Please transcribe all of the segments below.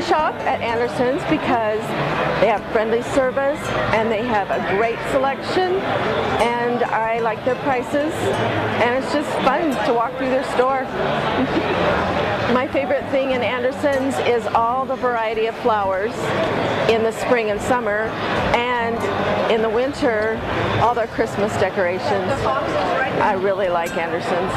shop at Anderson's because they have friendly service and they have a great selection, and I like their prices, and it's just fun to walk through their store. My favorite thing in Anderson's is all the variety of flowers in the spring and summer, and in the winter, all their Christmas decorations. I really like Anderson's.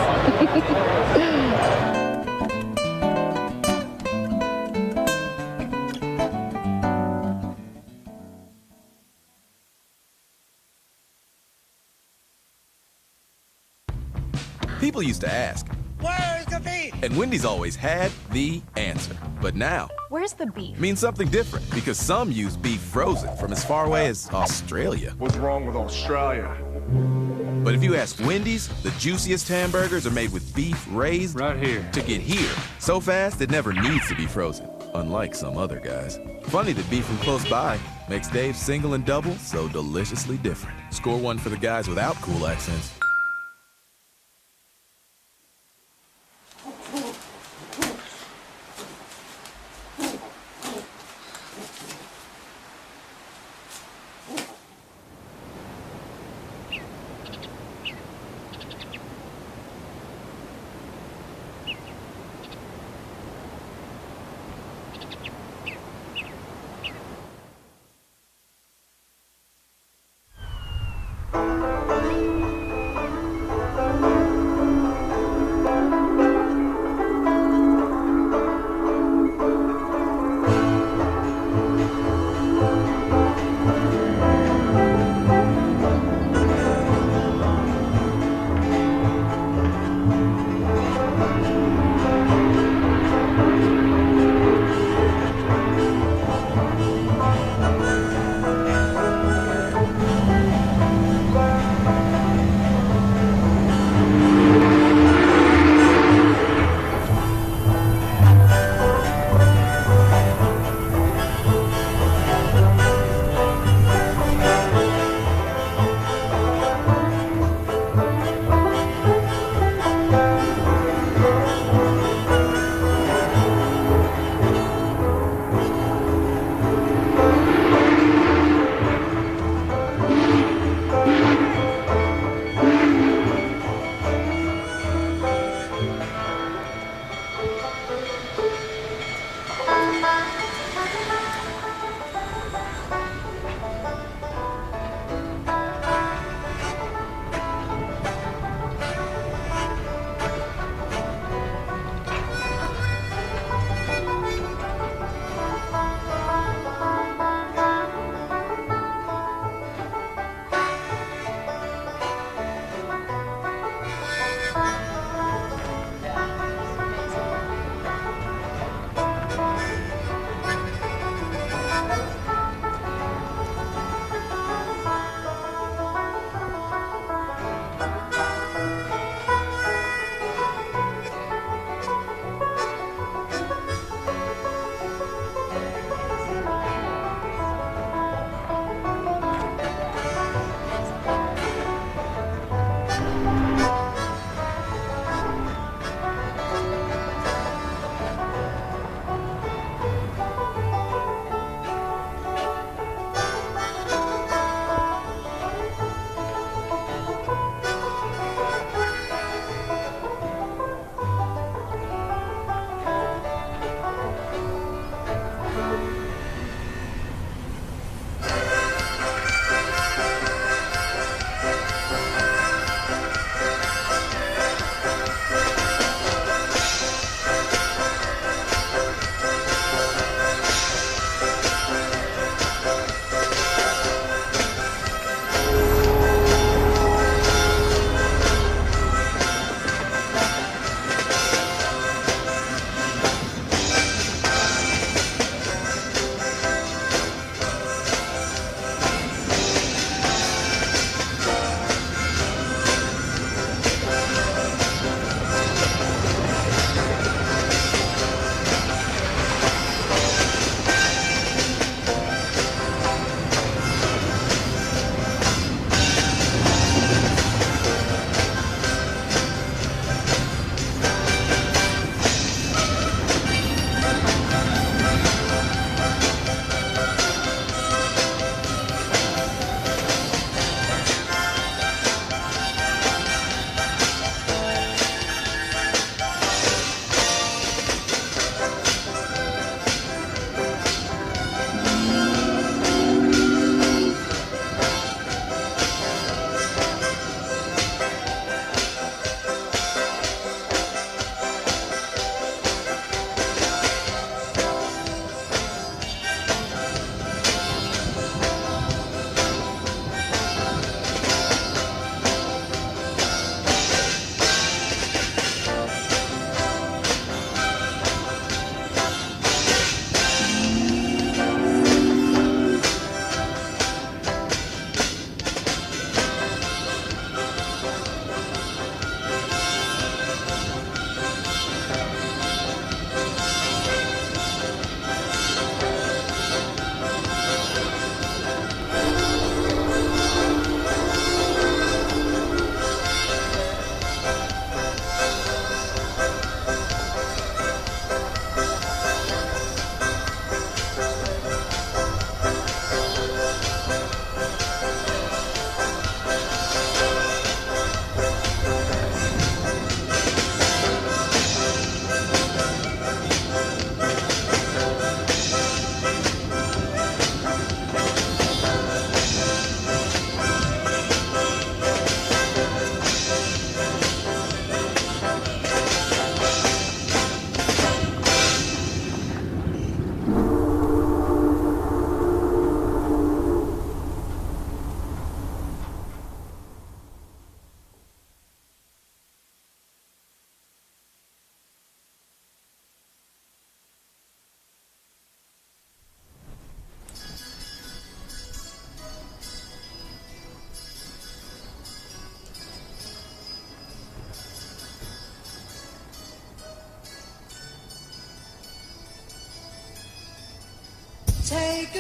People used to ask, "Where's the beef?" And Wendy's always had the answer. But now, where's the beef? Means something different because some use beef frozen from as far away as Australia. What's wrong with Australia? But if you ask Wendy's, the juiciest hamburgers are made with beef raised Right here. to get here so fast it never needs to be frozen, unlike some other guys. Funny that beef from close by makes Dave's single and double so deliciously different. Score one for the guys without cool accents.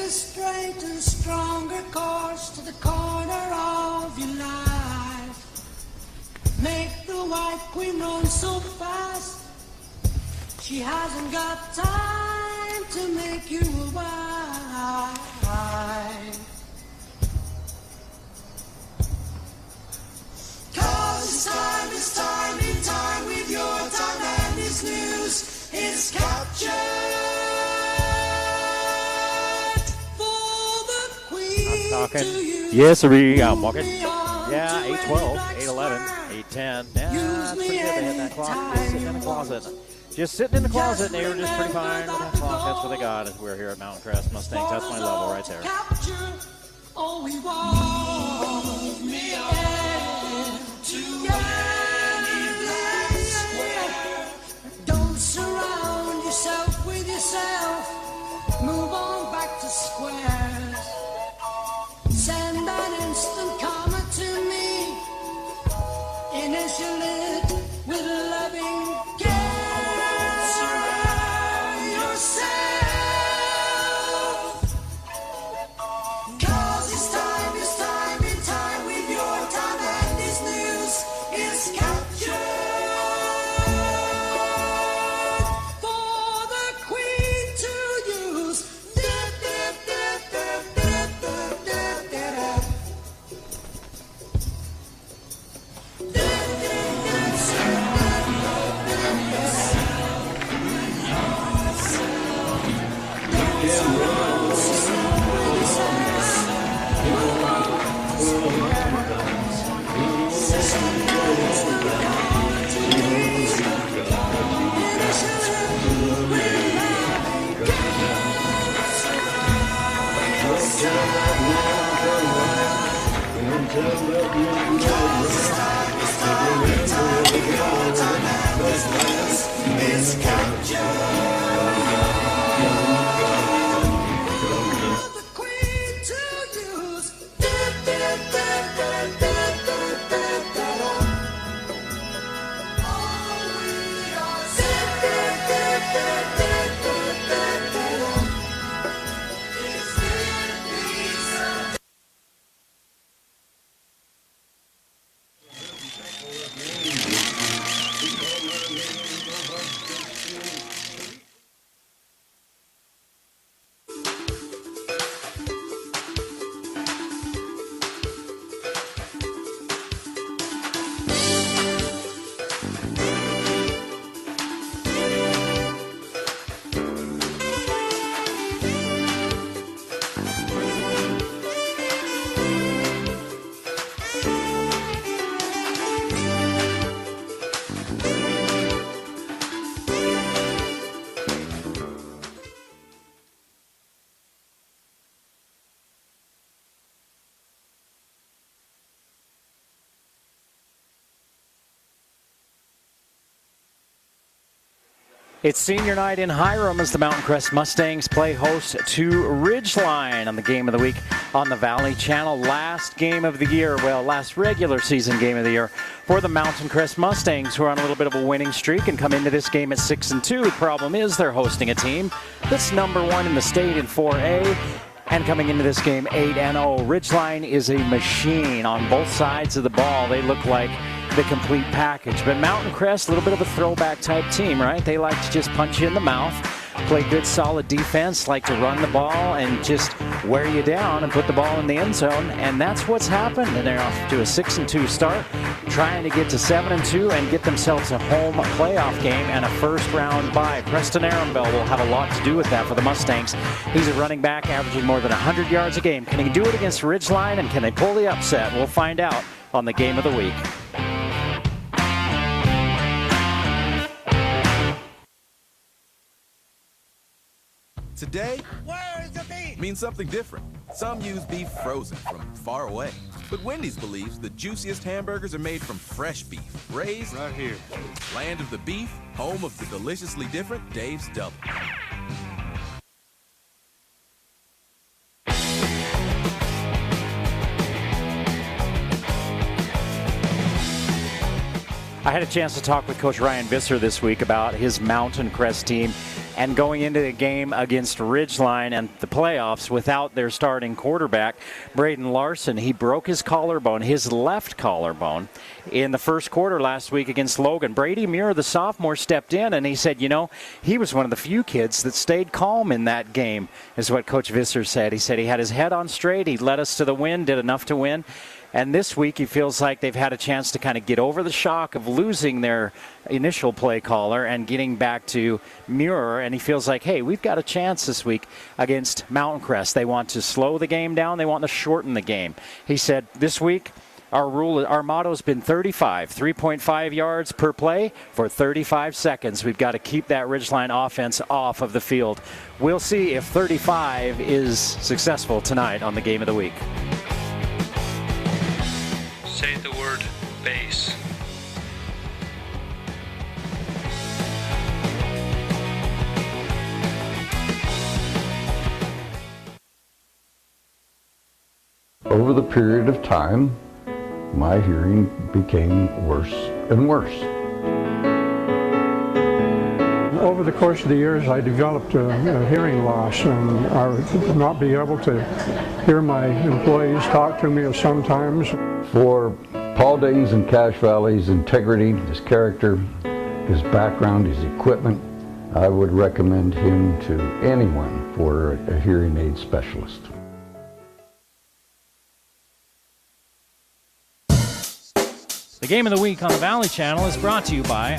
a straight and stronger course to the corner of your life. Make the White Queen run so fast, she hasn't got time to make you a wife. 'Cause it's time with your time and his news is captured for the Queen Talking. to use. Yes, sirree. I'm walking. Beyond Yeah, to 8-12, any 8-11, black 8-10. Yeah, that's pretty good. They had that clock just sitting in the closet. Just sitting in the closet, and they were just pretty fine with that clock. That's what they got as we're here at Mountain Crest Mustangs. That's my level right there. Capture all we want. Me on to any black square. Don't surround yourself with yourself. Move on back to squares. Send an instant comment to me. Initial it with loving care. Surround yourself. 'Cause it's time with your time and this news is captured for the Queen to use. Is captured for the Queen to use. It's senior night in Hiram as the Mountain Crest Mustangs play host to Ridgeline on the game of the week on the Valley Channel. Last game of the year, well, last regular season game of the year for the Mountain Crest Mustangs, who are on a little bit of a winning streak and come into this game at 6-2. The problem is they're hosting a team that's #1 in the state in 4A. And coming into this game 8-0. Ridgeline is a machine on both sides of the ball. They look like the complete package. But Mountain Crest, a little bit of a throwback type team, right? They like to just punch you in the mouth, play good solid defense, like to run the ball and just wear you down and put the ball in the end zone. And that's what's happened. And they're off to a 6-2 start, trying to get to 7-2 and get themselves a home playoff game and a first round bye. Preston Arambell will have a lot to do with that for the Mustangs. He's a running back averaging more than 100 yards a game. Can he do it against Ridgeline, and can they pull the upset? We'll find out on the game of the week. Today Where's the beef? means something different. Some use beef frozen from far away. But Wendy's believes the juiciest hamburgers are made from fresh beef, raised Right here. land of the beef, home of the deliciously different Dave's Double. I had a chance to talk with Coach Ryan Visser this week about his Mountain Crest team and going into the game against Ridgeline and the playoffs without their starting quarterback, Braden Larson. He broke his collarbone, his left collarbone, in the first quarter last week against Logan. Brady Muir, the sophomore, stepped in, and he said, you know, he was one of the few kids that stayed calm in that game, is what Coach Visser said. He said he had his head on straight. He led us to the win, did enough to win. And this week he feels like they've had a chance to kind of get over the shock of losing their initial play caller and getting back to Muir. And he feels like, hey, we've got a chance this week against Mountain Crest. They want to slow the game down. They want to shorten the game. He said this week our motto has been 3.5 yards per play for 35 seconds. We've got to keep that Ridgeline offense off of the field. We'll see if 35 is successful tonight on the Game of the Week. Say the word base. Over the period of time, my hearing became worse and worse. Over the course of the years, I developed a hearing loss, and I would not be able to hear my employees talk to me sometimes. For Paul Danes and Cache Valley's integrity, his character, his background, his equipment, I would recommend him to anyone for a hearing aid specialist. The Game of the Week on the Valley Channel is brought to you by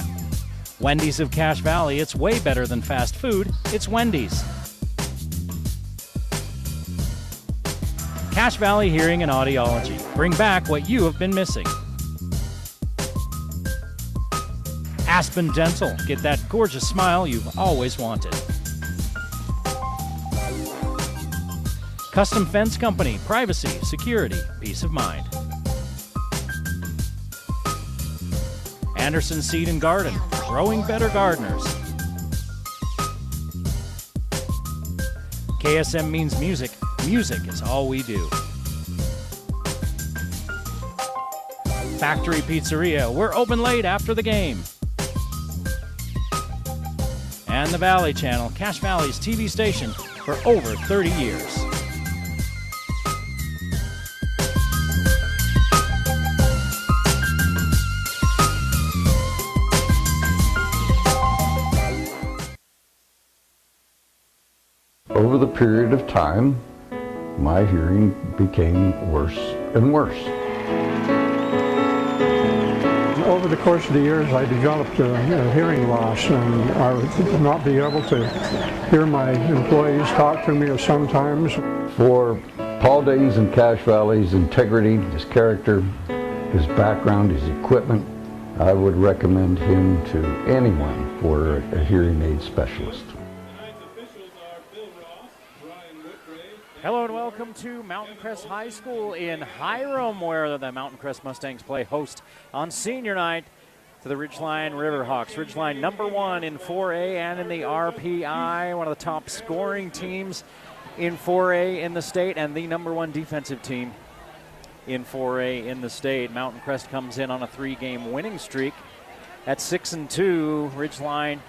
Wendy's of Cache Valley. It's way better than fast food. It's Wendy's. Cache Valley Hearing and Audiology. Bring back what you have been missing. Aspen Dental. Get that gorgeous smile you've always wanted. Custom Fence Company. Privacy, security, peace of mind. Anderson Seed and Garden. Growing better gardeners. KSM means music. Music is all we do. Factory Pizzeria. We're open late after the game. And the Valley Channel, Cache Valley's TV station for over 30 years. Over the period of time, my hearing became worse and worse. Over the course of the years, I developed a hearing loss, and I would not be able to hear my employees talk to me sometimes. For Paul Danes and Cache Valley's integrity, his character, his background, his equipment, I would recommend him to anyone for a hearing aid specialist. Hello and welcome to Mountain Crest High School in Hiram, where the Mountain Crest Mustangs play host on senior night to the Ridgeline Riverhawks. Ridgeline #1 in 4A and in the RPI, one of the top scoring teams in 4A in the state and the #1 defensive team in 4A in the state. Mountain Crest comes in on a 3-game winning streak at 6-2. Ridgeline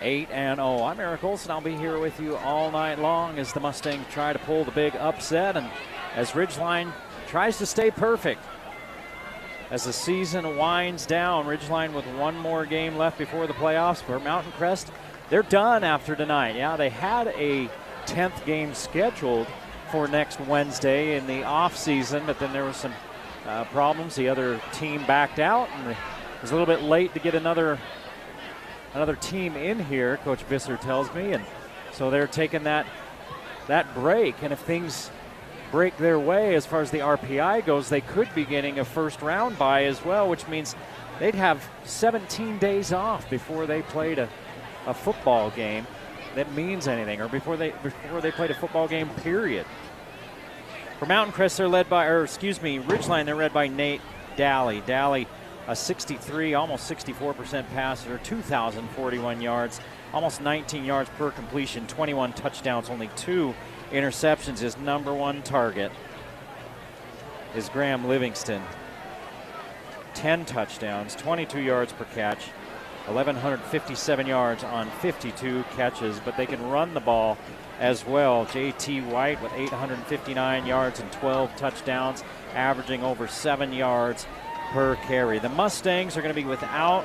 8-0. I'm Eric Olson. I'll be here with you all night long as the Mustangs try to pull the big upset and as Ridgeline tries to stay perfect. As the season winds down, Ridgeline with one more game left before the playoffs. For Mountain Crest, they're done after tonight. Yeah, they had a 10th game scheduled for next Wednesday in the off season, but then there were some problems. The other team backed out, and it was a little bit late to get another team in here, Coach Visser tells me, and so they're taking that break. And if things break their way as far as the RPI goes, they could be getting a first round bye as well, which means they'd have 17 days off before they played a football game that means anything, or before they played a football game, period. For Mountain Crest, they're led by, Ridgeline, they're led by Nate Daly. Daly, a 63, almost 64% passer, 2,041 yards, almost 19 yards per completion, 21 touchdowns, only 2 interceptions. His #1 target is Graham Livingston. 10 touchdowns, 22 yards per catch, 1,157 yards on 52 catches, but they can run the ball as well. J.T. White with 859 yards and 12 touchdowns, averaging over 7 yards per carry. The Mustangs are going to be without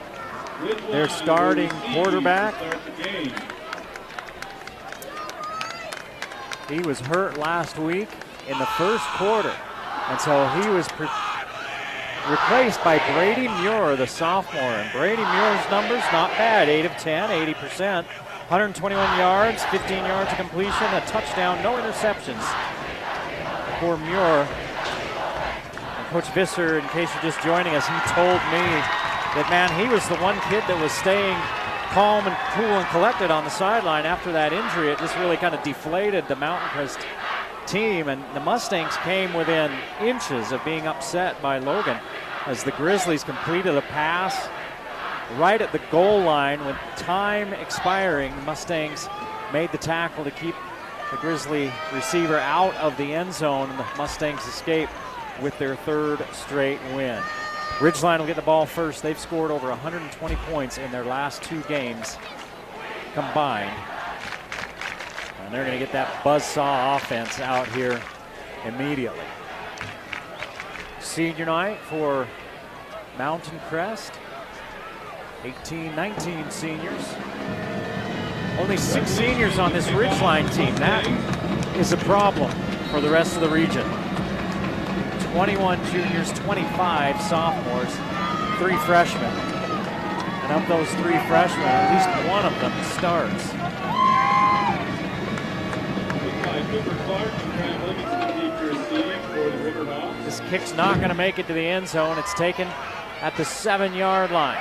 their starting quarterback. He was hurt last week in the first quarter, and so he was replaced by Brady Muir, the sophomore. And Brady Muir's numbers not bad, 8 of 10, 80%, 121 yards, 15 yards of completion, a touchdown, no interceptions for Muir. And Coach Visser, in case you're just joining us, he told me that, man, he was the one kid that was staying calm and cool and collected on the sideline after that injury. It just really kind of deflated the Mountain Crest team, and the Mustangs came within inches of being upset by Logan as the Grizzlies completed a pass right at the goal line with time expiring. The Mustangs made the tackle to keep the Grizzly receiver out of the end zone, and the Mustangs escape with their third straight win. Ridgeline will get the ball first. They've scored over 120 points in their last 2 games combined. And they're going to get that buzzsaw offense out here immediately. Senior night for Mountain Crest. 18, 19 seniors. Only 6 seniors on this Ridgeline team. That is a problem for the rest of the region. 21 juniors, 25 sophomores, 3 freshmen. And of those 3 freshmen, at least one of them starts. This kick's not going to make it to the end zone. It's taken at the 7-yard line.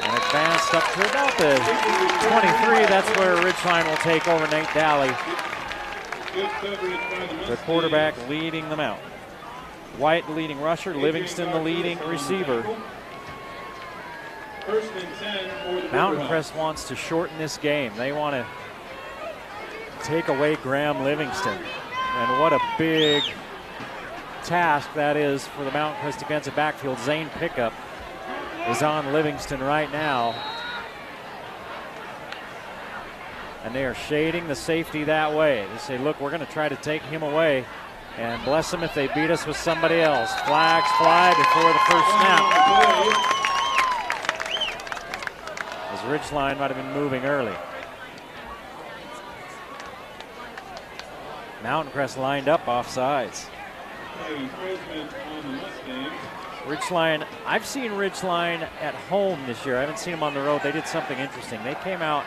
And advanced up to about the 23. That's where Ridgeline will take over Nate Daly. The quarterback leading them out. White the leading rusher, Livingston the leading receiver. Mountain Crest wants to shorten this game. They want to take away Graham Livingston. And what a big task that is for the Mountain Crest defensive backfield. Zane Pickup is on Livingston right now. And they are shading the safety that way. They say, look, we're going to try to take him away. And bless them if they beat us with somebody else. Flags fly before the first snap. As Ridgeline might have been moving early. Mountain Crest lined up off sides. Ridgeline, I've seen Ridgeline at home this year. I haven't seen them on the road. They did something interesting. They came out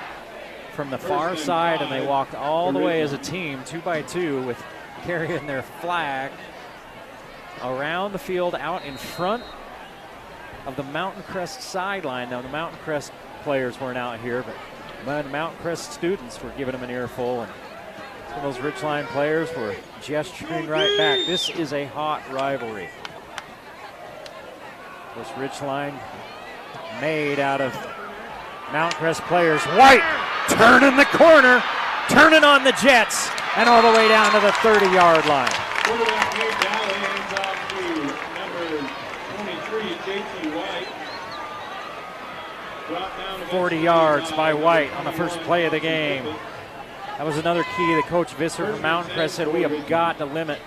from the far side and they walked all the way as a team, 2 by 2, with carrying their flag around the field out in front of the Mountain Crest sideline. Now the Mountain Crest players weren't out here, but the Mountain Crest students were giving them an earful, and some of those Ridgeline players were gesturing right back. This is a hot rivalry. This Ridgeline made out of Mountain Crest players. White turning the corner, turning on the Jets, and all the way down to the 30-yard line. Quarterback Nate Daly hands off to number 23, J.T. White. Brought down 40 yards by White on the first play of the game. That was another key that Coach Visser from Mountain Crest said, we have got to limit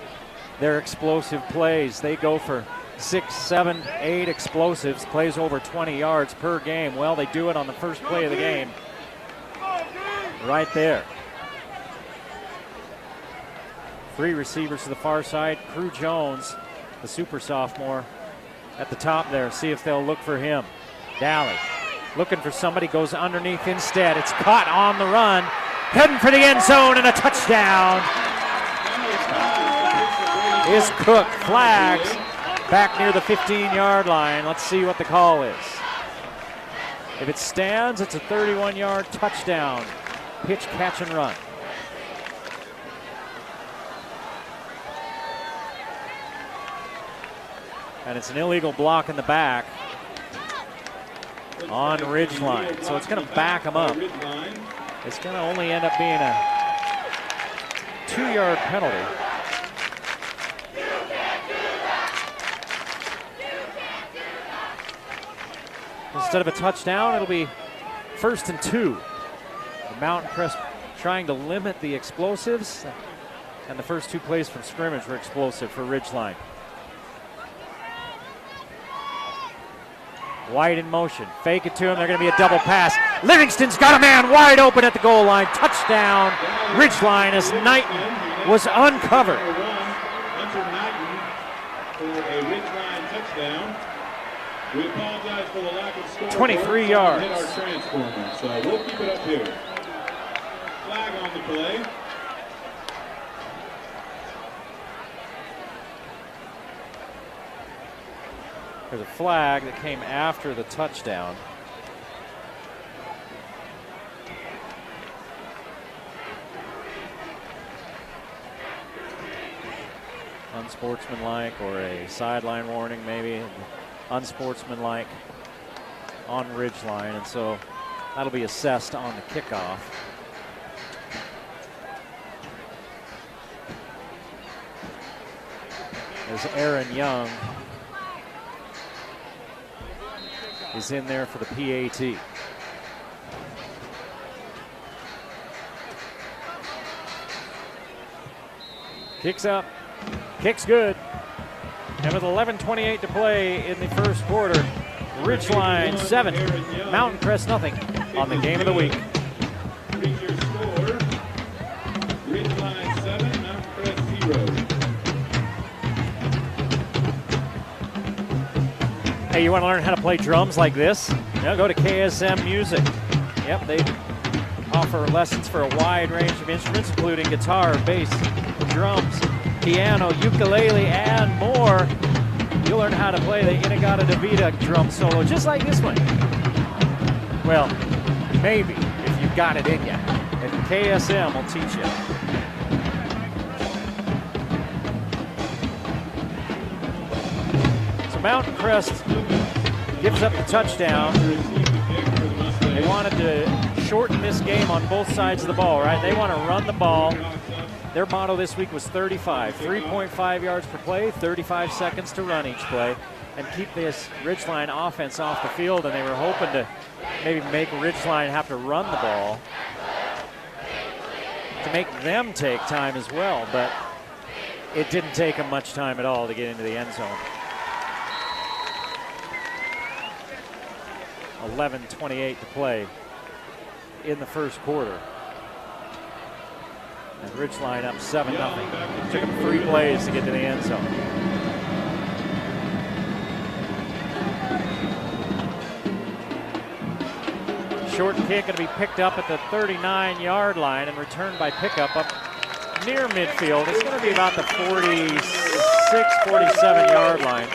their explosive plays. They go for 6, 7, 8 explosives, plays over 20 yards per game. Well, they do it on the first play of the game. Right there. 3 receivers to the far side. Crew Jones, the super sophomore, at the top there. See if they'll look for him. Daly looking for somebody, goes underneath instead. It's caught on the run. Heading for the end zone and a touchdown. Is Cook. Flags back near the 15-yard line. Let's see what the call is. If it stands, it's a 31-yard touchdown. Pitch, catch, and run. And it's an illegal block in the back on Ridgeline. So it's going to back him up. It's going to only end up being a 2-yard penalty. Instead of a touchdown, it'll be 1st and 2. The Mountain Crest trying to limit the explosives, and the first 2 plays from scrimmage were explosive for Ridgeline. White in motion, fake it to him, they're going to be a double pass. Livingston's got a man wide open at the goal line, touchdown, Ridgeline, as Knighton was uncovered. Hunter Knighton for a Ridgeline touchdown. We apologize for the lack of score. 23 yards. Hit our transformer, so we'll keep it up here. Flag on the play. There's a flag that came after the touchdown. Unsportsmanlike, or a sideline warning maybe. Unsportsmanlike on Ridgeline, and so that'll be assessed on the kickoff. As Aaron Young is in there for the PAT. Kicks up, kicks good. And with 11:28 to play in the first quarter, Ridgeline 7, Mountain Crest nothing on the game of the week. Read your score. Ridgeline 7, Mountain Crest 0. Hey, you want to learn how to play drums like this? Yeah, go to KSM Music. Yep, they offer lessons for a wide range of instruments, including guitar, bass, drums, piano, ukulele, and more. You'll learn how to play the Inagata Davida drum solo, just like this one. Well, maybe, if you've got it in you. And KSM will teach you. So Mountain Crest gives up the touchdown. They wanted to shorten this game on both sides of the ball, right? They want to run the ball. Their motto this week was 35, 3.5 yards per play, 35 seconds to run each play, and keep this Ridgeline offense off the field. And they were hoping to maybe make Ridgeline have to run the ball to make them take time as well, but it didn't take them much time at all to get into the end zone. 11:28 to play in the first quarter. And Ridgeline up 7-0. Took them 3 plays to get to the end zone. Short kick going to be picked up at the 39-yard line and returned by pickup up near midfield. It's going to be about the 46, 47-yard line.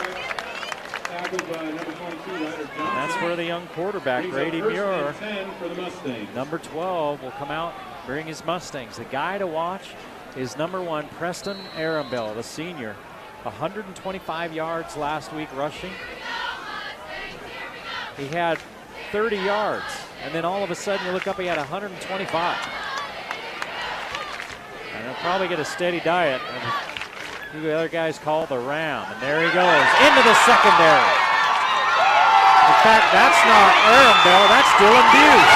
And that's where the young quarterback, Grady Muir, number 12, will come out, bring his Mustangs. The guy to watch is number 1, Preston Arambell, the senior. 125 yards last week rushing. He had 30 yards, and then all of a sudden you look up, he had 125. And he'll probably get a steady diet. And the other guys call the Ram, and there he goes into the secondary. In fact, that's not Arambell, that's Dylan Buse.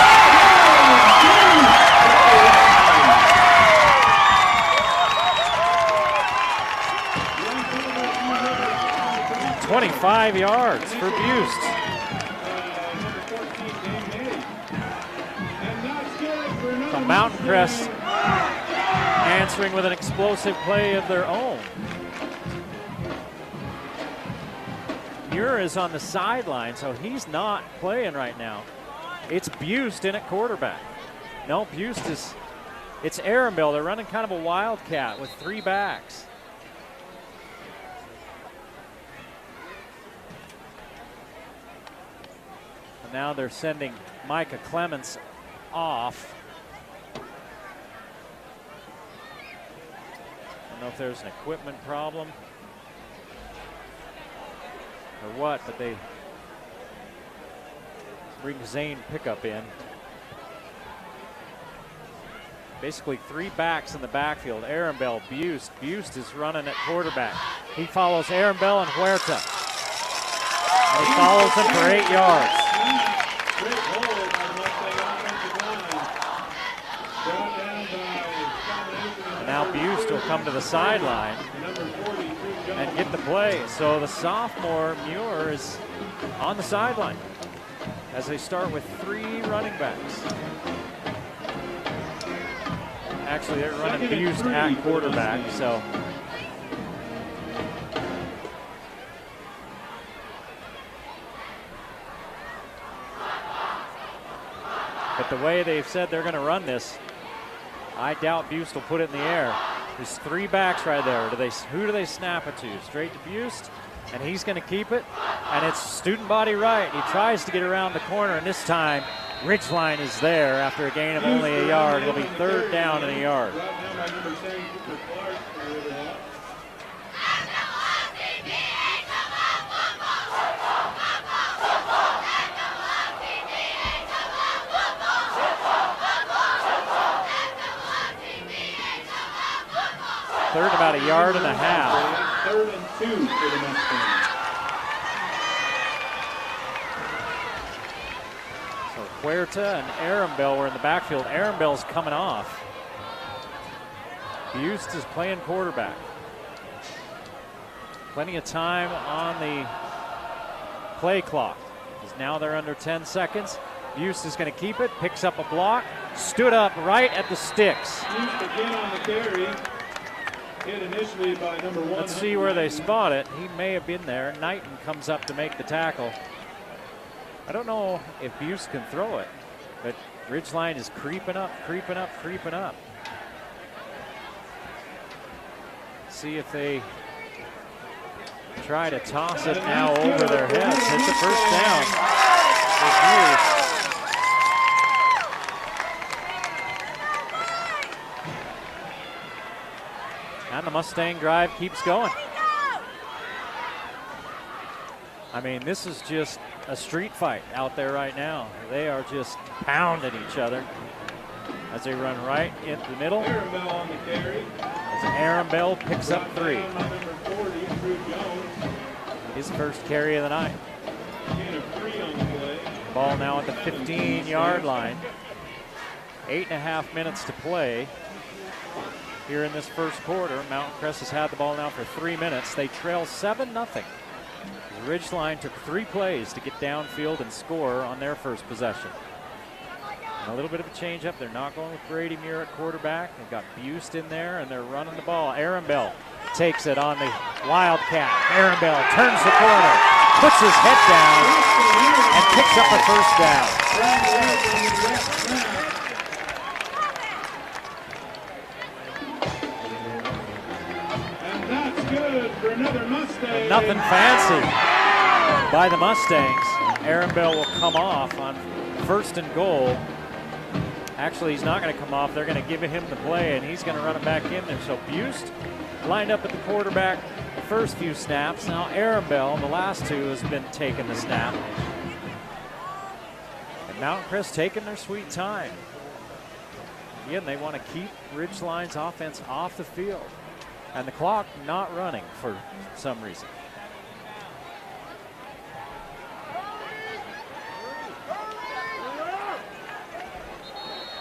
25 yards for Buse. So Mountain Crest answering with an explosive play of their own. Muir is on the sideline, so he's not playing right now. It's Buse in at quarterback. No, Buse is, it's Arambell. They're running kind of a wildcat with 3 backs. And now they're sending Micah Clements off. I don't know if there's an equipment problem or what, but they bring Zane Pickup in. Basically 3 backs in the backfield. Arambell, Buse. Buse is running at quarterback. He follows Arambell and Huerta. And he follows him for 8 yards. Now Bust will come to the sideline and get the play. So the sophomore Muir is on the sideline as they start with 3 running backs. Actually, they're running Bust at quarterback, so. But the way they've said they're going to run this, I doubt Bust will put it in the air. There's 3 backs right there. Who do they snap it to? Straight to Bust, and he's going to keep it. And it's student body right. He tries to get around the corner, and this time Ridgeline is there after a gain of only a yard. It'll be 3rd down and a yard. Third, about a yard and a half. 3rd and 2 for the Mustangs. So Huerta and Arambell were in the backfield. Arambell's coming off. Bust is playing quarterback. Plenty of time on the play clock. Because now they're under 10 seconds. Bust is going to keep it, picks up a block, stood up right at the sticks. Bust again on the carry. Hit initially by number 1. Let's see where they spot it. He may have been there. Knighton comes up to make the tackle. I don't know if Bust can throw it, but Ridgeline is creeping up, creeping up, creeping up. See if they try to toss it now over their heads. It's a 1st down for Bust. And the Mustang drive keeps going. I mean, this is just a street fight out there right now. They are just pounding each other as they run right into the middle. Arambell on the carry. As Arambell picks up 3. His first carry of the night. Ball now at the 15-yard line. 8.5 minutes to play here in this first quarter. Mountain Crest has had the ball now for 3 minutes. They trail 7-0. Ridgeline took 3 plays to get downfield and score on their first possession. And a little bit of a change up. They're not going with Brady Muir at quarterback. They've got Bust in there, and they're running the ball. Arambell takes it on the Wildcat. Arambell turns the corner, puts his head down, and picks up a 1st down. For another Mustang. Nothing fancy by the Mustangs. Arambell will come off on 1st and goal. Actually, he's not going to come off. They're going to give him the play, and he's going to run it back in there. So Bust lined up at the quarterback the first few snaps. Now Arambell, the last 2, has been taking the snap. And Mountain Crest taking their sweet time. Again, they want to keep Ridgeline's offense off the field. And the clock not running for some reason.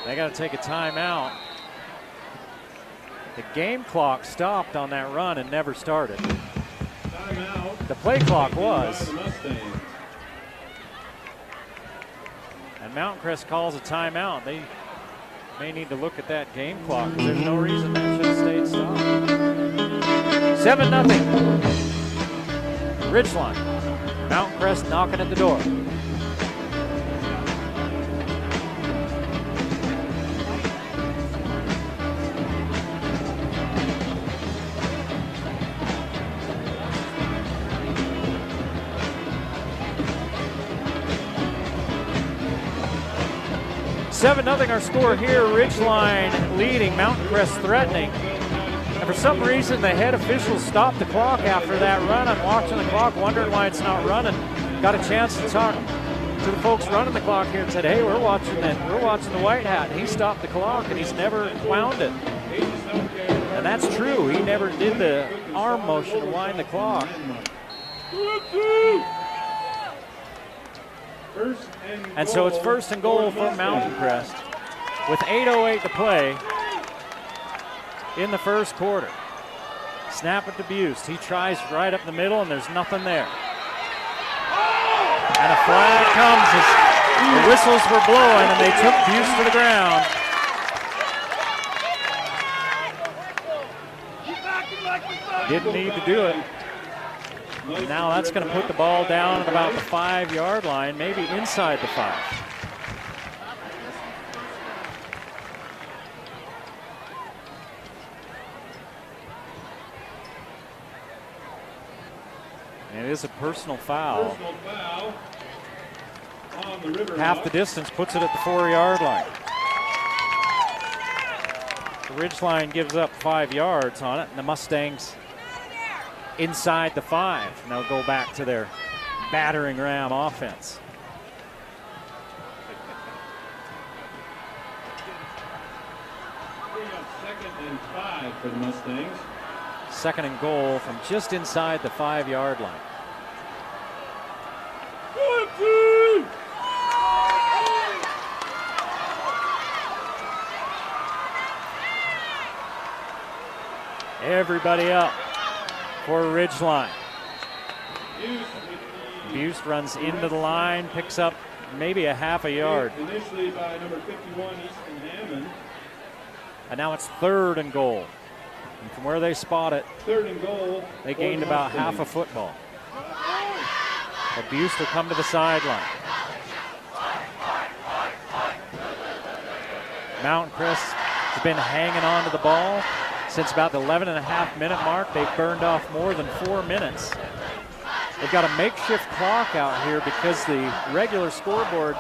They got to take a timeout. The game clock stopped on that run and never started. Timeout. The play clock was. And Mountain Crest calls a timeout. They may need to look at that game clock because there's no reason that should have stayed stopped. 7-0. Ridgeline. Mountain Crest knocking at the door. Seven 0 our score here. Ridgeline leading, Mountain Crest threatening. And for some reason, the head officials stopped the clock after that run. I'm watching the clock, wondering why it's not running. Got a chance to talk to the folks running the clock here and said, hey, we're watching the white hat. And he stopped the clock, and he's never wound it. And that's true. He never did the arm motion to wind the clock. And so it's 1st and goal for Mountain Crest with 8:08 to play. in the first quarter. Snap it to Bust. He tries right up the middle, and there's nothing there. And a flag comes as the whistles were blowing, and they took Bust to the ground. Didn't need to do it. And now that's going to put the ball down at about the 5-yard line, maybe inside the 5. And it is a personal foul. Personal foul on the River Half Hawks. the distance, puts it at the 4-yard line. The Ridgeline gives up 5 yards on it, and the Mustangs inside the 5. And they'll go back to their battering ram offense. Bring up 2nd and 5 for the Mustangs. 2nd and goal from just inside the 5-yard line. Everybody up for Ridgeline. Bust runs into the line, picks up maybe a half a yard. Initially by number 51, Easton Hammond. And now it's 3rd and goal. And from where they spot it, 3rd and goal. they gained about half a football. But Bust will come to the sideline. Mountain Crest has been hanging on to the ball since about the 11.5-minute mark. They've burned off more than 4 minutes. They've got a makeshift clock out here because the regular scoreboard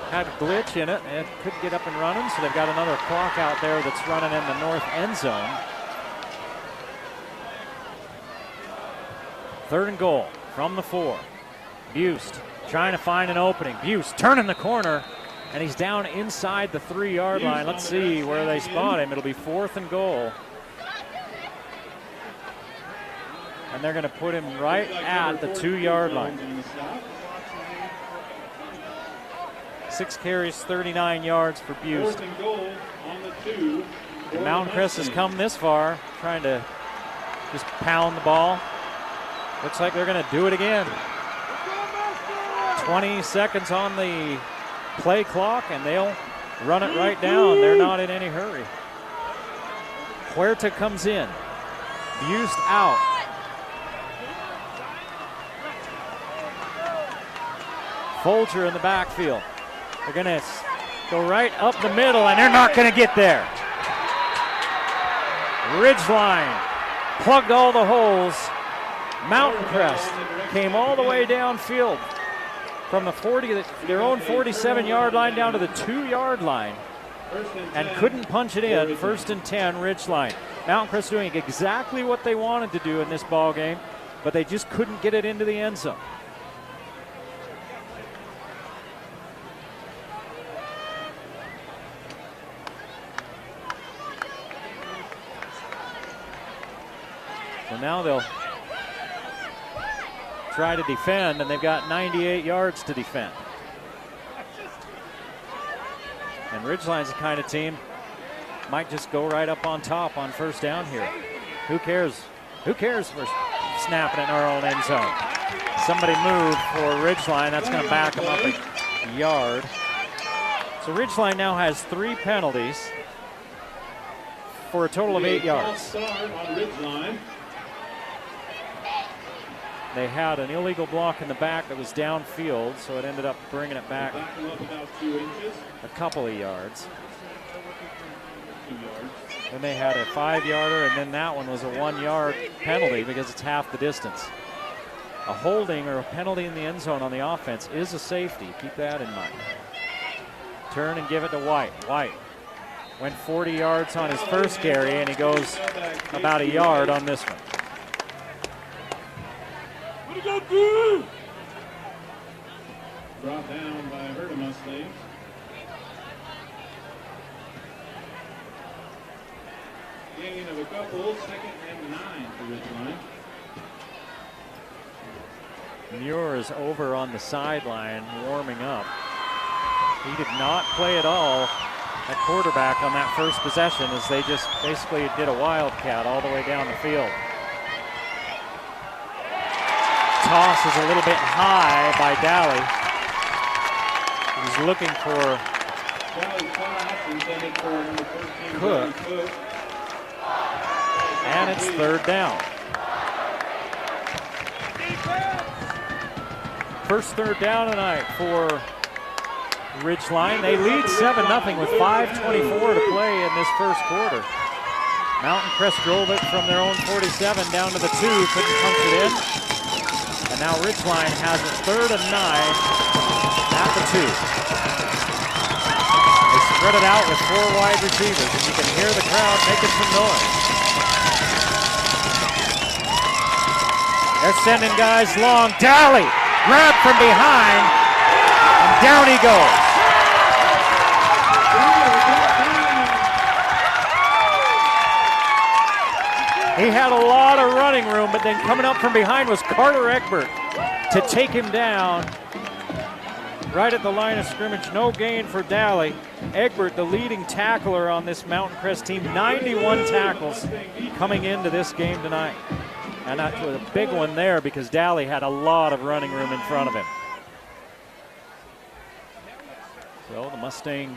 had a glitch in it and couldn't get up and running, so they've got another clock out there that's running in the north end zone. 3rd and goal from the 4. Bust trying to find an opening. Bust turning the corner, and he's down inside the 3-yard line. Let's see where they spot him. It'll be 4th and goal. And they're going to put him right at the 2-yard line. 6 carries, 39 yards for Bust. 4th and goal on the 2. And Mountain Crest has come this far, trying to just pound the ball. Looks like they're going to do it again. 20 seconds on the play clock, and they'll run it right down. They're not in any hurry. Huerta comes in. Bust out. Folger in the backfield. They're going to go right up the middle, and they're not going to get there. Ridgeline plugged all the holes. Mountain Crest came all the way downfield from the their own 47-yard line down to the 2-yard line and couldn't punch it in. 1st and 10, Ridgeline. Mountain Crest doing exactly what they wanted to do in this ball game, but they just couldn't get it into the end zone. So now they'll try to defend, and they've got 98 yards to defend. And Ridgeline's the kind of team might just go right up on top on 1st down here. Who cares? Who cares if we're snapping in our own end zone? Somebody move for Ridgeline. That's going to back them up a yard. So Ridgeline now has 3 penalties for a total of 8 yards. They had an illegal block in the back that was downfield, so it ended up bringing it back a couple of yards. Then they had a 5-yarder, and then that one was a 1-yard penalty because it's half the distance. A holding or a penalty in the end zone on the offense is a safety. Keep that in mind. Turn and give it to White. White went 40 yards on his first carry, and he goes about a yard on this one. Brought down by a herd of Mustangs. Gain of a couple, 2nd and 9 for Ridgeline. Muir is over on the sideline warming up. He did not play at all at quarterback on that first possession as they just basically did a wildcat all the way down the field. Toss is a little bit high by Daly. He's looking for Cook. And it's third down. First third down tonight for Ridgeline. They lead 7-0 with 5:24 to play in this first quarter. Mountain Crest drove it from their own 47 down to the 2, couldn't punch it in. And now Ridgeline has it 3rd and 9 at the 2. They spread it out with 4 wide receivers, and you can hear the crowd making some noise. They're sending guys long. Daly grabbed from behind, and down he goes. He had a lot of running room, but then coming up from behind was Carter Egbert to take him down right at the line of scrimmage. No gain for Daly. Egbert, the leading tackler on this Mountain Crest team, 91 tackles coming into this game tonight. And that was a big one there because Daly had a lot of running room in front of him. So the Mustang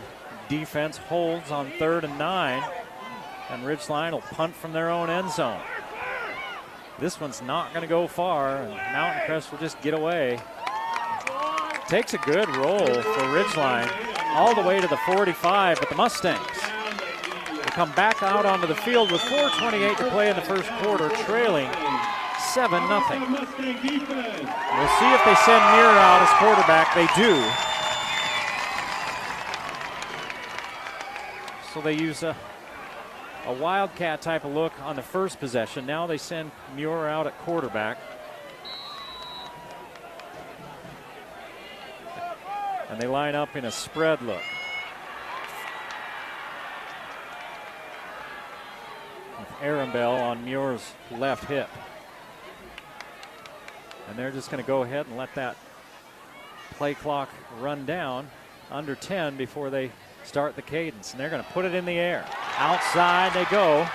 defense holds on 3rd and 9. And Ridgeline will punt from their own end zone. This one's not going to go far, and Mountain Crest will just get away. Takes a good roll for Ridgeline all the way to the 45, but the Mustangs will come back out onto the field with 4:28 to play in the first quarter, trailing 7-0. We'll see if they send Muir out as quarterback. They do. So they use a wildcat type of look on the first possession. Now they send Muir out at quarterback. And they line up in a spread look. With Arambell on Muir's left hip. And they're just going to go ahead and let that play clock run down under 10 before they start the cadence. And they're going to put it in the air. Outside they go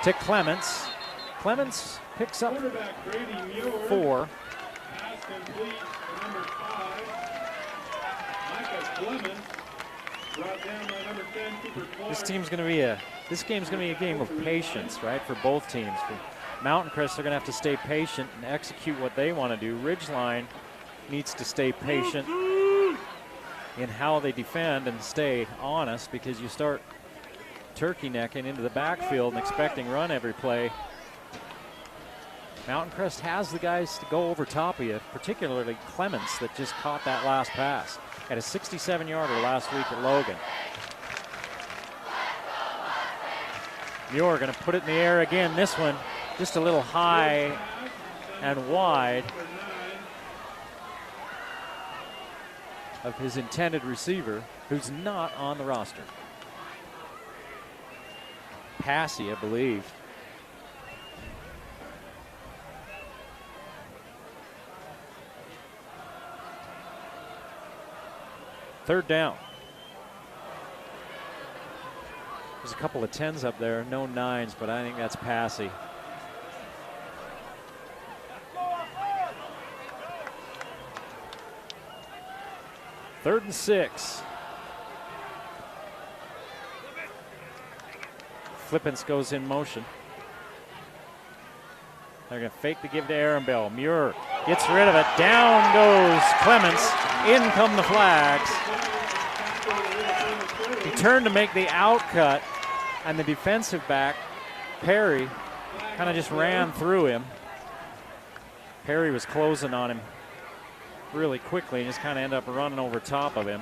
to Clements. Clements picks up 4. This game's going to be a game of patience, right, for both teams. For Mountain Crest, they're going to have to stay patient and execute what they want to do. Ridgeline needs to stay patient in how they defend and stay honest, because you start turkey necking into the backfield and expecting run every play. Mountain Crest has the guys to go over top of you, particularly Clements that just caught that last pass. Had a 67-yarder last week at Logan. Muir going to put it in the air again. This one just a little high and wide of his intended receiver, who's not on the roster. Passy, I believe. Third down. There's a couple of 10s up there, no 9s, but I think that's Passy. Third and 6. Flippins goes in motion. They're going to fake the give to Arambell. Muir gets rid of it. Down goes Clements. In come the flags. He turned to make the out cut, and the defensive back, Perry, kind of just ran through him. Perry was closing on him really quickly and just kind of ended up running over top of him.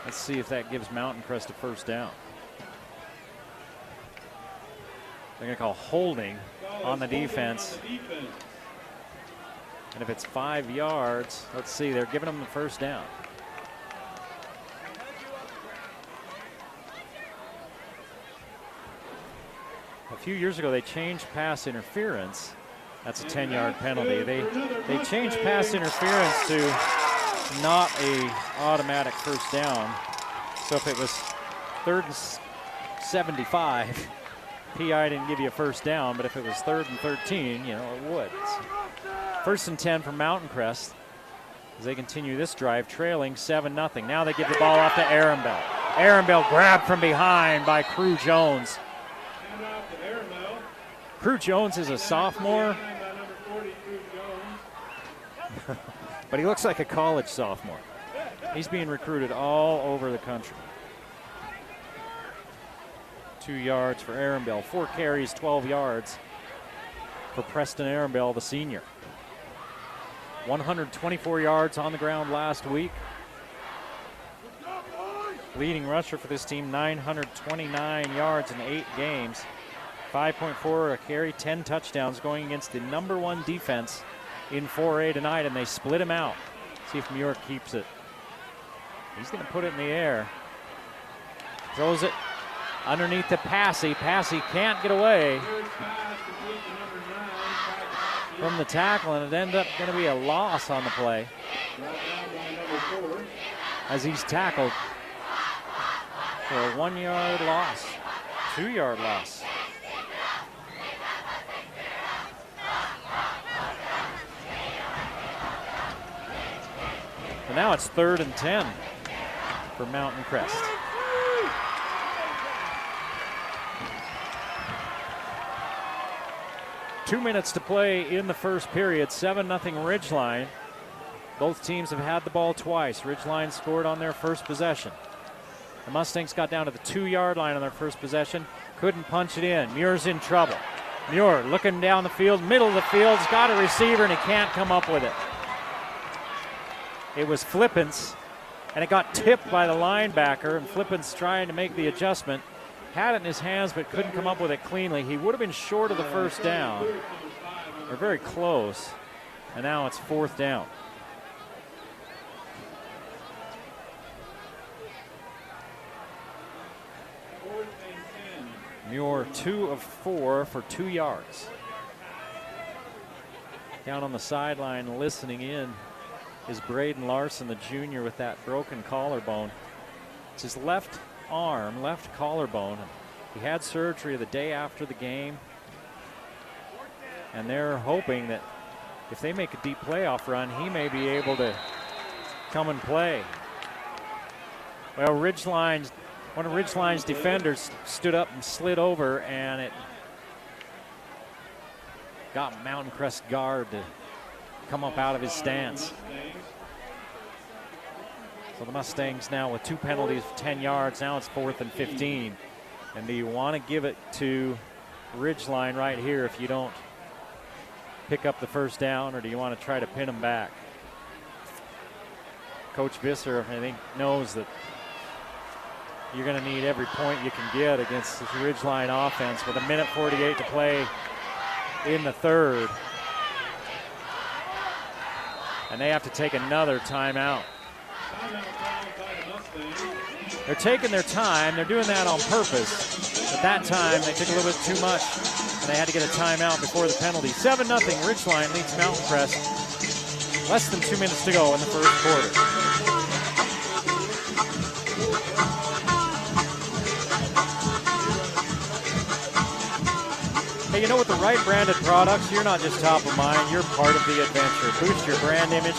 Let's see if that gives Mountain Crest a first down. They're going to call holding on the defense. And if it's 5 yards, let's see, they're giving them the first down. A few years ago, they changed pass interference. That's a 10-yard penalty. They changed pass interference to not a automatic first down. So if it was 3rd and 75, PI didn't give you a first down, but if it was 3rd and 13, you know, it would. It's 1st and 10 for Mountain Crest as they continue this drive, trailing 7-0. Now they give the ball off to Ehrenbell. Ehrenbell grabbed from behind by Crew Jones. Crew Jones is a sophomore, but he looks like a college sophomore. He's being recruited all over the country. 2 yards for Ehrenbell. 4 carries, 12 yards for Preston Ehrenbell, the senior. 124 yards on the ground last week. Leading rusher for this team, 929 yards in 8 games. 5.4 a carry, 10 touchdowns, going against the #1 defense in 4A tonight, and they split him out. See if Muir keeps it. He's going to put it in the air. Throws it underneath to Passy. Passy can't get away from the tackle, and it ended up going to be a loss on the play as he's tackled for a 1-yard loss, 2-yard loss. And now it's 3rd and 10 for Mountain Crest. Two minutes to play in the first period. 7-0 Ridgeline. Both teams have had the ball twice. Ridgeline scored on their first possession. The Mustangs got down to the 2-yard line on their first possession. Couldn't punch it in. Muir's in trouble. Muir looking down the field, middle of the field. He's got a receiver and he can't come up with it. It was Flippins, and it got tipped by the linebacker, and Flippins trying to make the adjustment. Had it in his hands, but couldn't come up with it cleanly. He would have been short of the first down, or very close, and now it's 4th down. Muir 2 of 4 for 2 yards. Down on the sideline listening in is Braden Larson, the junior, with that broken collarbone. It's his left arm, left collarbone. He had surgery the day after the game, and they're hoping that if they make a deep playoff run, he may be able to come and play. Well, one of Ridgeline's defenders stood up and slid over, and it got Mountain Crest guard to come up out of his stance. So the Mustangs now with 2 penalties for 10 yards. Now it's 4th and 15. And do you want to give it to Ridgeline right here if you don't pick up the first down, or do you want to try to pin them back? Coach Visser, I think, knows that you're going to need every point you can get against the Ridgeline offense with 1:48 to play in the third. And they have to take another timeout. They're taking their time. They're doing that on purpose. But that time, they took a little bit too much, and they had to get a timeout before the penalty. 7-0, Ridgeline leads Mountain Crest. Less than 2 minutes to go in the first quarter. Hey, you know, with the right branded products, you're not just top of mind, you're part of the adventure. Boost your brand image,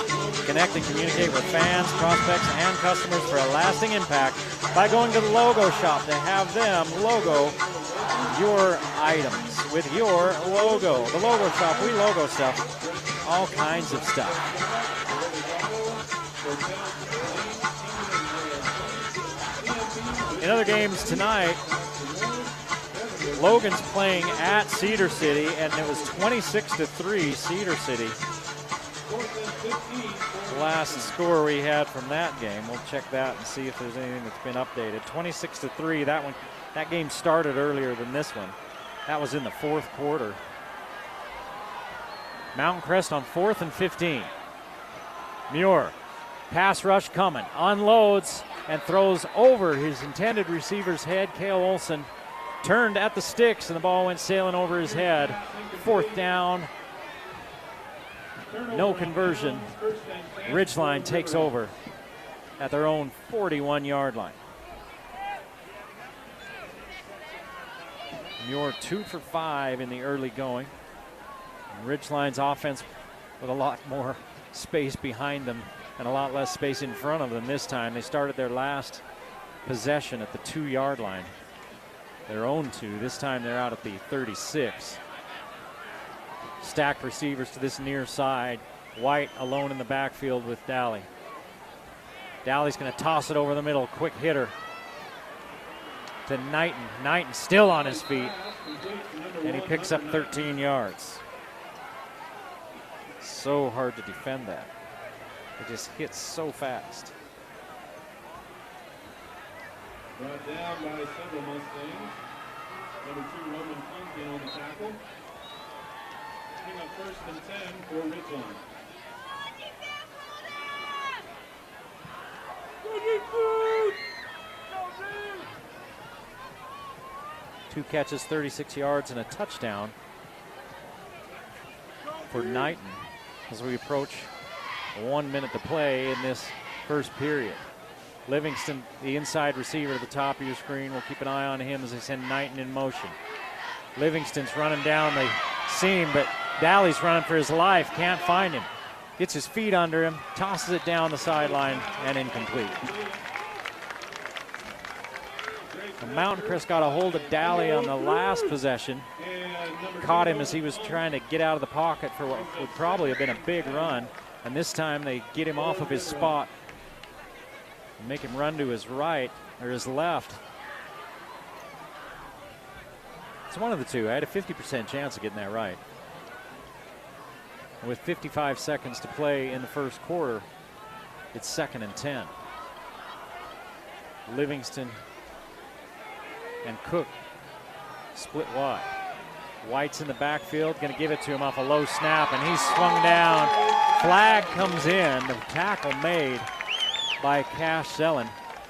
connect and communicate with fans, prospects, and customers for a lasting impact by going to the Logo Shop to have them logo your items with your logo. The Logo Shop, we logo stuff, all kinds of stuff. In other games tonight, Logan's playing at Cedar City, and it was 26-3 Cedar City. The last score we had from that game. We'll check that and see if there's anything that's been updated. 26-3, that game started earlier than this one. That was in the 4th quarter. Mountain Crest on 4th and 15. Muir, pass rush coming, unloads and throws over his intended receiver's head. Cale Olson turned at the sticks, and the ball went sailing over his head. 4th down. No conversion. Ridgeline takes over at their own 41-yard line. Muir 2 for 5 in the early going. And Ridgeline's offense with a lot more space behind them and a lot less space in front of them this time. They started their last possession at the 2-yard line. Their own 2. This time they're out at the 36. Stacked receivers to this near side. White alone in the backfield with Daly. Daly's going to toss it over the middle. Quick hitter to Knighton. Knighton still on his feet. And he picks up 13 yards. So hard to defend that. It just hits so fast. Brought down by several Mustangs. Number 2, Roman Funkin on the tackle. Bring up 1st and 10 for Ridgeline. Two catches, 36 yards, and a touchdown for Knighton as we approach 1 minute to play in this first period. Livingston, the inside receiver at the top of your screen. We'll keep an eye on him as they send Knighton in motion. Livingston's running down the seam, but Daly's running for his life. Can't find him. Gets his feet under him, tosses it down the sideline, and incomplete. The Mountain Crest got a hold of Daly on the last possession. Caught him as he was trying to get out of the pocket for what would probably have been a big run. And this time they get him off of his spot and make him run to his right or his left. It's one of the two. I had a 50% chance of getting that right. With 55 seconds to play in the first quarter, it's 2nd and 10. Livingston and Cook split wide. White's in the backfield, going to give it to him off a low snap, and he's swung down. Flag comes in. The tackle made by Cash Sellen,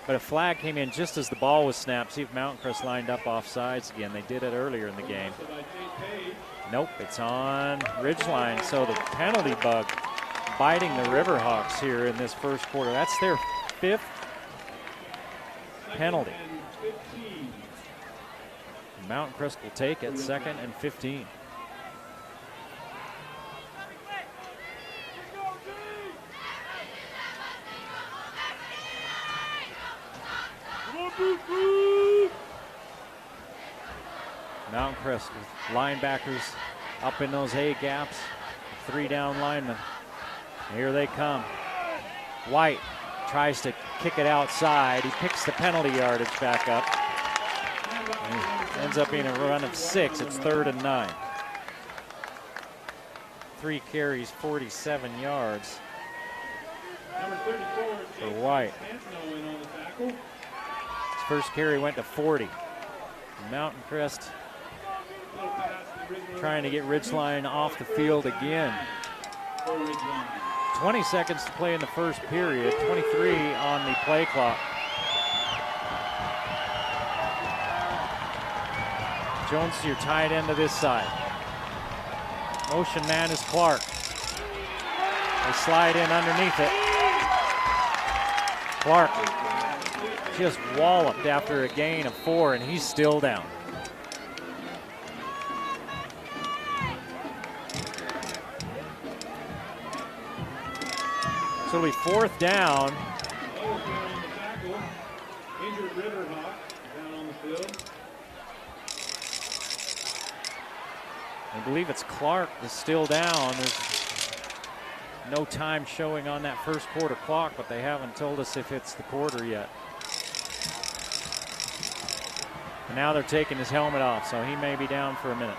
but a flag came in just as the ball was snapped. See if Mountain Crest lined up off sides again. They did it earlier in the game. Nope, it's on Ridgeline. So the penalty bug biting the Riverhawks here in this first quarter. That's their 5th penalty. Mountain Crest will take it, 2nd and 15. Mountain Crest with linebackers up in those A gaps. 3 down linemen. Here they come. White tries to kick it outside. He picks the penalty yardage back up. And ends up being a run of 6. It's 3rd and 9. 3 carries, 47 yards for White. His first carry went to 40. Mountain Crest trying to get Ridgeline off the field again. 20 seconds to play in the first period, 23 on the play clock. Jones, your tight end to this side. Motion man is Clark. They slide in underneath it. Clark just walloped after a gain of 4, and he's still down. So it'll be 4th down. Injured Riverhawk down on the field. I believe it's Clark that's still down. There's no time showing on that first quarter clock, but they haven't told us if it's the quarter yet. And now they're taking his helmet off, so he may be down for a minute.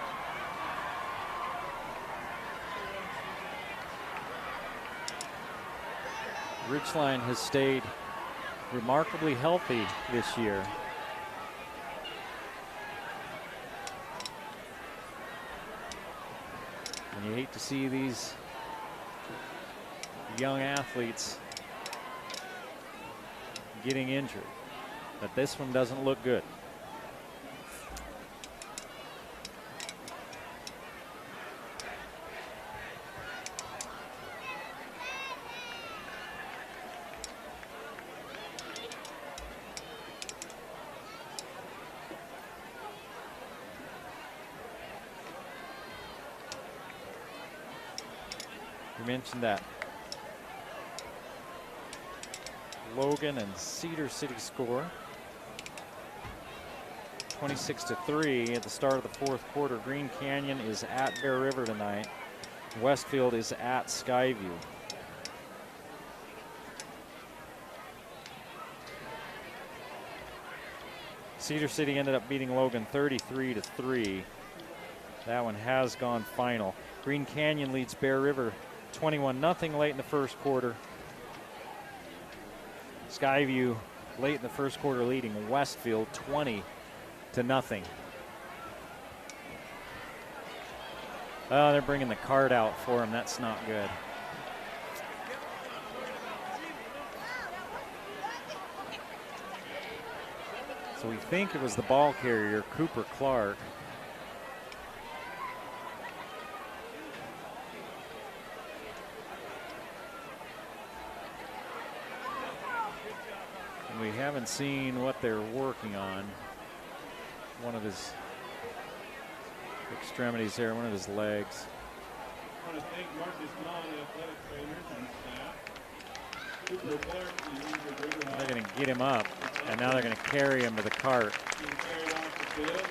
Ridgeline has stayed remarkably healthy this year. And you hate to see these young athletes getting injured, but this one doesn't look good. mentioned that Logan and Cedar City score. 26-3 at the start of the fourth quarter. Green Canyon is at Bear River tonight. Westfield is at Skyview. Cedar City ended up beating Logan 33-3. That one has gone final. Green Canyon leads Bear River 21-0 late in the first quarter. Skyview late in the first quarter leading Westfield 20-0. Oh, they're bringing the card out for him. That's not good. So we think it was the ball carrier, Cooper Clark. And we haven't seen what they're working on. One of his extremities there, one of his legs. I want to thank Marcus Long, athletic trainers and staff. Cooper Clark, they're going to get him up, and now they're going to carry him to the cart. carried off the field.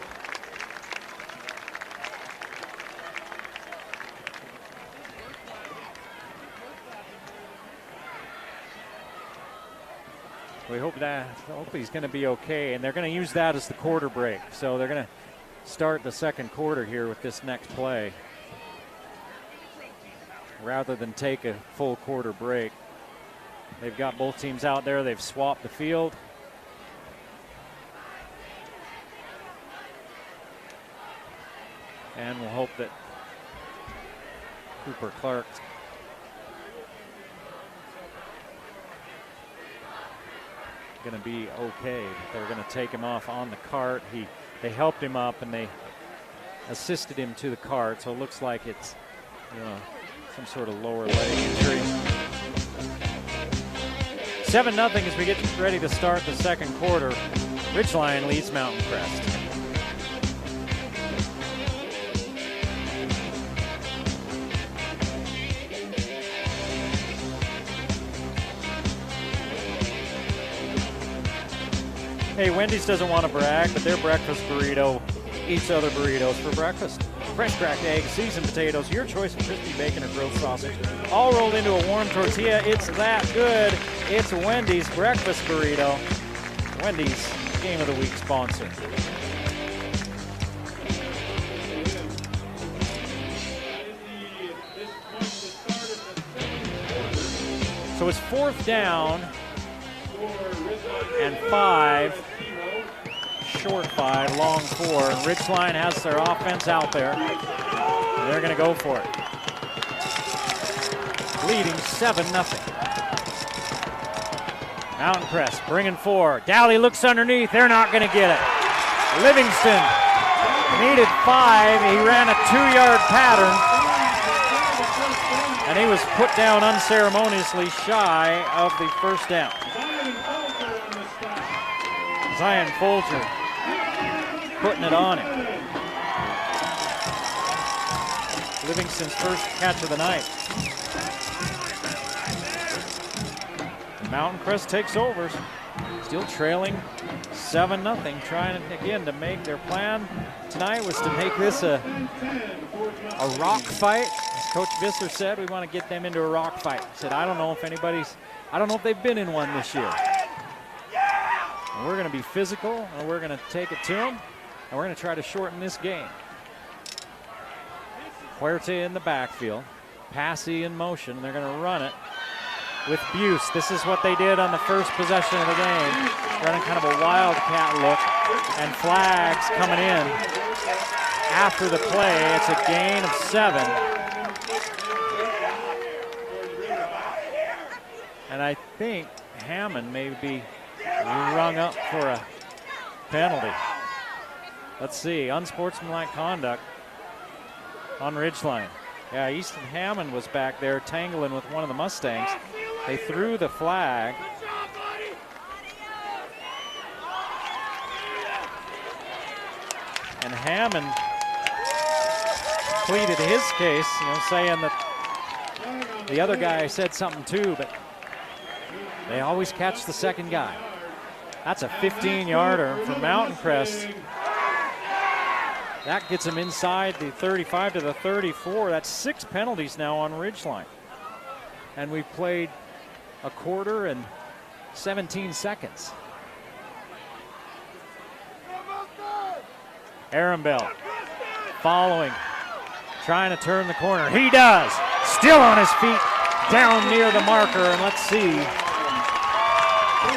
We hope he's going to be okay, and they're going to use that as the quarter break. So they're going to start the second quarter here with this next play rather than take a full quarter break. They've got both teams out there. They've swapped the field. And we'll hope that Cooper Clark's going to be okay. They're going to take him off on the cart. They helped him up and they assisted him to the cart, so it looks like it's, you know, some sort of lower leg injury. 7-0 as we get ready to start the second quarter. Ridgeline leads Mountain Crest. Hey, Wendy's doesn't want to brag, but their breakfast burrito eats other burritos for breakfast. Fresh cracked eggs, seasoned potatoes, your choice of crispy bacon or grilled sausage, all rolled into a warm tortilla. It's that good. It's Wendy's breakfast burrito. Wendy's Game of the Week sponsor. So it's 4th down and 5. Short 5, long 4. And Ridgeline has their offense out there. And they're going to go for it. Leading 7-0. Mountain Crest bringing 4. Dowley looks underneath. They're not going to get it. Livingston needed 5. He ran a 2-yard pattern. And he was put down unceremoniously shy of the first down. Zion Folger putting it on him. Livingston's first catch of the night. Mountain Crest takes over. Still trailing 7-0. Trying again to make their plan tonight was to make this a rock fight. As Coach Visser said, we want to get them into a rock fight. He said, I don't know if they've been in one this year. And we're going to be physical, and we're going to take it to them, and we're going to try to shorten this game. Huerta in the backfield. Passy in motion. They're going to run it with Buse. This is what they did on the first possession of the game. Running kind of a wildcat look, and flags coming in after the play. It's a gain of 7. And I think Hammond may be rung up for a penalty. Let's see, unsportsmanlike conduct on Ridgeline. Yeah, Easton Hammond was back there tangling with one of the Mustangs. They threw the flag. And Hammond pleaded his case, saying that the other guy said something too, but they always catch the second guy. That's a 15-yarder for Mountain Crest. That gets them inside the 35 to the 34. That's 6 penalties now on Ridgeline. And we've played a quarter and 17 seconds. Arambell following, trying to turn the corner. He does. Still on his feet, down near the marker, and let's see.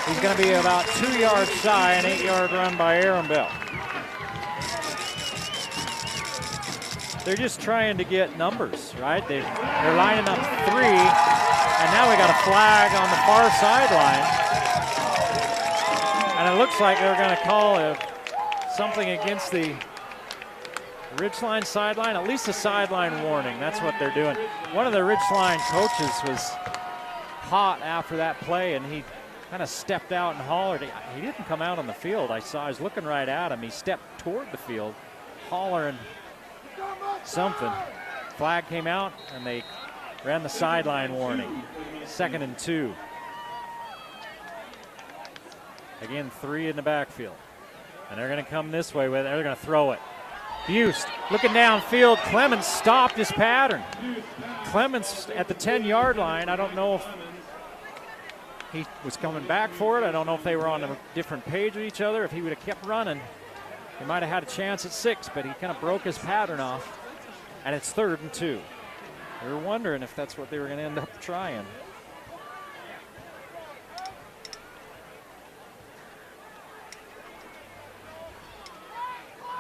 He's going to be about 2 yards shy, an 8-yard run by Arambell. They're just trying to get numbers, right? They're lining up 3, and now we got a flag on the far sideline. And it looks like they're going to call something against the Ridgeline sideline, at least a sideline warning. That's what they're doing. One of the Ridgeline coaches was hot after that play, and he kind of stepped out and hollered. He didn't come out on the field. I was looking right at him. He stepped toward the field, hollering something. Flag came out, and they ran the sideline warning. 2nd and 2. Again, 3 in the backfield. And they're going to come this way with it. They're going to throw it. Bust looking downfield. Clemens stopped his pattern. Clemens at the 10-yard line. I don't know if he was coming back for it. I don't know if they were on a different page with each other. If he would have kept running, he might have had a chance at 6, but he kind of broke his pattern off. And it's 3rd and 2. We were wondering if that's what they were going to end up trying.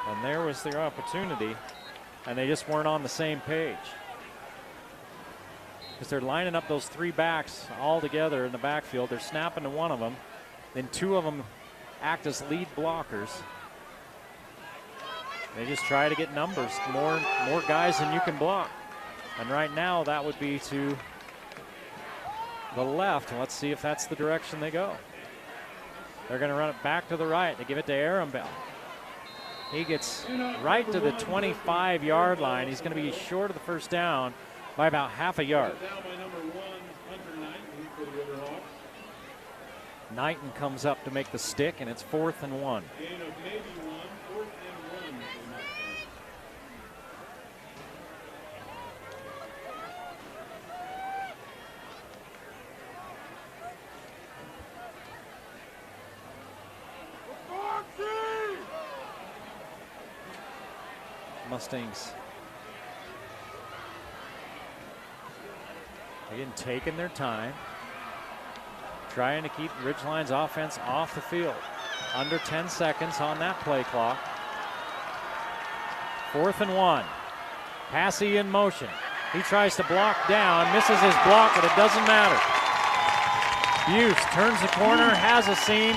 And there was their opportunity, and they just weren't on the same page. Because they're lining up those 3 backs all together in the backfield. They're snapping to one of them. Then 2 of them act as lead blockers. They just try to get numbers, more guys than you can block. And right now that would be to the left. Let's see if that's the direction they go. They're going to run it back to the right. They give it to Arambell. He gets right to the 25-yard line. He's going to be short of the first down by about half a yard. Knighton comes up to make the stick, and it's 4th and 1. Mustangs again taking their time, trying to keep Ridgeline's offense off the field. Under 10 seconds on that play clock. 4th and 1. Passy in motion. He tries to block down, misses his block, but it doesn't matter. Buse turns the corner, has a seam,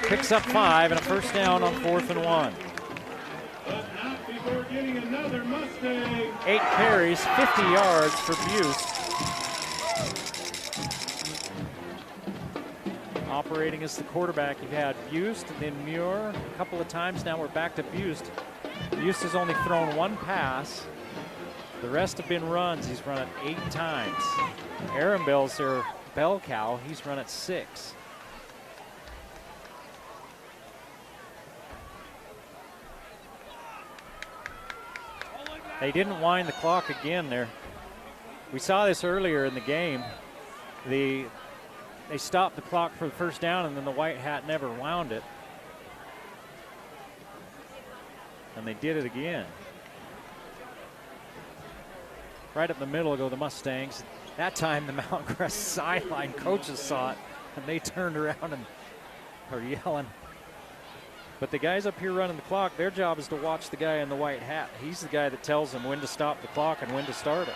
picks up 5 and a first down on 4th and 1. 8 carries, 50 yards for Buse. Operating as the quarterback, you've had Buse, then Muir a couple of times. Now we're back to Buse. Buse has only thrown 1 pass. The rest have been runs. He's run it 8 times. Arambell's their bell cow. He's run it 6. They didn't wind the clock again there. We saw this earlier in the game. They stopped the clock for the first down, and then the White Hat never wound it. And they did it again. Right up the middle go the Mustangs. That time the Mountain Crest sideline coaches saw it, and they turned around and are yelling. But the guys up here running the clock, their job is to watch the guy in the white hat. He's the guy that tells them when to stop the clock and when to start it.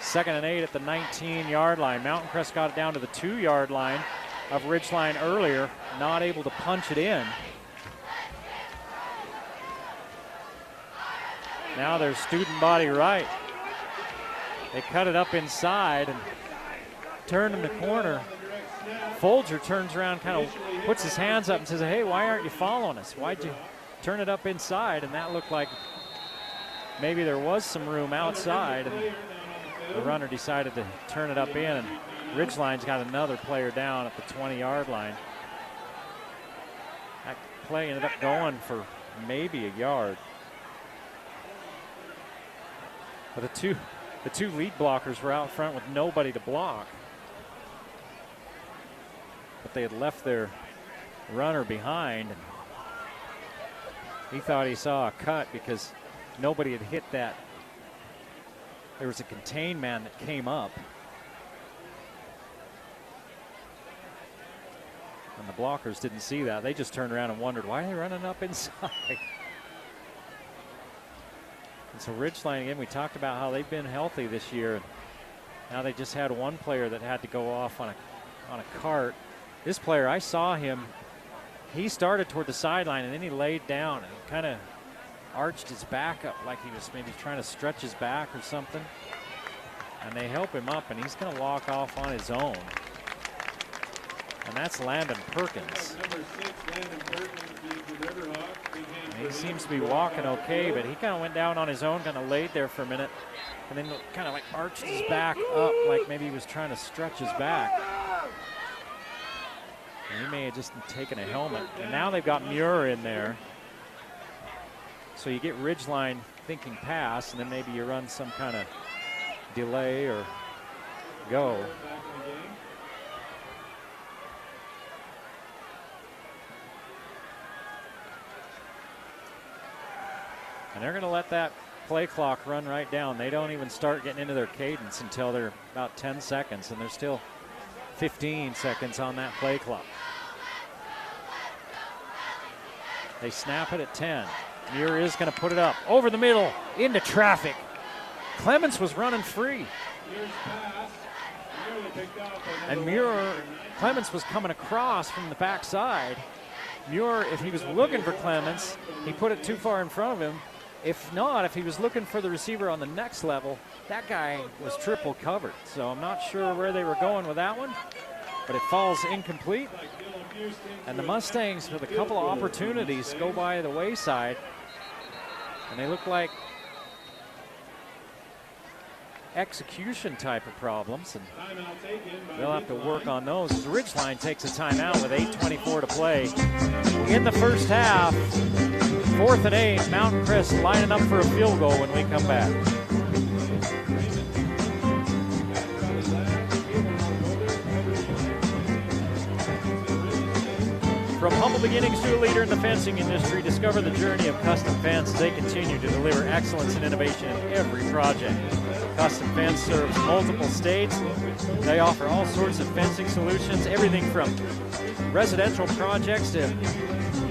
Second and 8 at the 19-yard line. Mountain Crest got it down to the 2-yard line of Ridgeline earlier, not able to punch it in. Now there's student body right. They cut it up inside and turn in the corner. Folger turns around kind of puts his hands up and says, hey, why aren't you following us? Why'd you turn it up inside? And that looked like maybe there was some room outside, and the runner decided to turn it up in, and Ridgeline's got another player down at the 20-yard line. That play ended up going for maybe a yard. But the two lead blockers were out front with nobody to block. But they had left their runner behind, and he thought he saw a cut because nobody had hit that. There was a contain man that came up, and the blockers didn't see that. They just turned around and wondered, why are they running up inside? And so Ridgeline, again, we talked about how they've been healthy this year, and now they just had one player that had to go off on a cart. This player, I saw him, he started toward the sideline and then he laid down and kind of arched his back up like he was maybe trying to stretch his back or something. And they help him up, and he's going to walk off on his own. And that's Landon Perkins. Number 6, Landon Perkins, the Riverhawk. And he seems to be walking okay, but he kind of went down on his own, kind of laid there for a minute, and then kind of like arched his back up like maybe he was trying to stretch his back. And he may have just taken a helmet. And now they've got Muir in there. So you get Ridgeline thinking pass, and then maybe you run some kind of delay or go. And they're going to let that play clock run right down. They don't even start getting into their cadence until they're about 10 seconds, and there's still 15 seconds on that play clock. They snap it at 10. Muir is going to put it up over the middle into traffic. Clements was running free. And Clements was coming across from the backside. Muir, if he was looking for Clements, he put it too far in front of him. If not, if he was looking for the receiver on the next level, that guy was triple covered. So I'm not sure where they were going with that one, but it falls incomplete. And the Mustangs, with a couple of opportunities, go by the wayside. And they look like execution type of problems, and they'll have to work on those. The Ridgeline takes a timeout with 8:24 to play in the first half. 4th and 8, Mountain Crest lining up for a field goal when we come back. From humble beginnings to a leader in the fencing industry, discover the journey of Custom Fence as they continue to deliver excellence and innovation in every project. Custom Fence serves multiple states. They offer all sorts of fencing solutions, everything from residential projects to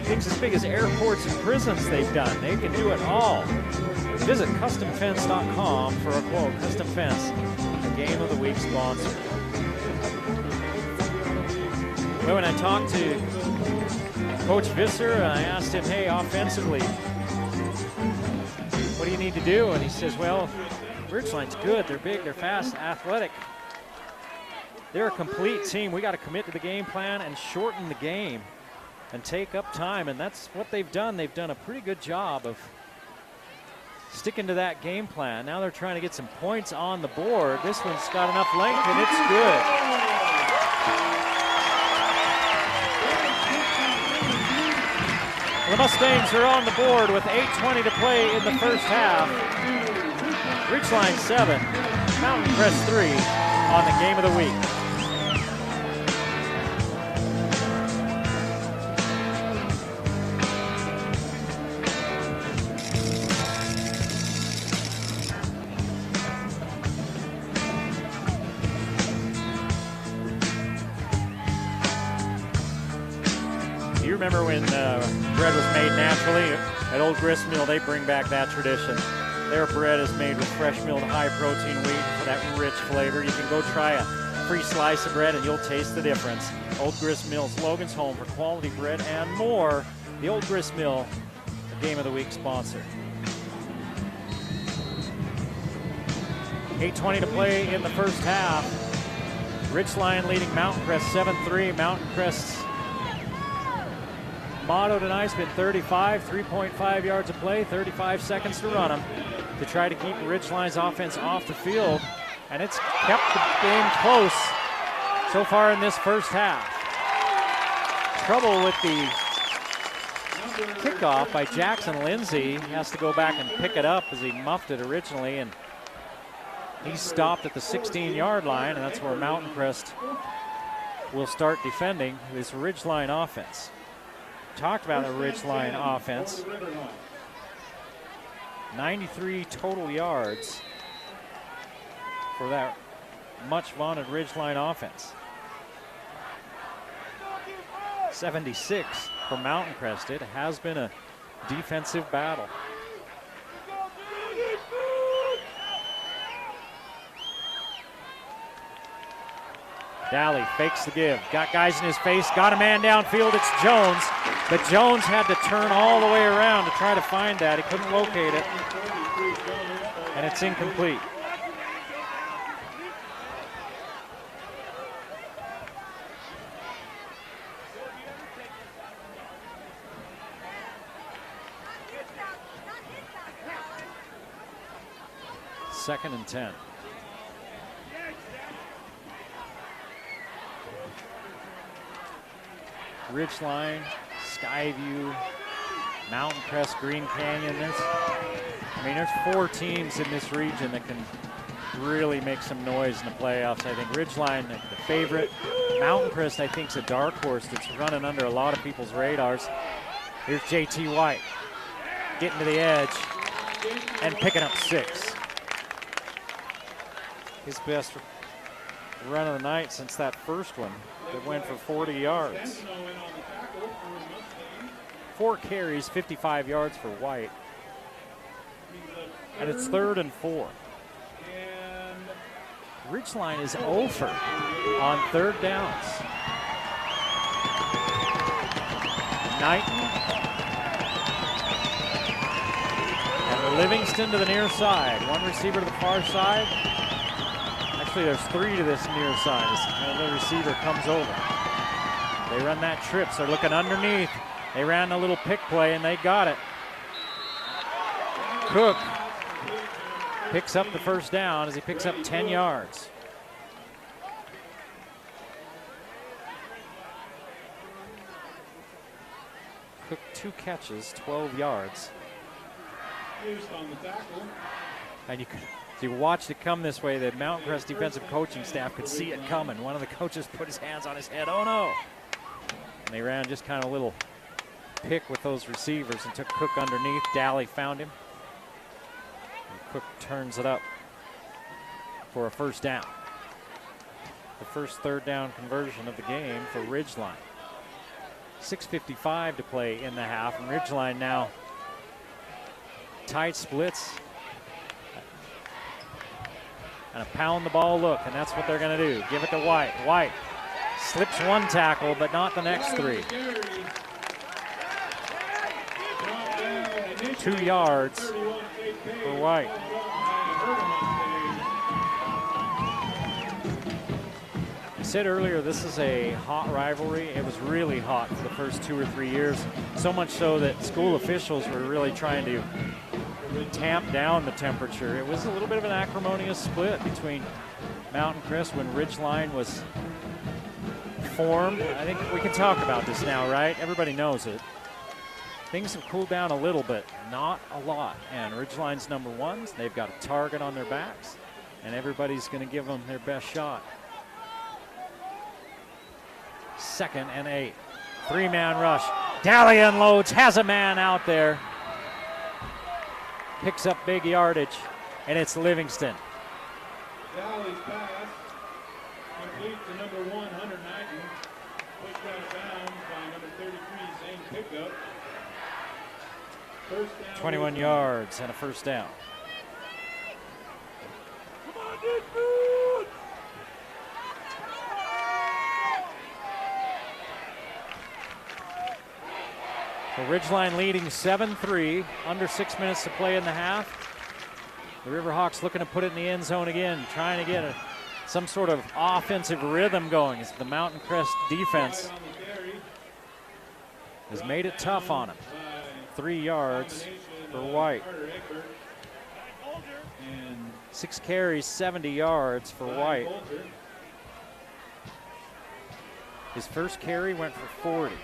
things as big as airports and prisons they've done. They can do it all. Visit CustomFence.com for a quote. Custom Fence, the Game of the Week sponsor. Well, when I talked to Coach Visser, I asked him, hey, offensively, what do you need to do? And he says, well, Ridgeline's good. They're big, they're fast, athletic. They're a complete team. We got to commit to the game plan and shorten the game and take up time, and that's what they've done. They've done a pretty good job of sticking to that game plan. Now they're trying to get some points on the board. This one's got enough length, and it's good. The Mustangs are on the board with 8:20 to play in the first half. Ridgeline 7, Mountain Crest 3 on the Game of the Week. You remember when bread was made naturally at Old Grist Mill? They bring back that tradition. Their bread is made with fresh milled high protein wheat for that rich flavor. You can go try a free slice of bread and you'll taste the difference. Old Grist Mill's Logan's home for quality bread and more. The Old Grist Mill, the Game of the Week sponsor. 8:20 to play in the first half. Ridgeline leading Mountain Crest 7-3. Mountain Crest's motto tonight's been 35, 3.5 yards of play, 35 seconds to run them to try to keep Ridgeline's offense off the field. And it's kept the game close so far in this first half. Trouble with the kickoff by Jackson Lindsay. He has to go back and pick it up as he muffed it originally, and he stopped at the 16-yard line, and that's where Mountain Crest will start defending this Ridgeline offense. Talked about the Ridgeline offense. 93 total yards for that much vaunted Ridgeline offense. 76 for Mountain Crest. It has been a defensive battle. Daly fakes the give, got guys in his face, got a man downfield, it's Jones, but Jones had to turn all the way around to try to find that. He couldn't locate it, and it's incomplete. Second and 10. Ridgeline, Skyview, Mountain Crest, Green Canyon. There's 4 teams in this region that can really make some noise in the playoffs. I think Ridgeline, the favorite. Mountain Crest, I think, is a dark horse that's running under a lot of people's radars. Here's JT White getting to the edge and picking up 6. His best run of the night since that first one that went for 40 yards. 4 carries, 55 yards for White. And it's 3rd and 4. Ridgeline is 0 for on 3rd downs. Knighton. And Livingston to the near side. 1 receiver to the far side. Actually, there's 3 to this near side as the receiver comes over. They run that trip, so they're looking underneath. They ran a little pick play, and they got it. Cook picks up the first down as he picks up 10 yards. Cook 2 catches, 12 yards. And you watched it come this way. The Mountain Crest defensive coaching staff could see it coming. One of the coaches put his hands on his head. Oh no! And they ran just kind of a little pick with those receivers and took Cook underneath. Daly found him. And Cook turns it up for a first down. The first 3rd down conversion of the game for Ridgeline. 6:55 to play in the half, and Ridgeline now tight splits. And a pound the ball look, and that's what they're going to do. Give it to White. White slips 1 tackle, but not the next 3. 2 yards for White. I said earlier, this is a hot rivalry. It was really hot for the first 2 or 3 years. So much so that school officials were really trying to tamp down the temperature. It was a little bit of an acrimonious split between Mountain Crest when Ridgeline was formed. I think we can talk about this now, right? Everybody knows it. Things have cooled down a little bit, not a lot. And Ridgeline's number 1s. They've got a target on their backs, and everybody's going to give them their best shot. 2nd and 8. 3-man rush. Daly unloads, has a man out there. Picks up big yardage, and it's Livingston. Daly's pass complete to number 1, Hunter Knighton. Pushed out of bounds by number 33, Zane Pickup. First down. 21 yards and a first down. Come on, dude. So Ridgeline leading 7-3, under 6 minutes to play in the half. The Riverhawks looking to put it in the end zone again, trying to get some sort of offensive rhythm going as the Mountain Crest defense has made it tough on him. 3 yards for White. 6 carries, 70 yards for White. His first carry went for 40.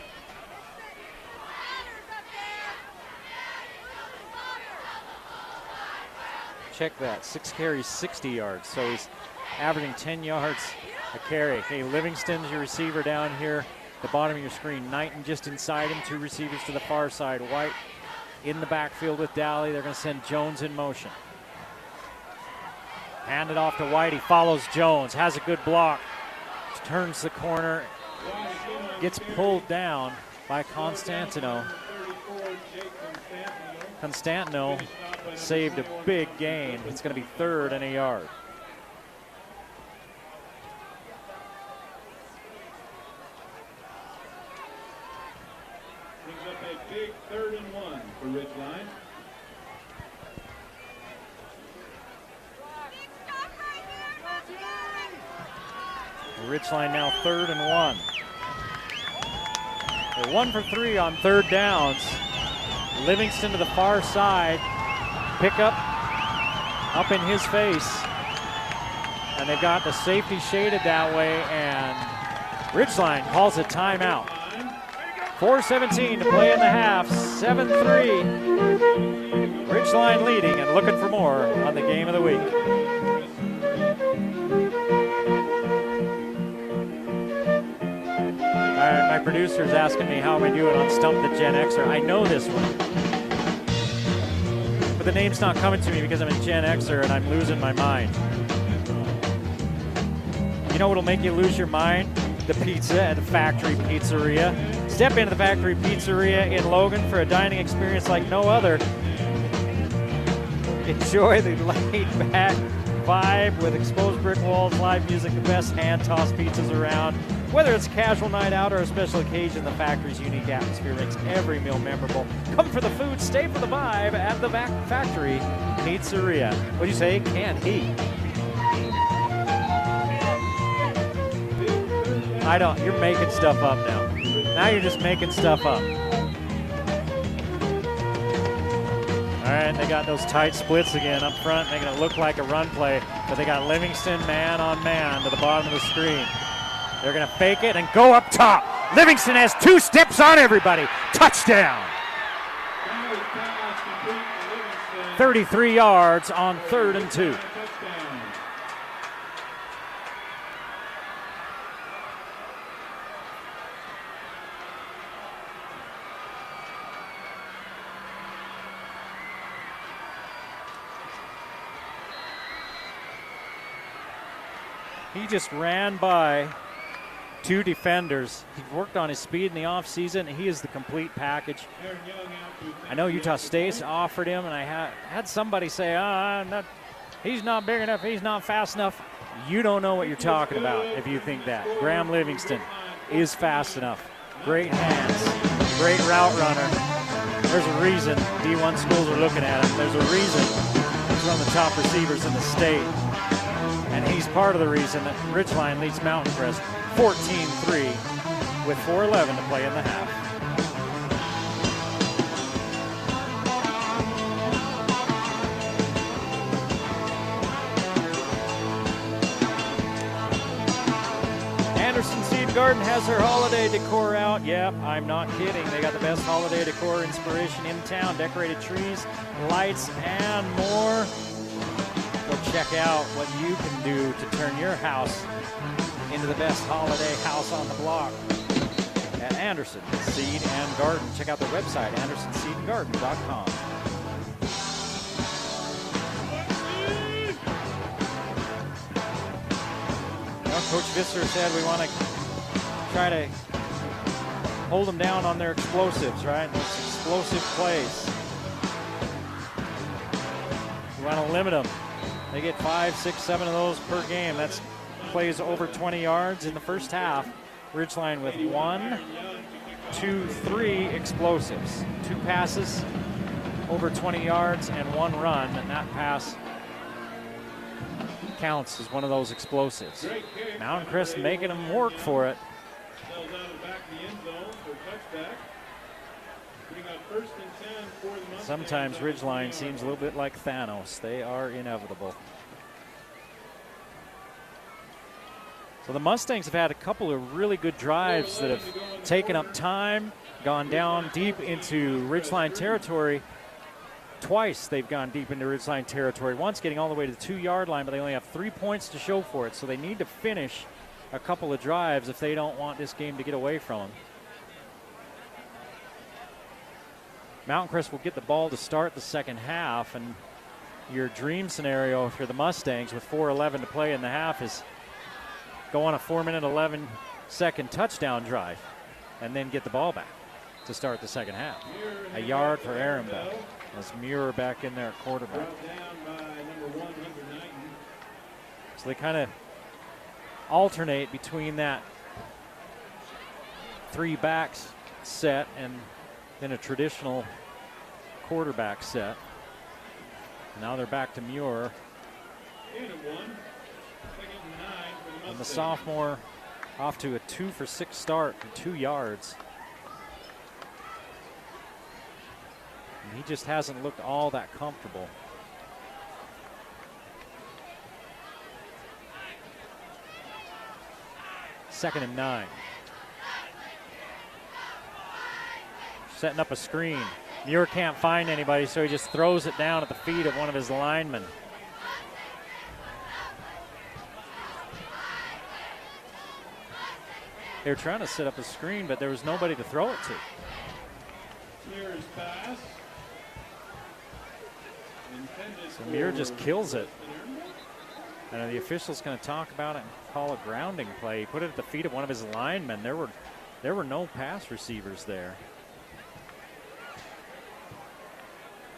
Check that, 6 carries, 60 yards. So he's averaging 10 yards a carry. Okay, Livingston's your receiver down here at the bottom of your screen. Knighton just inside him, 2 receivers to the far side. White in the backfield with Dally. They're going to send Jones in motion. Hand it off to White. He follows Jones, has a good block, turns the corner, gets pulled down by Constantino. Constantino saved a big gain. It's going to be 3rd and a yard. Brings up a big 3rd and 1 for Ridgeline. Ridgeline now 3rd and 1. They're 1 for 3 on 3rd downs. Livingston to the far side. Pickup up in his face. And they've got the safety shaded that way, and Ridgeline calls a timeout. 4:17 to play in the half, 7-3. Ridgeline leading and looking for more on the game of the week. My producer's asking me how am I doing on Stump the Gen Xer. I know this one, but the name's not coming to me because I'm a Gen Xer and I'm losing my mind. You know what'll make you lose your mind? The pizza at the Factory Pizzeria. Step into the Factory Pizzeria in Logan for a dining experience like no other. Enjoy the laid-back vibe with exposed brick walls, live music, the best hand-tossed pizzas around. Whether it's a casual night out or a special occasion, the Factory's unique atmosphere makes every meal memorable. Come for the food, stay for the vibe at the Factory Pizzeria. What'd you say? Can't he? I don't. You're making stuff up now. Now you're just making stuff up. All right, they got those tight splits again up front, making it look like a run play, but they got Livingston man on man to the bottom of the screen. They're going to fake it and go up top. Livingston has 2 steps on everybody. Touchdown. 33 yards on 3rd and 2. He just ran by 2 defenders. He worked on his speed in the offseason. He is the complete package. I know Utah State offered him, and I had somebody say, he's not big enough, he's not fast enough. You don't know what you're talking about if you think that. Graham Livingston is fast enough. Great hands, great route runner. There's a reason D1 schools are looking at him. There's a reason he's one of the top receivers in the state. And he's part of the reason that Ridgeline leads Mountain Crest 14-3 with 4:11 to play in the half. Anderson Seed Garden has their holiday decor out. Yep, I'm not kidding. They got the best holiday decor inspiration in town. Decorated trees, lights, and more. Go check out what you can do to turn your house into the best holiday house on the block at Anderson Seed and Garden. Check out their website, andersonseedandgarden.com. Well, Coach Visser said we want to try to hold them down on their explosives, right? Those explosive plays. We want to limit them. They get 5, 6, 7 of those per game. That's plays over 20 yards in the first half. Ridgeline with 1, 2, 3 explosives. 2 passes over 20 yards and 1 run, and that pass counts as one of those explosives. Mountain Crest making them work for it. Bring up 1st and 10 for the Mustangs. Sometimes Ridgeline seems a little bit like Thanos. They are inevitable. So the Mustangs have had a couple of really good drives that have taken up time, gone down deep into Ridgeline territory. Twice they've gone deep into Ridgeline territory. Once getting all the way to the 2-yard line, but they only have 3 points to show for it. So they need to finish a couple of drives if they don't want this game to get away from them. Mountain Crest will get the ball to start the second half, and your dream scenario if you're the Mustangs with 4:11 to play in the half is go on a 4-minute, 11-second touchdown drive and then get the ball back to start the second half. A yard for Aaron Bell as Muir back in there at quarterback. So they kind of alternate between that 3 backs set and then a traditional quarterback set. Now they're back to Muir. And the sophomore off to a 2-for-6 start for 2 yards. And he just hasn't looked all that comfortable. Second and 9. Setting up a screen. Muir can't find anybody, so he just throws it down at the feet of one of his linemen. They were trying to set up a screen, but there was nobody to throw it to. Muir's pass. So Muir just kills it. And the official's going to talk about it and call a grounding play. He put it at the feet of one of his linemen. There were no pass receivers there.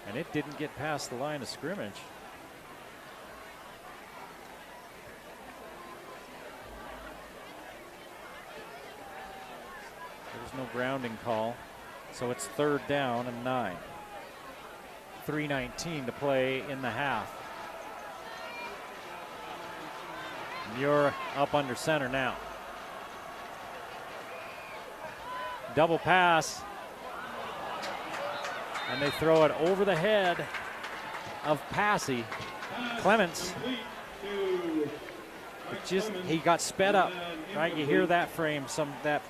And it didn't get past the line of scrimmage. There's no grounding call. So it's 3rd down and 9. 3:19 to play in the half. Muir up under center now. Double pass. And they throw it over the head of Passy. Clements. He got sped up, right? You hear that that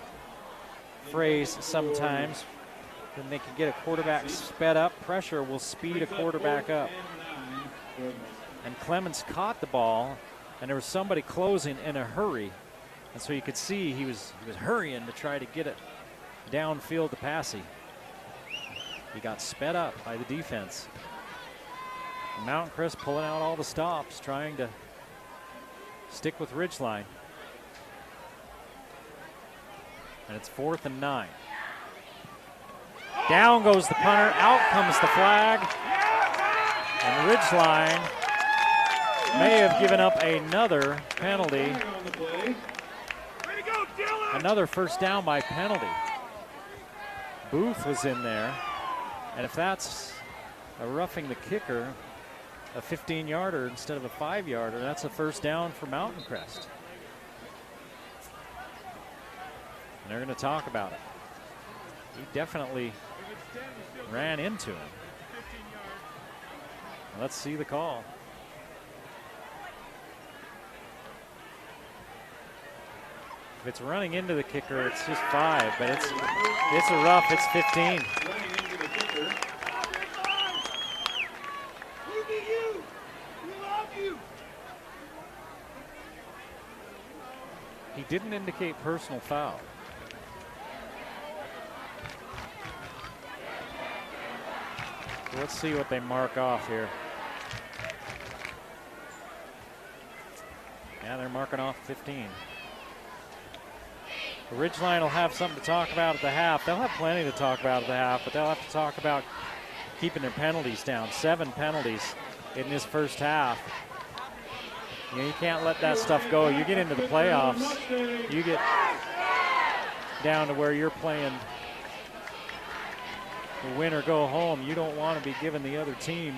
phrase sometimes. When they can get a quarterback sped up, pressure will speed a quarterback up. And Clements caught the ball, and there was somebody closing in a hurry. And so you could see he was hurrying to try to get it downfield to Passy. He got sped up by the defense. And Mountain Crest pulling out all the stops, trying to stick with Ridgeline. And it's 4th and 9. Down goes the punter, out comes the flag. And Ridgeline may have given up another penalty. Another first down by penalty. Booth was in there. And if that's a roughing the kicker, a 15-yarder instead of a 5-yarder, that's a first down for Mountain Crest. And they're going to talk about it. He definitely ran into him. Let's see the call. If it's running into the kicker, it's just 5, but it's a rough, it's 15. He didn't indicate personal foul. So let's see what they mark off here. Yeah, they're marking off 15. The Ridgeline will have something to talk about at the half. They'll have plenty to talk about at the half, but they'll have to talk about keeping their penalties down. 7 penalties in this first half. You can't let that stuff go. You get into the playoffs, you get down to where you're playing the win or go home. You don't want to be giving the other team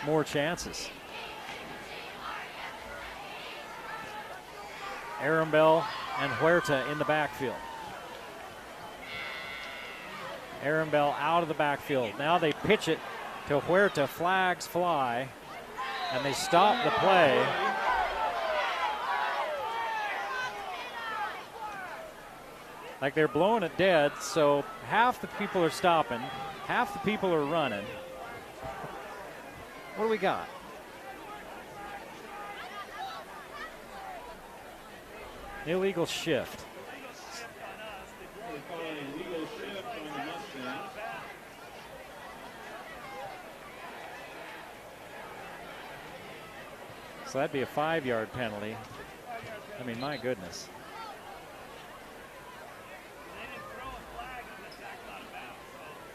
more chances. Arambell and Huerta in the backfield. Aaron Bell out of the backfield. Now they pitch it to Huerta. Flags fly, and they stop the play. Like they're blowing it dead, so half the people are stopping, half the people are running. What do we got? Illegal shift. They call an illegal shift on the Mustangs. So that'd be a 5-yard penalty. I mean, my goodness.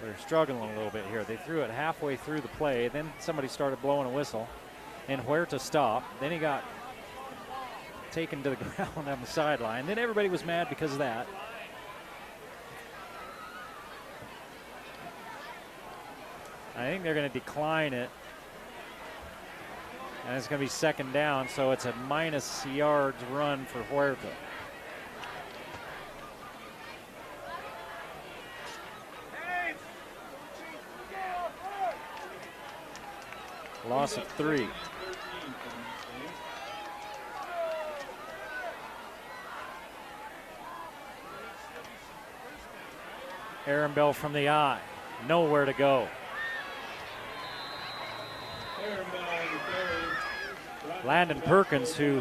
They're struggling a little bit here. They threw it halfway through the play. Then somebody started blowing a whistle. And Huerta stopped. Then he got taken to the ground on the sideline. Then everybody was mad because of that. I think they're going to decline it. And it's going to be second down, so it's a minus yards run for Huerta. Loss of 3. Aaron Bell from the eye. Nowhere to go. Landon Perkins, who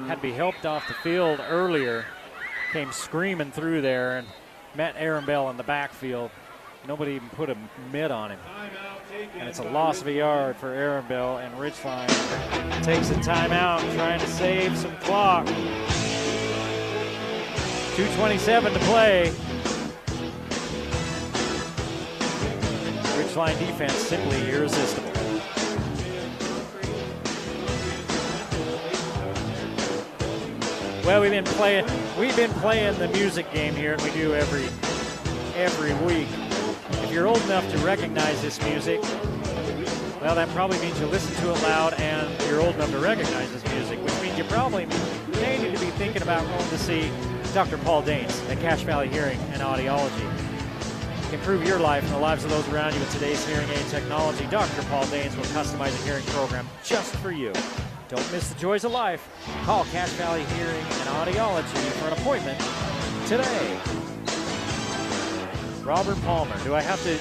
had to be helped off the field earlier, came screaming through there and met Aaron Bell in the backfield. Nobody even put a mitt on him. And it's a loss of a yard for Aaron Bell, and Ridgeline takes a timeout trying to save some clock. 2:27 to play. Ridgeline defense simply irresistible. Well, we've been playing the music game here, and we do every week. If you're old enough to recognize this music, well, that probably means you listen to it loud and you're old enough to recognize this music, which means you probably may need to be thinking about going to see Dr. Paul Danes at Cache Valley Hearing and Audiology. Improve your life and the lives of those around you with today's hearing aid technology. Dr. Paul Danes will customize a hearing program just for you. Don't miss the joys of life. Call Cache Valley Hearing and Audiology for an appointment today. Robert Palmer, do I have to,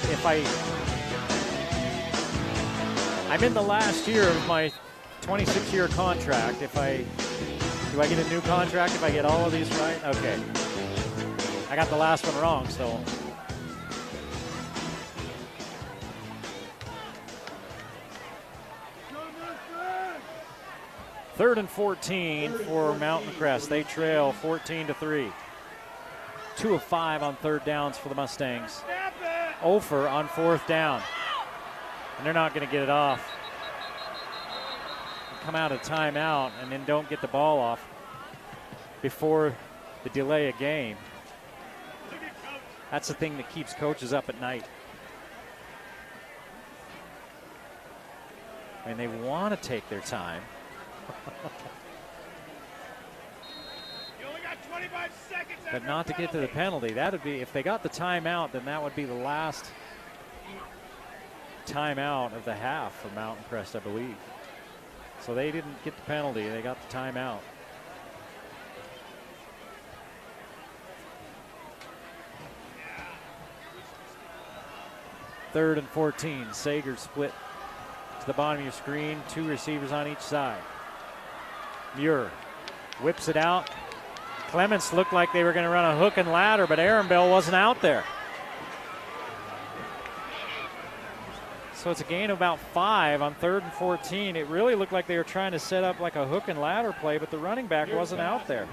I'm in the last year of my 26-year contract. Do I get a new contract if I get all of these right? Okay. I got the last one wrong, so. Third and 14 for Mountain Crest. They trail 14-3. 2 of 5 on third downs for the Mustangs. 0 for on fourth down. And they're not going to get it off. They come out of timeout and then don't get the ball off before the delay of game. That's the thing that keeps coaches up at night. I mean, they want to take their time. But not to get to the penalty. That would be, if they got the timeout, then that would be the last timeout of the half for Mountain Crest, I believe. So they didn't get the penalty, they got the timeout. Third and 14, Sager split to the bottom of your screen, 2 receivers on each side. Muir whips it out. Clements looked like they were going to run a hook and ladder, but Aaron Bell wasn't out there. So it's a gain of about 5 on third and 14. It really looked like they were trying to set up like a hook and ladder play, but the running back wasn't out there.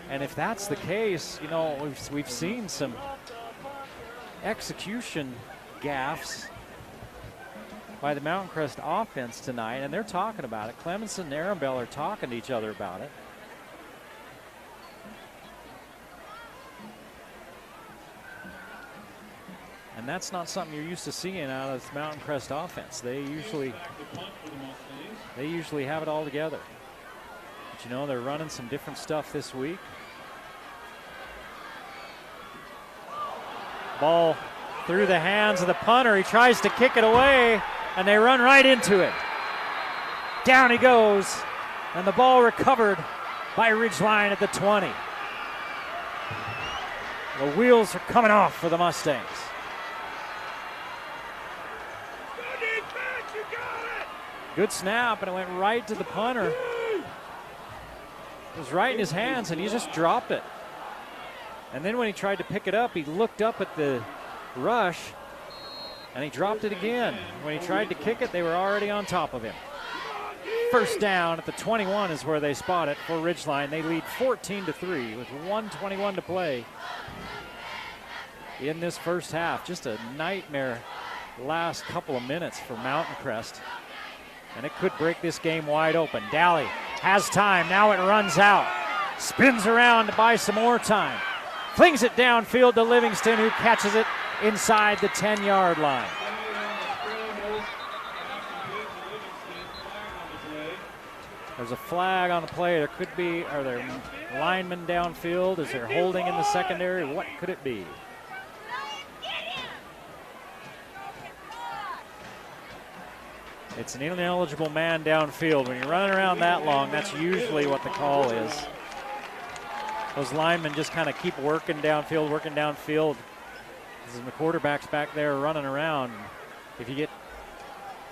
And if that's the case, you know, we've seen some execution gaffes by the Mountain Crest offense tonight, and they're talking about it. Clemens and Aaron Bell are talking to each other about it. And that's not something you're used to seeing out of the Mountain Crest offense. They usually have it all together. But you know, they're running some different stuff this week. Ball through the hands of the punter. He tries to kick it away, and they run right into it. Down he goes, and the ball recovered by Ridgeline at the 20. The wheels are coming off for the Mustangs. Good snap, and it went right to the punter. It was right in his hands, and he just dropped it. And then when he tried to pick it up, he looked up at the rush, and he dropped it again. When he tried to kick it, they were already on top of him. First down at the 21 is where they spot it for Ridgeline. They lead 14-3 with 1:21 to play in this first half. Just a nightmare last couple of minutes for Mountain Crest. And it could break this game wide open. Daly has time. Now it runs out. Spins around to buy some more time. Flings it downfield to Livingston, who catches it inside the 10-yard line. There's a flag on the play. There could be, are there linemen downfield? Is there holding in the secondary? What could it be? It's an ineligible man downfield. When you're running around that long, that's usually what the call is. Those linemen just kind of keep working downfield. As the quarterback's back there running around. If you get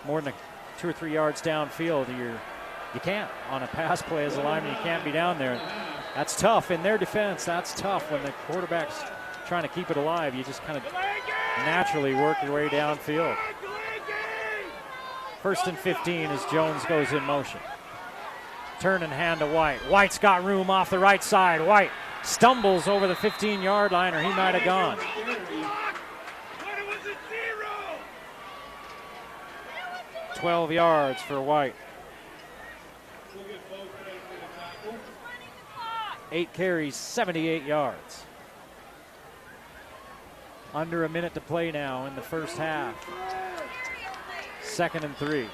more than 2 or 3 yards downfield, you can't. On a pass play as a lineman, you can't be down there. That's tough. In their defense, that's tough when the quarterback's trying to keep it alive. You just kind of naturally work your way downfield. 1st and 15 as Jones goes in motion. Turn and hand to White. White's got room off the right side. White stumbles over the 15-yard line, or he might have gone. 12 yards for White. 8 carries, 78 yards. Under a minute to play now in the first half. 2nd and 3.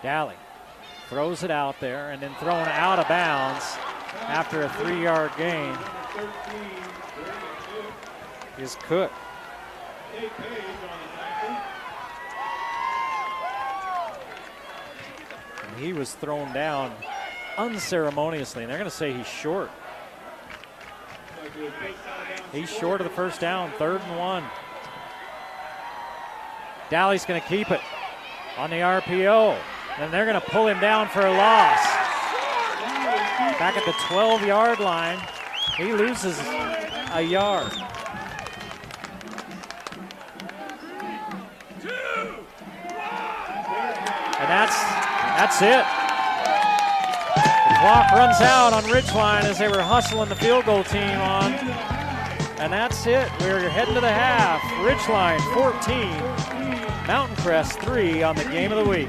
Daly throws it out there and then thrown out of bounds after a 3-yard gain is Cook. And he was thrown down unceremoniously, and they're going to say he's short. He's short of the first down, 3rd and 1. Daly's going to keep it on the RPO, and they're going to pull him down for a loss. Back at the 12-yard line, he loses a yard. And that's it. The clock runs out on Ridgeline as they were hustling the field goal team on. And that's it. We're heading to the half. Ridgeline 14, Mountain Crest 3 on the game of the week.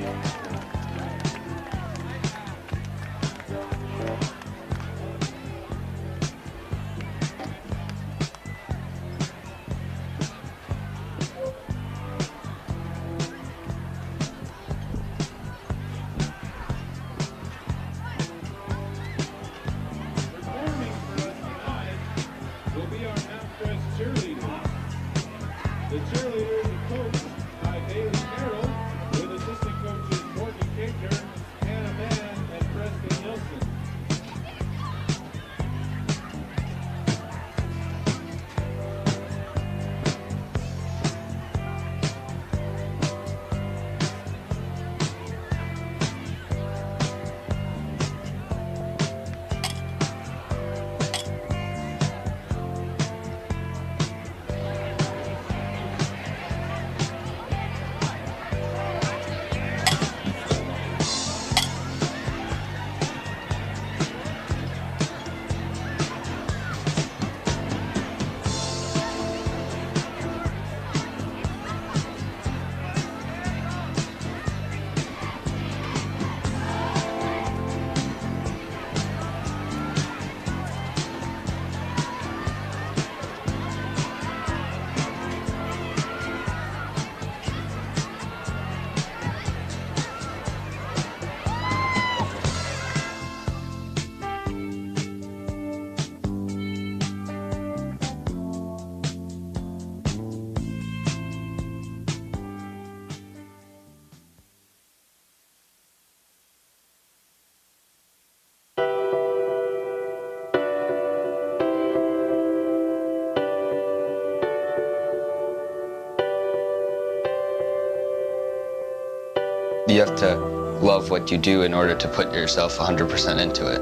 You have to love what you do in order to put yourself 100% into it.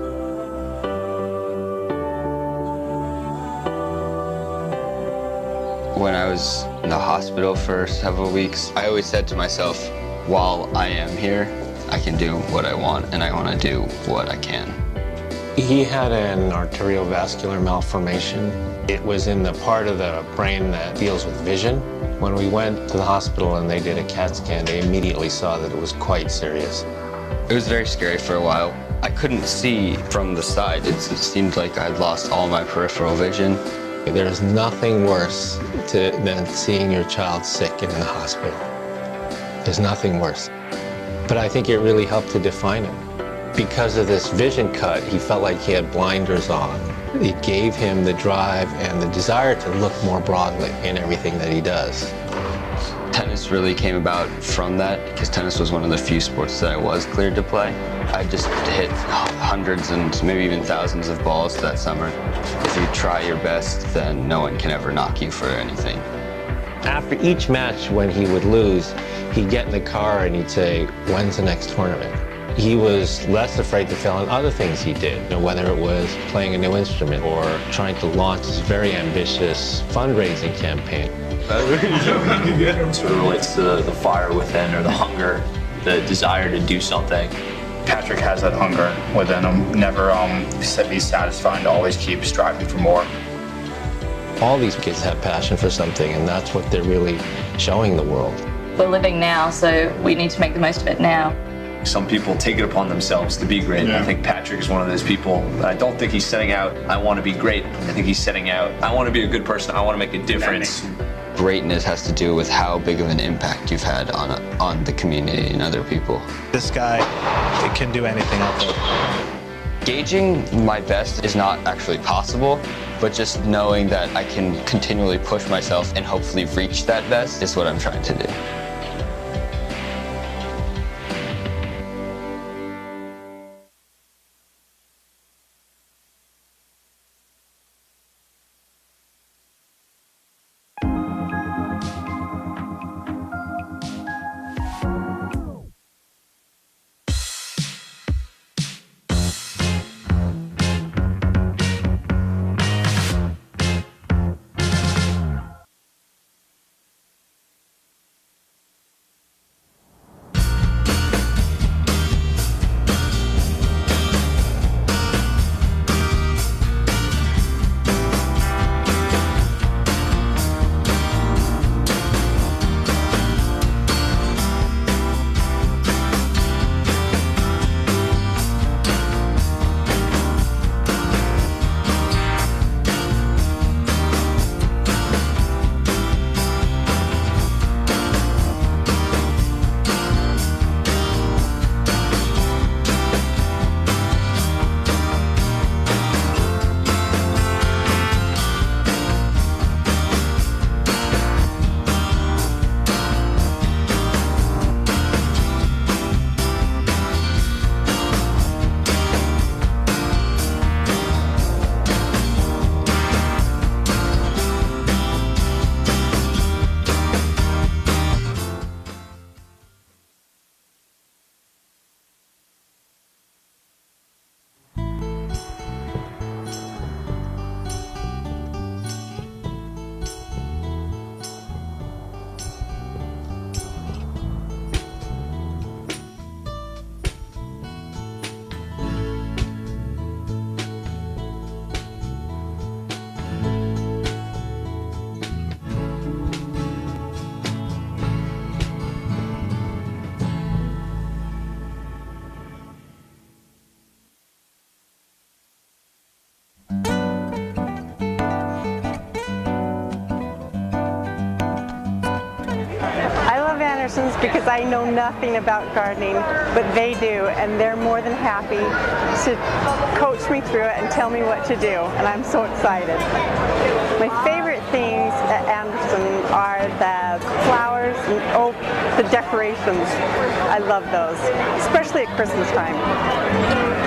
When I was in the hospital for several weeks, I always said to myself, while I am here, I can do what I want, and I want to do what I can. He had an arteriovascular malformation. It was in the part of the brain that deals with vision. When we went to the hospital and they did a CAT scan, they immediately saw that it was quite serious. It was very scary for a while. I couldn't see from the side. It seemed like I'd lost all my peripheral vision. There's nothing worse than seeing your child sick in the hospital. There's nothing worse. But I think it really helped to define him. Because of this vision cut, he felt like he had blinders on. It gave him the drive and the desire to look more broadly in everything that he does. Tennis really came about from that, because tennis was one of the few sports that I was cleared to play. I just hit hundreds and maybe even thousands of balls that summer. If you try your best, then no one can ever knock you for anything. After each match, when he would lose, he'd get in the car and he'd say, "When's the next tournament?" He was less afraid to fail in other things he did, whether it was playing a new instrument or trying to launch this very ambitious fundraising campaign. Sort of relates to the fire within, or the hunger, the desire to do something. Patrick has that hunger within him, never be satisfied, to always keep striving for more. All these kids have passion for something, and that's what they're really showing the world. We're living now, so we need to make the most of it now. Some people take it upon themselves to be great. Yeah. I think Patrick is one of those people. I don't think he's setting out, I want to be great. I think he's setting out, I want to be a good person. I want to make a difference. Greatness has to do with how big of an impact you've had on the community and other people. This guy, it can do anything out there. Gauging my best is not actually possible, but just knowing that I can continually push myself and hopefully reach that best is what I'm trying to do. Because I know nothing about gardening, but they do, and they're more than happy to coach me through it and tell me what to do, and I'm so excited. My favorite things at Anderson are the flowers and the decorations. I love those, especially at Christmas time.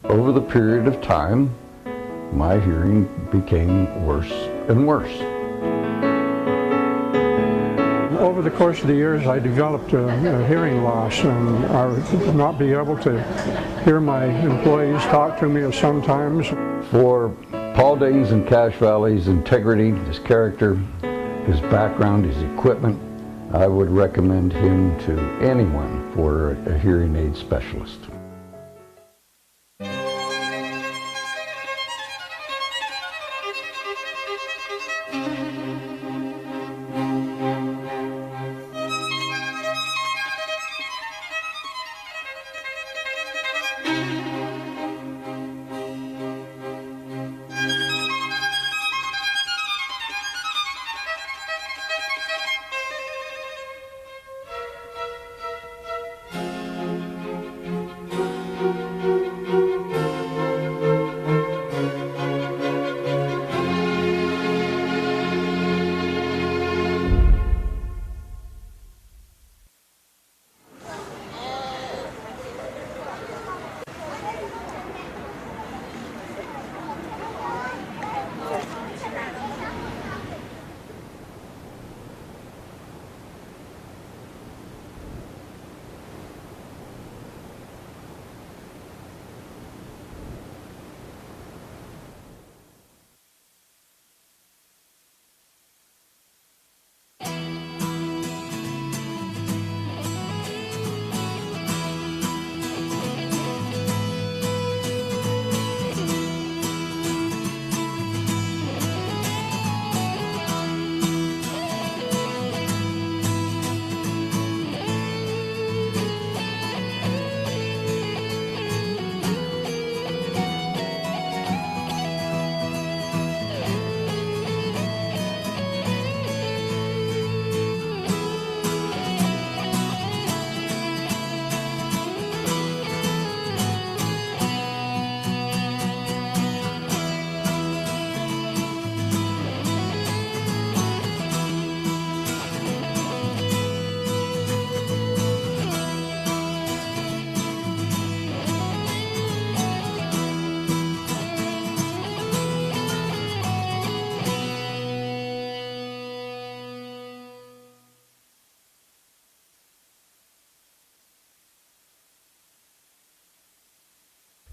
Over the period of time, my hearing became worse and worse. Over the course of the years, I developed a hearing loss, and I would not be able to hear my employees talk to me sometimes. For Paul Danes and Cache Valley's integrity, his character, his background, his equipment, I would recommend him to anyone for a hearing aid specialist.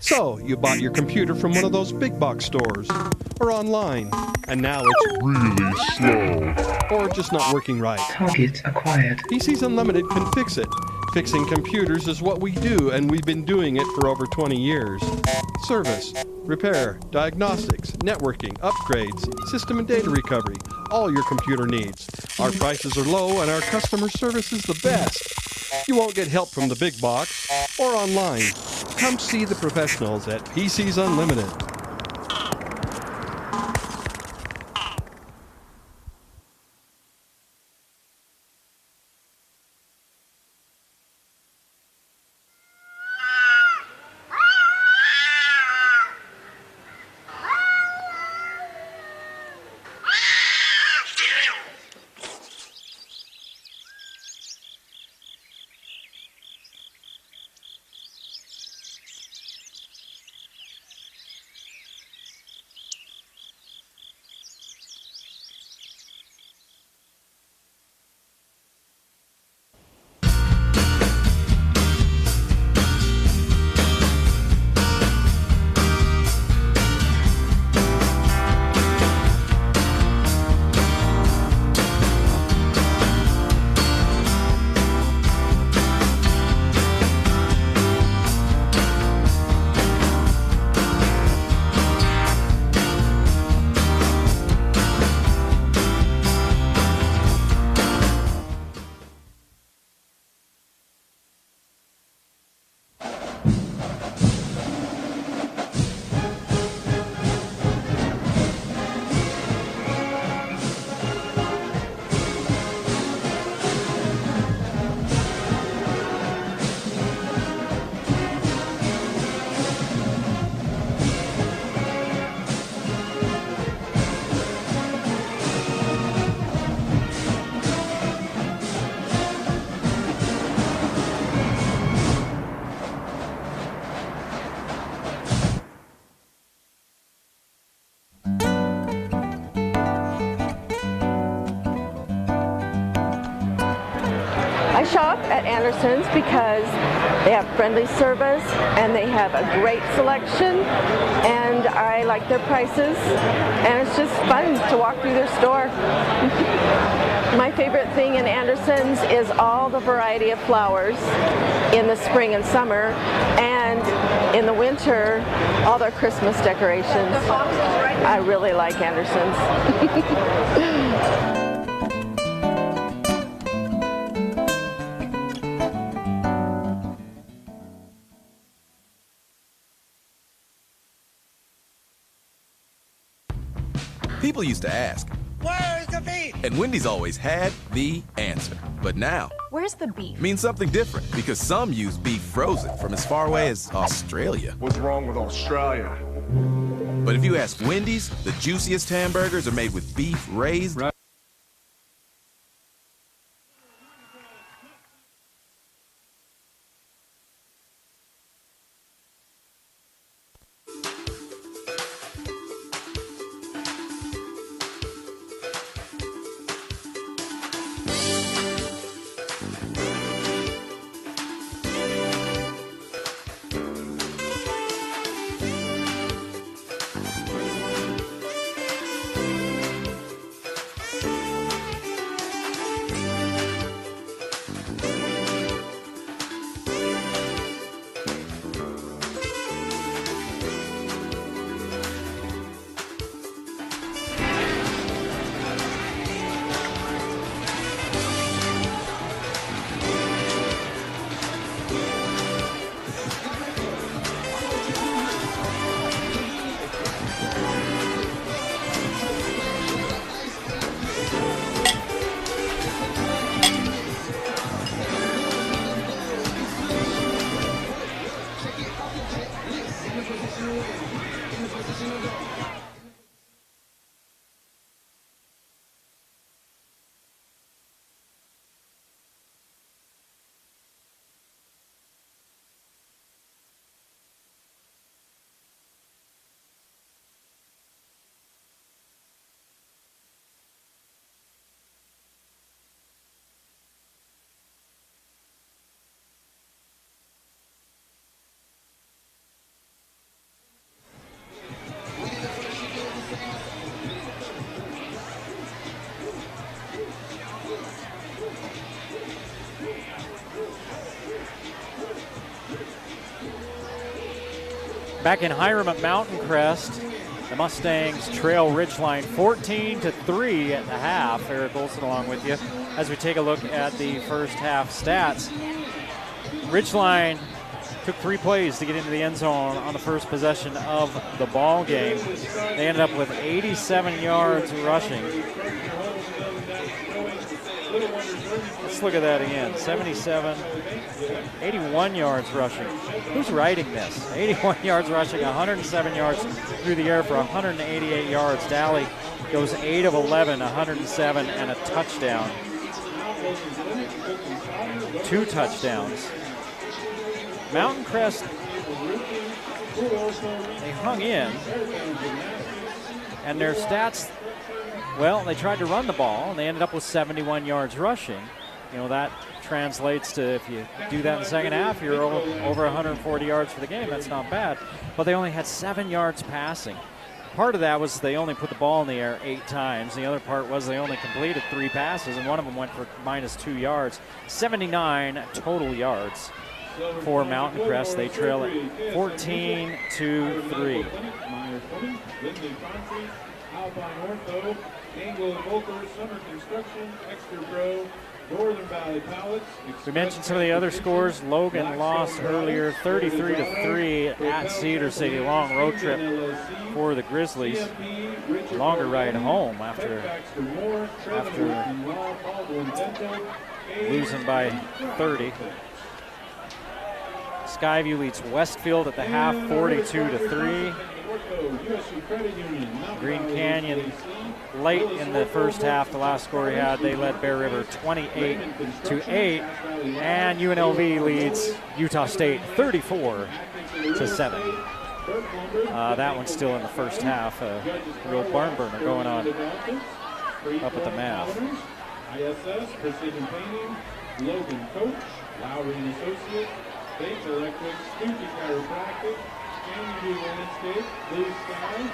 So, you bought your computer from one of those big box stores, or online, and now it's really slow, or just not working right. Target acquired. PCs Unlimited can fix it. Fixing computers is what we do, and we've been doing it for over 20 years. Service, repair, diagnostics, networking, upgrades, system and data recovery, all your computer needs. Our prices are low and our customer service is the best. You won't get help from the big box or online. Come see the professionals at PCs Unlimited. Anderson's because they have friendly service and they have a great selection, and I like their prices, and it's just fun to walk through their store. My favorite thing in Anderson's is all the variety of flowers in the spring and summer, and in the winter, all their Christmas decorations. I really like Anderson's. People used to ask, Where's the beef? and Wendy's always had the answer. But now, Where's the beef? means something different because some use beef frozen from as far away as Australia. What's wrong with Australia? But if you ask Wendy's, the juiciest hamburgers are made with beef raised. Back in Hiram at Mountain Crest, the Mustangs trail Ridgeline 14-3 at the half. Eric Olson along with you as we take a look at the first half stats. Ridgeline took 3 plays to get into the end zone on the first possession of the ball game. They ended up with 87 yards rushing. Let's look at that again. 81 yards rushing. Who's writing this? 81 yards rushing, 107 yards through the air for 188 yards. Daly goes 8 of 11, 107 and a touchdown. 2 touchdowns. Mountain Crest, they hung in, and their stats, well, they tried to run the ball, and they ended up with 71 yards rushing. You know, that translates to, if you do that in the second half, you're over 140 yards for the game. That's not bad. But they only had 7 yards passing. Part of that was they only put the ball in the air 8 times. The other part was they only completed 3 passes, and one of them went for -2 yards. 79 total yards for Mountain Crest. They trail it 14-3. Alpine Ortho, Angle and Volker, Summer Construction, Extra Pro, Northern Valley Pallets. We mentioned some of the other scores. Logan lost earlier 33-3 at Cedar City. Long road trip for the Grizzlies. Longer ride home after losing by 30. Skyview leads Westfield at the half 42-3. Green Canyon late in the first half, the last score he had, they led Bear River 28-8, and UNLV leads Utah State 34-7. That one's still in the first half. Real barn burner going on up at the math. ISS, Precision Painting, Logan Coach, Lowry and Associates, Bates Electric, Stuckey Chiropractic, Andrew Landscape, Blue Sky,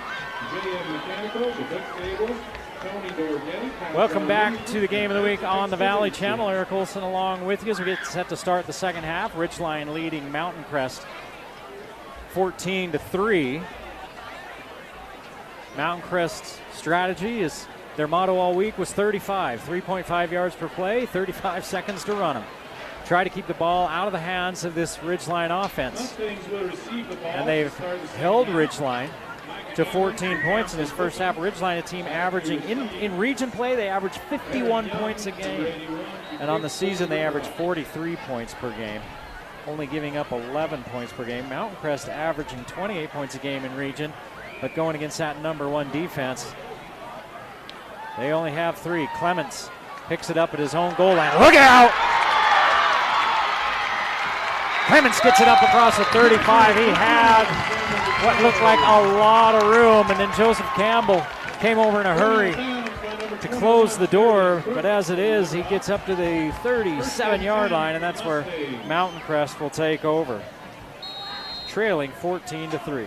JM Mechanical, the Book Stable, Tony Dorgetti. Welcome back to the Game of the Week on the Valley Channel. Eric Olson along with you as we get set to start the second half. Ridgeline leading Mountain Crest 14-3. Mountain Crest's strategy is their motto all week was 35, 3.5 yards per play, 35 seconds to run them. Try to keep the ball out of the hands of this Ridgeline offense. And they've held Ridgeline to 14 points in this first half. Ridgeline, a team averaging, in region play, they average 51 points a game. And on the season, they average 43 points per game, only giving up 11 points per game. Mountain Crest averaging 28 points a game in region, but going against that number one defense, they only have 3. Clements picks it up at his own goal line. Look out! Clements gets it up across the 35. He had what looked like a lot of room, and then Joseph Campbell came over in a hurry to close the door, but as it is, he gets up to the 37-yard line, and that's where Mountain Crest will take over, trailing 14-3.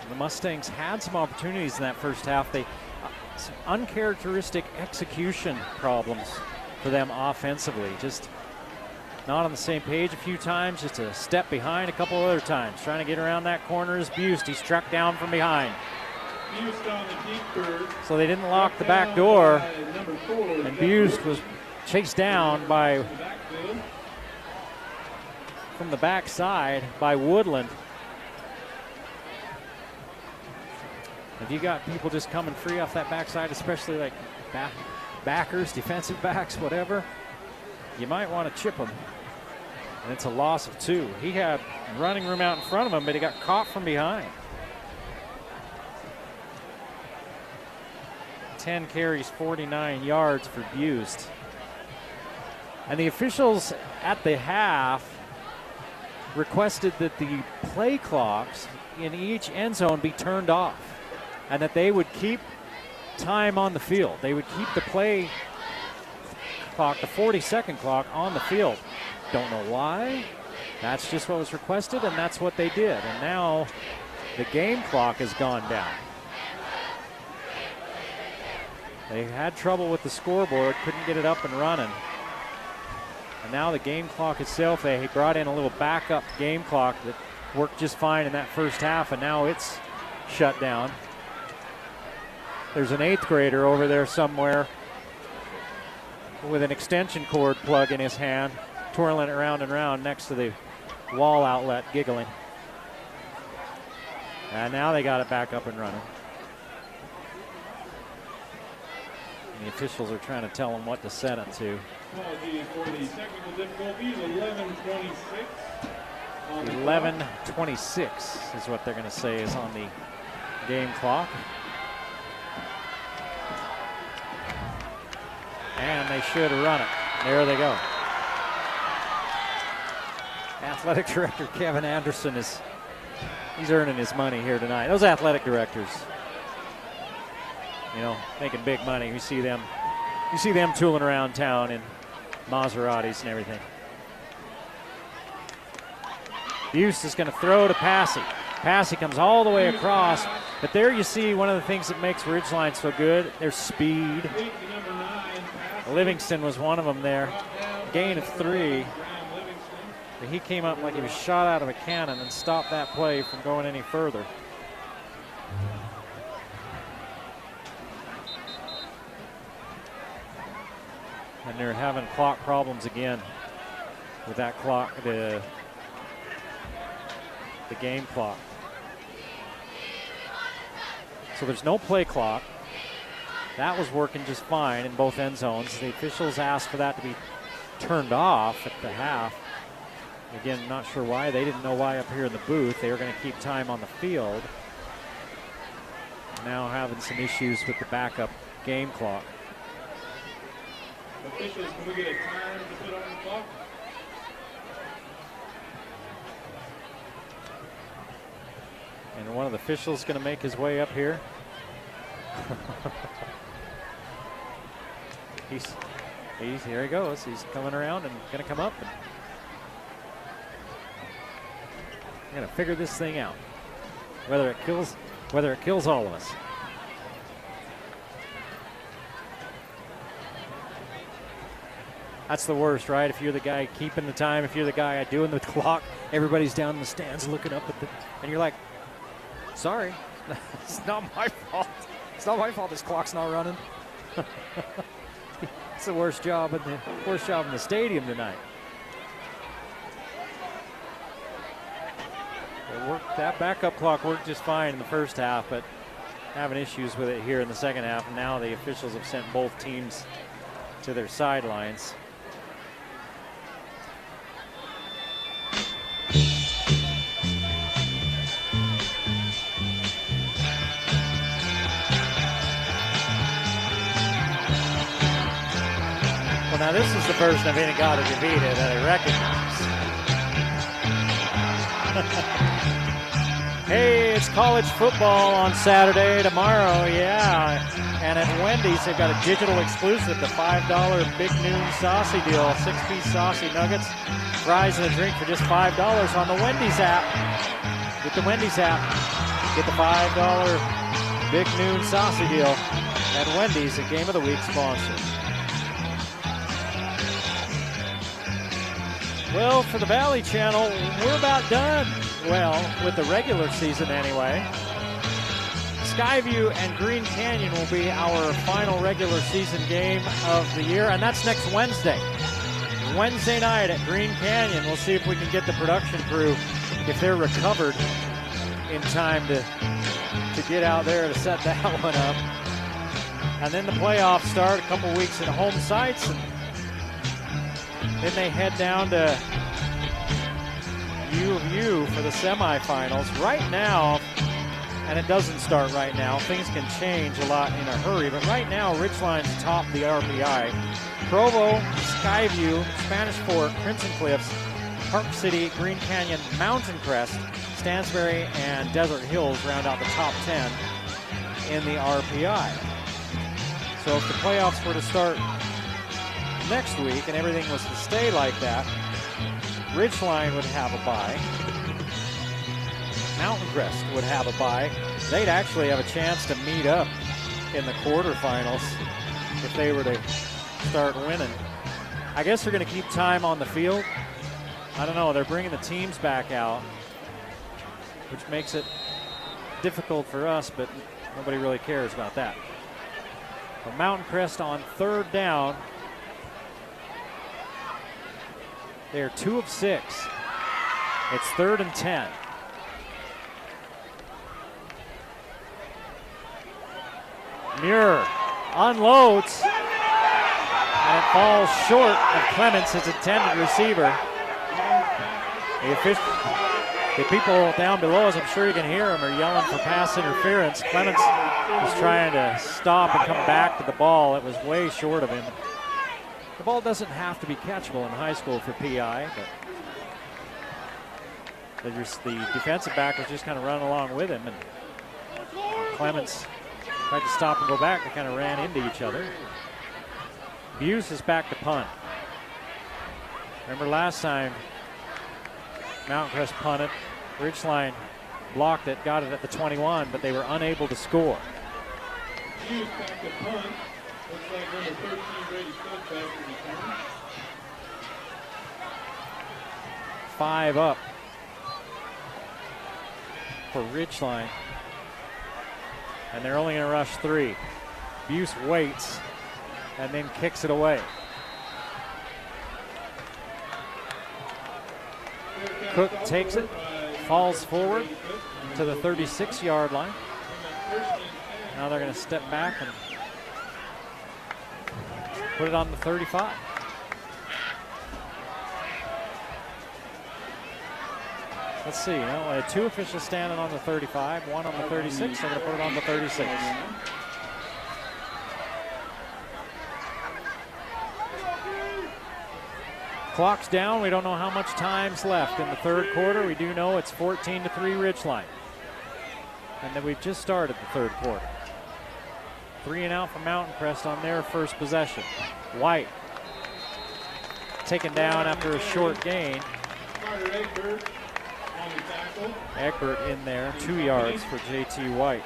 The Mustangs had some opportunities in that first half. Some uncharacteristic execution problems for them offensively. Just not on the same page a few times, just a step behind a couple other times. Trying to get around that corner is Bust. He's struck down from behind. So they didn't lock the back door, and Bust was chased down from the backside by Woodland. If you got people just coming free off that backside, especially like backers, defensive backs, whatever, you might want to chip them. And it's a loss of 2. He had running room out in front of him, but he got caught from behind. 10 carries, 49 yards for Bust. And the officials at the half requested that the play clocks in each end zone be turned off, and that they would keep time on the field. They would keep the play clock, the 40-second clock, on the field. Don't know why. That's just what was requested, and that's what they did. And now the game clock has gone down. They had trouble with the scoreboard, couldn't get it up and running. And now the game clock itself, they brought in a little backup game clock that worked just fine in that first half, and now it's shut down. There's an 8th grader over there somewhere with an extension cord plug in his hand, twirling it round and round next to the wall outlet, giggling. And now they got it back up and running. And the officials are trying to tell them what to set it to. Apologies for the technical difficulties. 11:26. 11:26 is what they're going to say is on the game clock. And they should run it. There they go. Athletic director Kevin Anderson he's earning his money here tonight. Those athletic directors, making big money. You see them tooling around town in Maseratis and everything. Bust is going to throw to Passy. Passy comes all the way across, but there you see one of the things that makes Ridgeline so good, their speed. Livingston was one of them there. Gain of 3. But he came up like he was shot out of a cannon and stopped that play from going any further. And they're having clock problems again with that clock, the game clock. So there's no play clock. That was working just fine in both end zones. The officials asked for that to be turned off at the half. Again, not sure why. They didn't know why up here in the booth. They were going to keep time on the field. Now having some issues with the backup game clock. Officials, can we get a time to put on the clock? And one of the officials going to make his way up here. He's here he goes. He's coming around and going to come up. And going to figure this thing out. Whether it kills all of us. That's the worst, right? If you're the guy keeping the time, if you're the guy doing the clock, everybody's down in the stands looking up at and you're like, sorry, it's not my fault. It's not my fault this clock's not running. It's the worst job in the stadium tonight. That backup clock worked just fine in the first half, but having issues with it here in the second half. And now the officials have sent both teams to their sidelines. Well, now this is the person of Inagata Davida that I recognize. Hey, it's college football on Saturday, tomorrow, yeah. And at Wendy's, they've got a digital exclusive, the $5 Big Noon Saucy deal, 6-piece saucy nuggets, fries, and a drink for just $5 on the Wendy's app. Get the Wendy's app. Get the $5 Big Noon Saucy deal at Wendy's, a Game of the Week sponsor. Well, for the Valley Channel, we're about done. Well, with the regular season anyway. Skyview and Green Canyon will be our final regular season game of the year, and that's next Wednesday. Wednesday night at Green Canyon. We'll see if we can get the production crew, if they're recovered in time to get out there to set that one up. And then the playoffs start, a couple weeks in home sites, and then they head down to U of U for the semifinals. Right now, and it doesn't start right now, things can change a lot in a hurry, but right now Ridgeline's top the RPI. Provo, Skyview, Spanish Fork, Crimson Cliffs, Park City, Green Canyon, Mountain Crest, Stansbury, and Desert Hills round out the top 10 in the RPI. So if the playoffs were to start next week and everything was to stay like that, Ridgeline would have a bye. Mountain Crest would have a bye. They'd actually have a chance to meet up in the quarterfinals if they were to start winning. I guess they're going to keep time on the field. I don't know. They're bringing the teams back out, which makes it difficult for us, but nobody really cares about that. But Mountain Crest on third down. They're 2 of 6. It's 3rd and 10. Muir unloads, and it falls short of Clements, his intended receiver. The people down below us, I'm sure you can hear them, are yelling for pass interference. Clements was trying to stop and come back to the ball. It was way short of him. The ball doesn't have to be catchable in high school for PI, but the defensive back was just kind of running along with him, and Clements tried to stop and go back. They kind of ran into each other. Buse is back to punt. Remember last time Mountain Crest punted, Ridgeline blocked it, got it at the 21, but they were unable to score. Buse back to punt. Looks like number 13, Brady Stutzback will return. 5 up for Ridgeline. And they're only going to rush 3. Buse waits and then kicks it away. Cook takes it, falls forward to the 36-yard line. Now they're going to step back and put it on the 35. Let's see, two officials standing on the 35, one on the 36. They're going to put it on the 36. Clock's down. We don't know how much time's left in the third quarter. We do know it's 14-3 Ridgeline. And then we've just started the third quarter. 3 and out for Mountain Crest on their first possession. White taken down after a short gain. Egbert in there, 2 yards for JT White.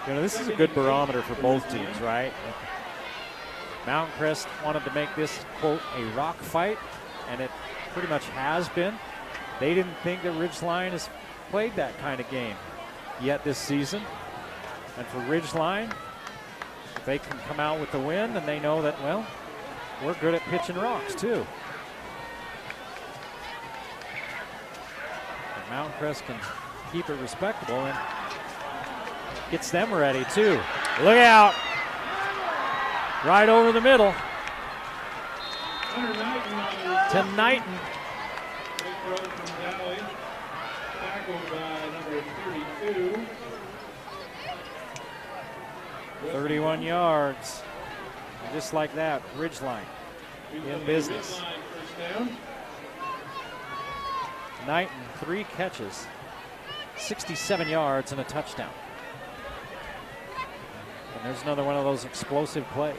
You know, this is a good barometer for both teams, right? Mountain Crest wanted to make this, quote, a rock fight, and it pretty much has been. They didn't think that Ridgeline has played that kind of game yet this season. And for Ridgeline, if they can come out with the win, then they know that, well, we're good at pitching rocks too. But Mountain Crest can keep it respectable and gets them ready too. Look out. Right over the middle. To Knighton. 31 yards. And just like that, Ridgeline in business. Knighton, 3 catches, 67 yards and a touchdown. And there's another one of those explosive plays.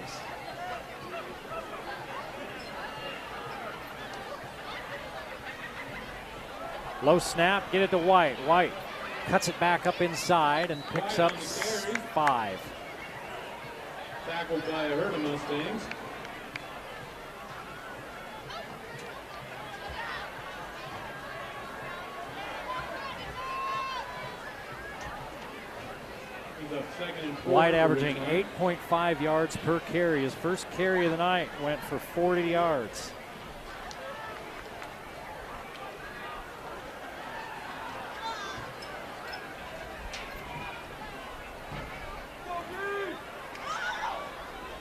Low snap, get it to White. White cuts it back up inside and picks up 5. Tackled by a herd of Mustangs. White averaging 8.5 yards per carry. His first carry of the night went for 40 yards.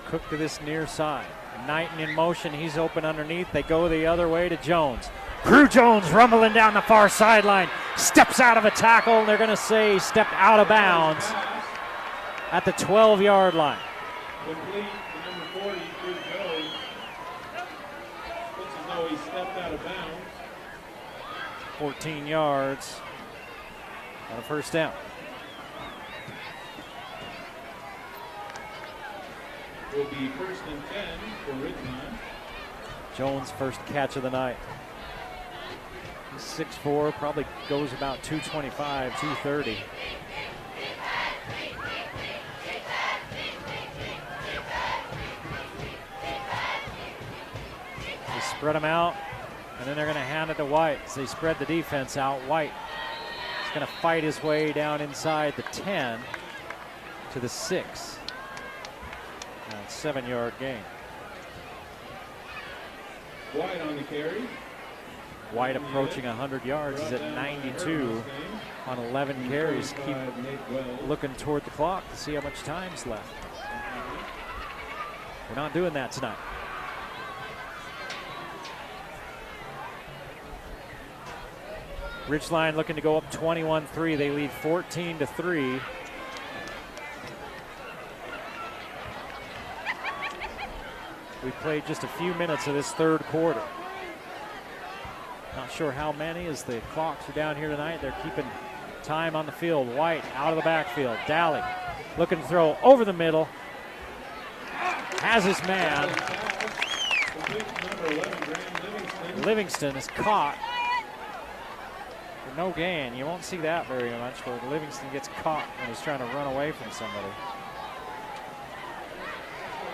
Cook to this near side. Knighton in motion. He's open underneath. They go the other way to Jones. Crew Jones rumbling down the far sideline. Steps out of a tackle, and they're going to say stepped out of bounds at the 12-yard line. Complete to number 40, Crew Jones. Looks as though he stepped out of bounds. 14 yards on a first down. Will be 1st and 10 for Ridgeline. Jones' first catch of the night. He's 6'4", probably goes about 225, 230. They spread him out, and then they're going to hand it to White as they spread the defense out. White is going to fight his way down inside the 10 to the 6. 7-yard gain. White on the carry. White approaching 100 yards. He's at 92 on 11 carries. Keep looking toward the clock to see how much time's left. We're not doing that tonight. Ridgeline looking to go up 21-3. They lead 14-3. We played just a few minutes of this third quarter. Not sure how many as the clocks are down here tonight. They're keeping time on the field. White out of the backfield. Daly looking to throw over the middle. Has his man. Livingston is caught for no gain. You won't see that very much where Livingston gets caught when he's trying to run away from somebody.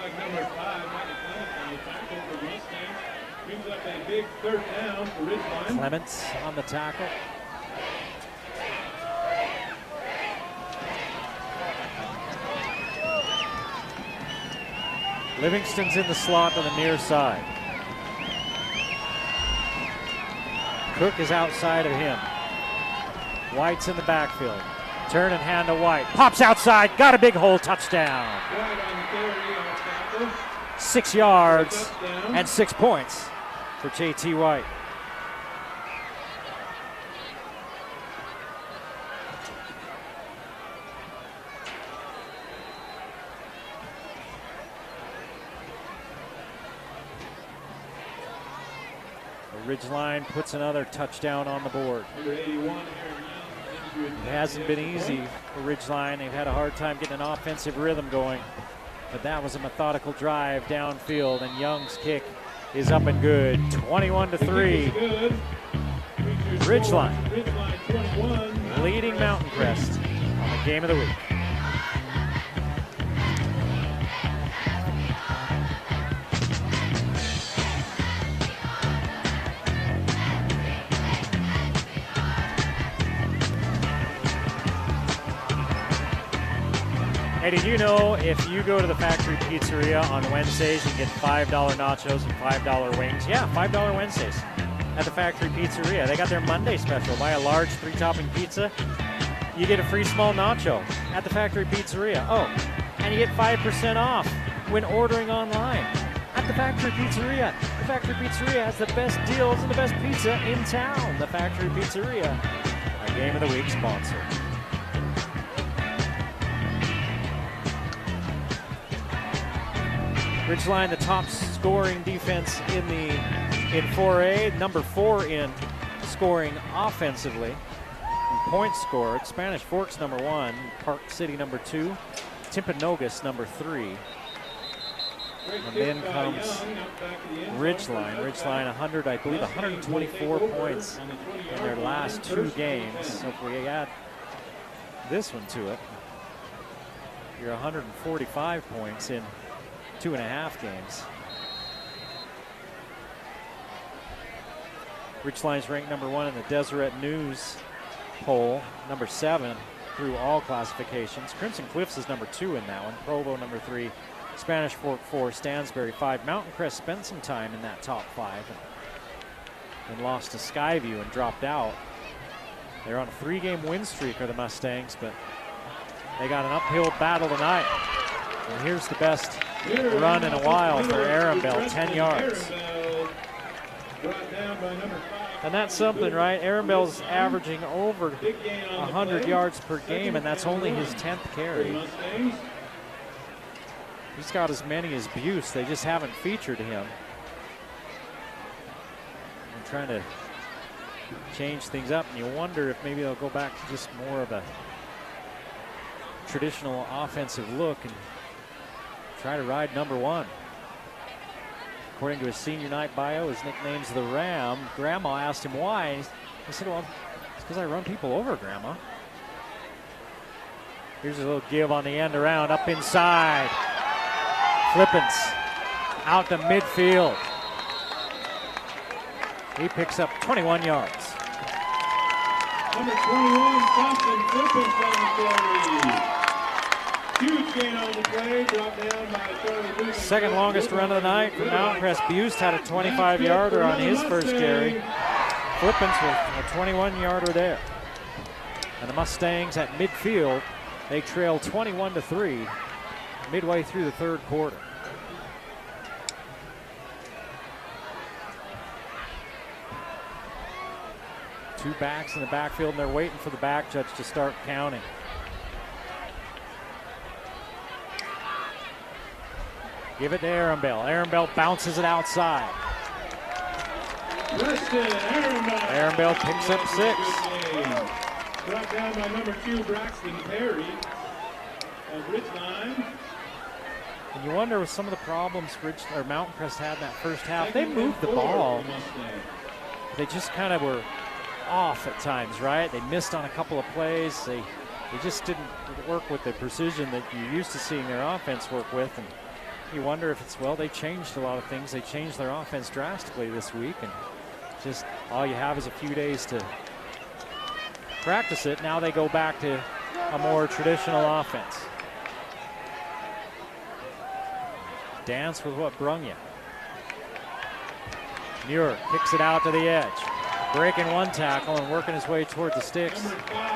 Like number 5, Michael Clements on the tackle for the Mustangs. Brings up a big 3rd down for Ridgeline. Clements on the tackle. Livingston's in the slot to the near side. Cook is outside of him. White's in the backfield. Turn and hand to White. Pops outside, got a big hole, touchdown. 6 yards and 6 points for JT White. Ridgeline puts another touchdown on the board. It hasn't been easy for Ridgeline. They've had a hard time getting an offensive rhythm going. But that was a methodical drive downfield, and Young's kick is up and good. 21-3. Ridgeline leading Mountain Crest on the game of the week. Hey, did you know if you go to the Factory Pizzeria on Wednesdays, you get $5 nachos and $5 wings? Yeah, $5 Wednesdays at the Factory Pizzeria. They got their Monday special. Buy a large 3-topping pizza, you get a free small nacho at the Factory Pizzeria. Oh, and you get 5% off when ordering online at the Factory Pizzeria. The Factory Pizzeria has the best deals and the best pizza in town. The Factory Pizzeria, our Game of the Week sponsor. Ridgeline, the top scoring defense in 4A, number 4 in scoring offensively. And points scored, Spanish Forks number 1, Park City number 2, Timpanogos number 3. And then comes Ridgeline. Ridgeline 124 points in their last 2 games. So if we add this one to it, you're 145 points in 2.5 games. Ridgeline's ranked number 1 in the Deseret News poll, number 7 through all classifications. Crimson Cliffs is number 2 in that one. Provo number 3, Spanish Fork 4, Stansbury 5. Mountain Crest spent some time in that top 5 and lost to Skyview and dropped out. They're on a 3-game win streak, are the Mustangs, but they got an uphill battle tonight. And here's the best run in a while for Arundel, 10 yards. And that's something, right? Arundel's averaging over 100 yards per game, and that's only his 10th carry. He's got as many as Buse. They just haven't featured him. I'm trying to change things up, and you wonder if maybe they'll go back to just more of a traditional offensive look and try to ride number 1. According to his senior night bio, his nickname's the Ram. Grandma asked him why. He said, well, it's because I run people over, Grandma. Here's a little give on the end around, up inside. Flippins out to midfield. He picks up 21 yards. Number 21, Boston Flippins on the carry. Huge gain on the play, dropped down by Charlie Buse. Second longest run of the night for Mountain Crest. Buse had a 25-yarder on his first carry. Flippins with a 21-yarder there. And the Mustangs at midfield, they trail 21-3 midway through the third quarter. Two backs in the backfield, and they're waiting for the back judge to start counting. Give it to Arundel. Arundel bounces it outside. Arundel picks up 6. Brought down by number 2, Braxton Perry of Ridgeline. And you wonder with some of the problems Mountain Crest had in that first half, they moved the ball. They just kind of were off at times, right? They missed on a couple of plays. They just didn't work with the precision that you're used to seeing their offense work with. And you wonder if it's, well, they changed a lot of things. They changed their offense drastically this week, and just all you have is a few days to practice it. Now they go back to a more traditional offense. Dance with what brung you. Muir kicks it out to the edge. Breaking one tackle and working his way toward the sticks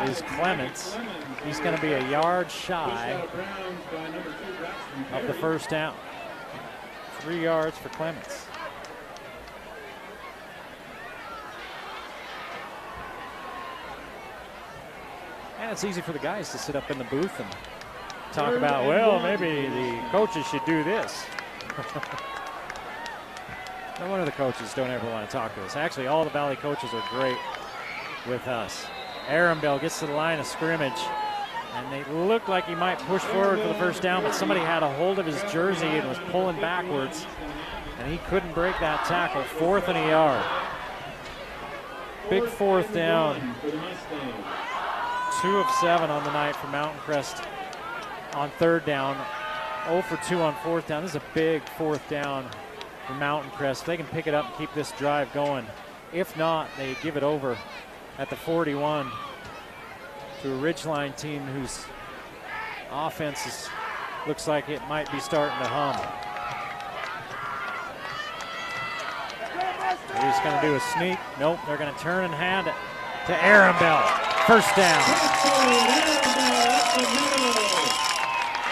is Clements. He's going to be a yard shy of the first down. 3 yards for Clements. And it's easy for the guys to sit up in the booth and talk about, well, maybe the coaches should do this. No wonder the coaches don't ever want to talk to us. Actually, all the Valley coaches are great with us. Arundel gets to the line of scrimmage, and they looked like he might push forward for the first down, but somebody had a hold of his jersey and was pulling backwards, and he couldn't break that tackle. 4th and a yard. Big 4th down. 2 of 7 on the night for Mountain Crest on 3rd down. 0 for 2 on 4th down. This is a big 4th down for Mountain Crest. They can pick it up and keep this drive going. If not, they give it over at the 41 to a Ridgeline team whose offense looks like it might be starting to hum. They're just going to do a sneak. Nope, they're going to turn and hand it to Arundel. First down.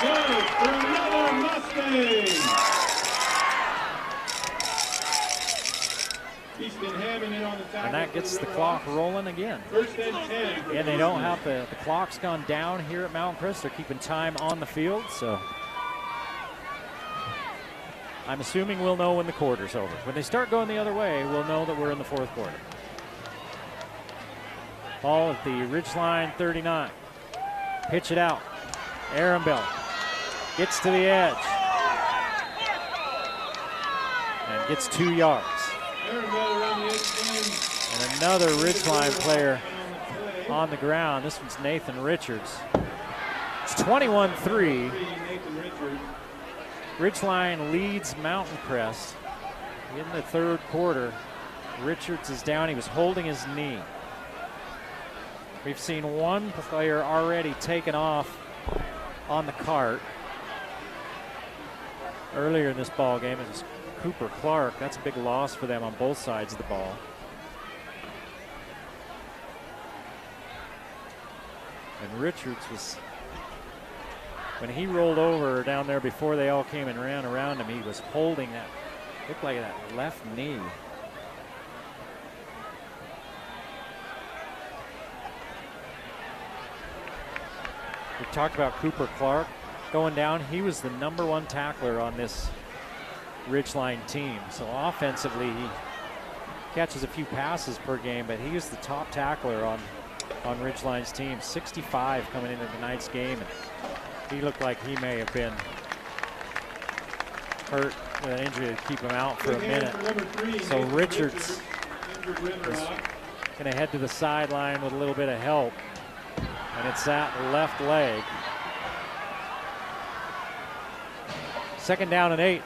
Good for another Mustang. He's been having it on the tackle. And that gets the clock rolling again. First and 10. And they don't have the clock's gone down here at Mountain Crest. They're keeping time on the field, so I'm assuming we'll know when the quarter's over. When they start going the other way, we'll know that we're in the 4th quarter. Ball at the Ridgeline 39. Pitch it out. Arundel gets to the edge and gets 2 yards. And another Ridgeline player on the ground. This one's Nathan Richards. It's 21-3. Ridgeline leads Mountain Crest in the 3rd quarter. Richards is down. He was holding his knee. We've seen one player already taken off on the cart. Earlier in this ball game, it was Cooper Clark. That's a big loss for them on both sides of the ball. And Richards was, when he rolled over down there before they all came and ran around him, he was holding that, looked like that left knee. We talked about Cooper Clark going down. He was the #1 tackler on this Ridgeline team. So offensively, he catches a few passes per game, but he was the top tackler on Ridgeline's team. 65 coming into tonight's game. And he looked like he may have been hurt with an injury to keep him out for a minute. So Richards is going to head to the sideline with a little bit of help. And it's that left leg. 2nd down and 8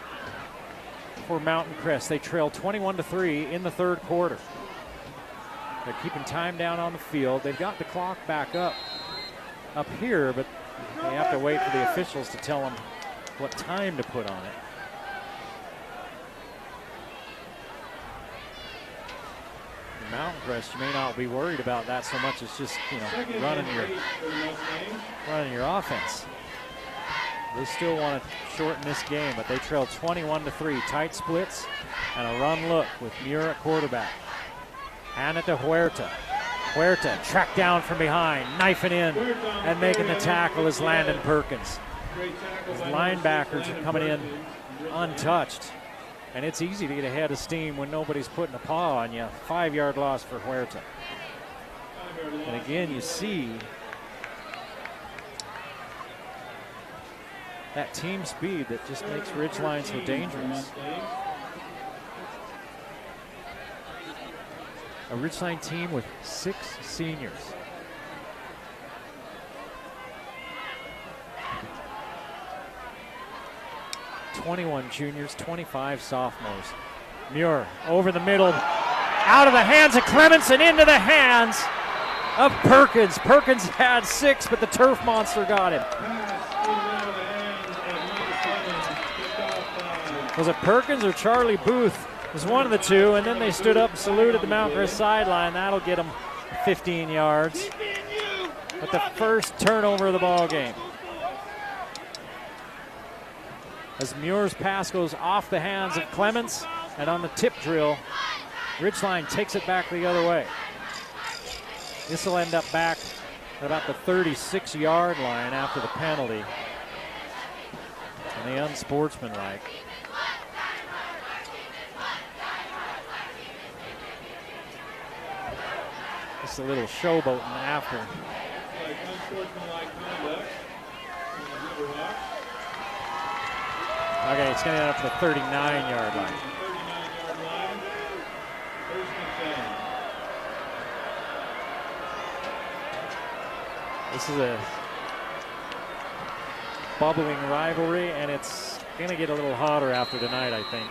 for Mountain Crest. They trail 21-3 in the 3rd quarter. They're keeping time down on the field. They've got the clock back up here, but they have to wait for the officials to tell them what time to put on it. Mountain Crest, you may not be worried about that so much. It's just, running your offense. They still want to shorten this game, but they trail 21-3. Tight splits and a run look with Muir at quarterback. Hand it to Huerta. Huerta tracked down from behind, knifing in and making the tackle is Landon Perkins. His linebackers are coming in untouched. And it's easy to get ahead of steam when nobody's putting a paw on you. 5-yard loss for Huerta. And again, you see that team speed that just makes Ridgeline so dangerous. A Ridgeline team with 6 seniors. '21 juniors, 25 sophomores. Muir over the middle, out of the hands of Clements and into the hands of Perkins. Perkins had 6, but the turf monster got him. Was it Perkins or Charlie Booth? It was one of the two, and then they stood up and saluted the Mount Crest sideline. That'll get them 15 yards. But the first turnover of the ball game. As Muir's pass goes off the hands of Clements, and on the tip drill, Ridgeline takes it back the other way. This will end up back at about the 36-yard line after the penalty. And the unsportsmanlike. Just a little showboating after. Like unsportsmanlike conduct. Okay, it's going to end up at the 39-yard line. 39-yard line. First and 10. This is a bubbling rivalry, and it's going to get a little hotter after tonight, I think.